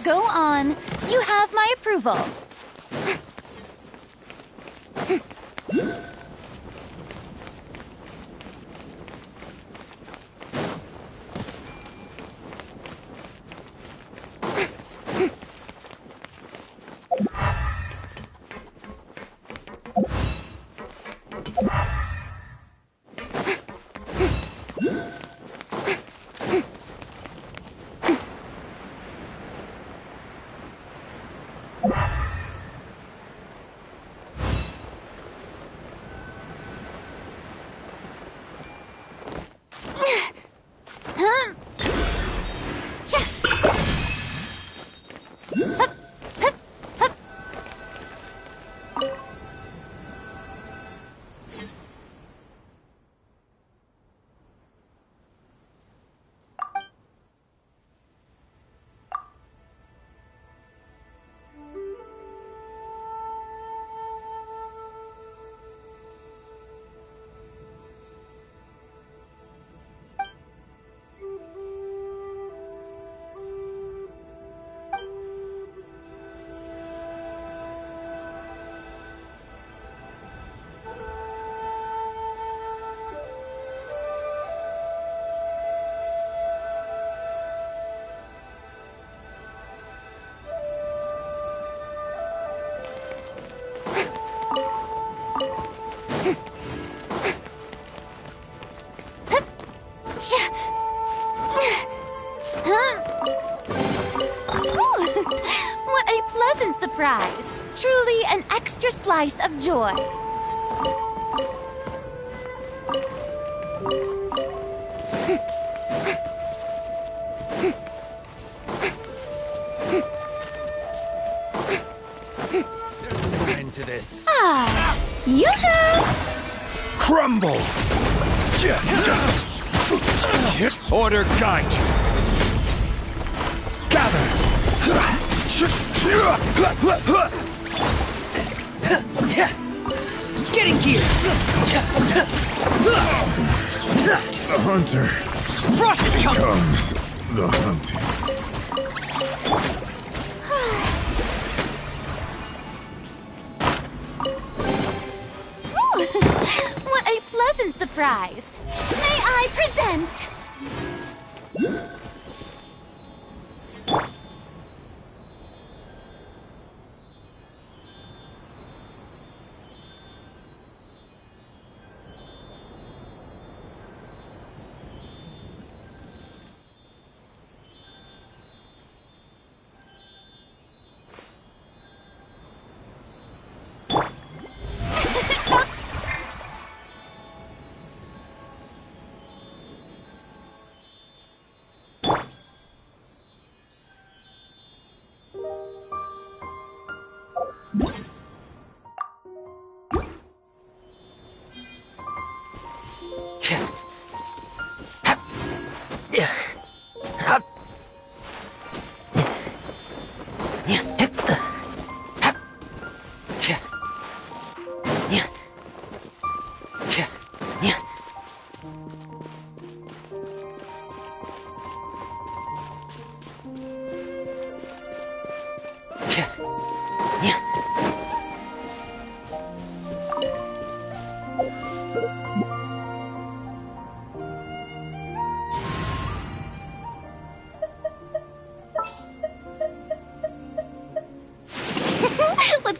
Go on. You have my approval. What a pleasant surprise! Truly an extra slice of joy. There's no end to this. Ah, yoo-hoo! Crumble! Order guide you. Gather! Get in gear! The hunter Frost is coming! comes the hunting. What a pleasant surprise! May I present?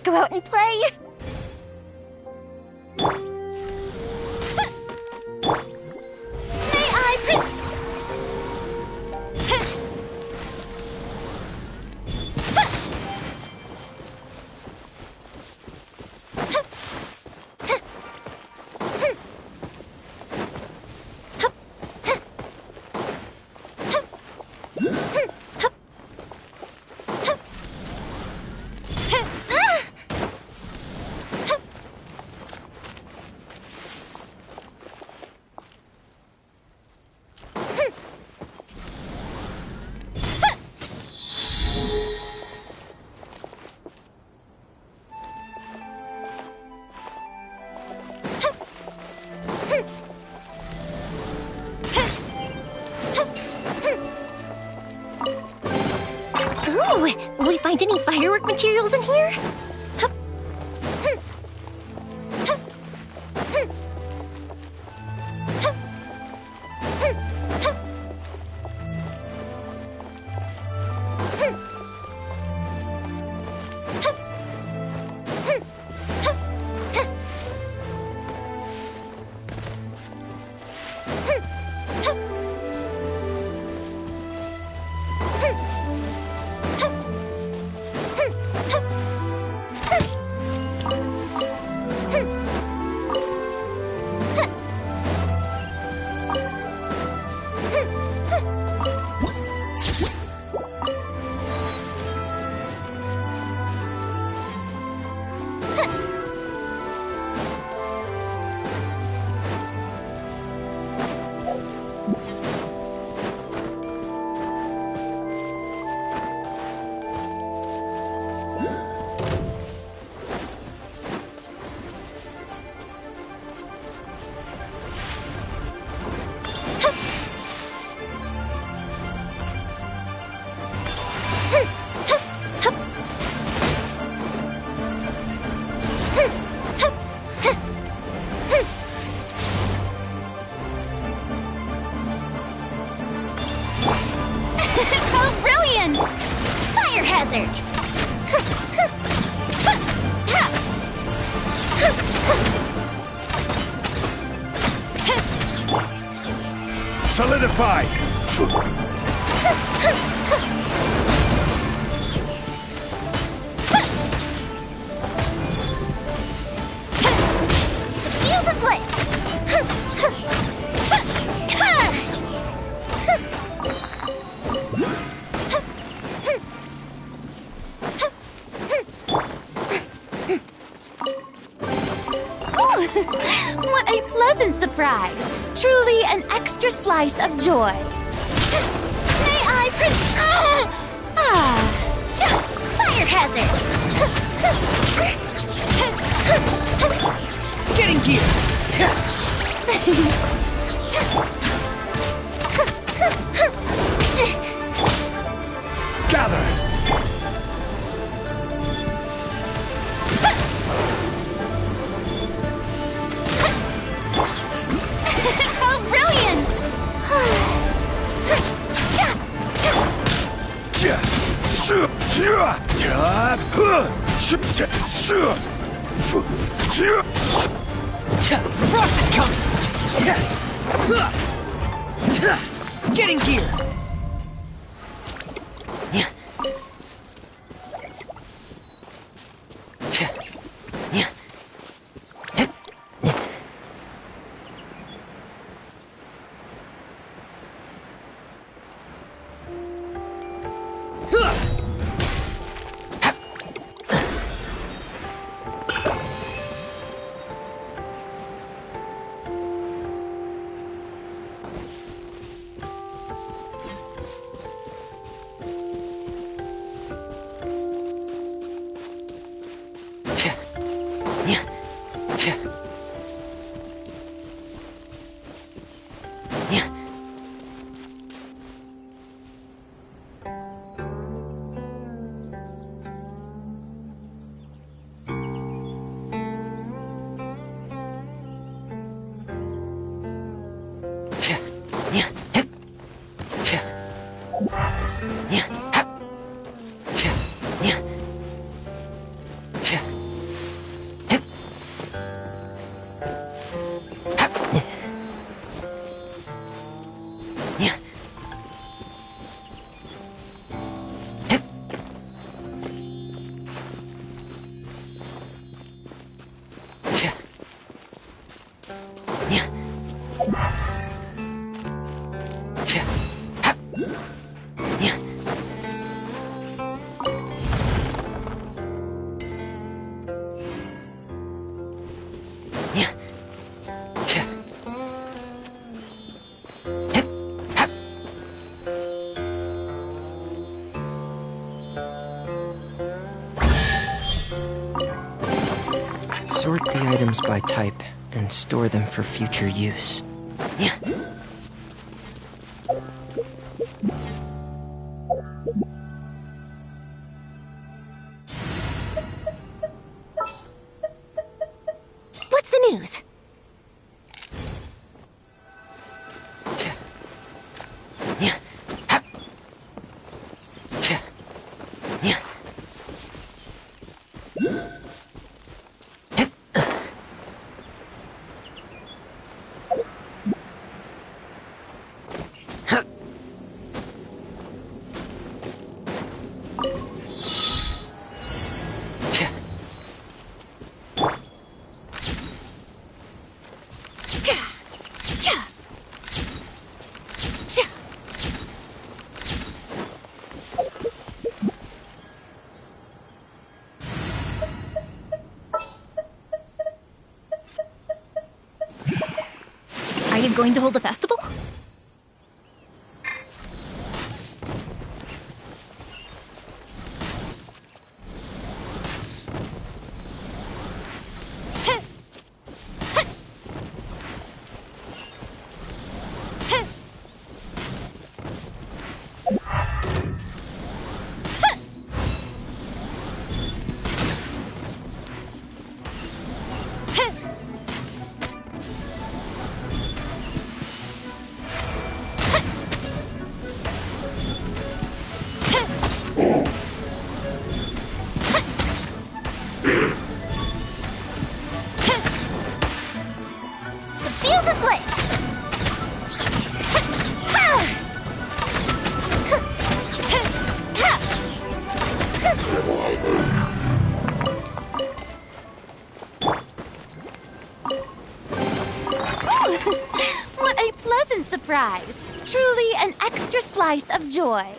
go out and play. May I Will we find any firework materials in here? Oh, brilliant! Fire hazard! Solidified! Fuse is lit! What a pleasant surprise! Truly an extra slice of joy. May I fire hazard! Get in gear! Gather! Oh, brilliant! Frost is coming! Get in gear! Yeah. Sort the items by type and store them for future use. What's the news? Are you going to hold a festival? What a pleasant surprise! Truly an extra slice of joy.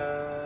Yeah.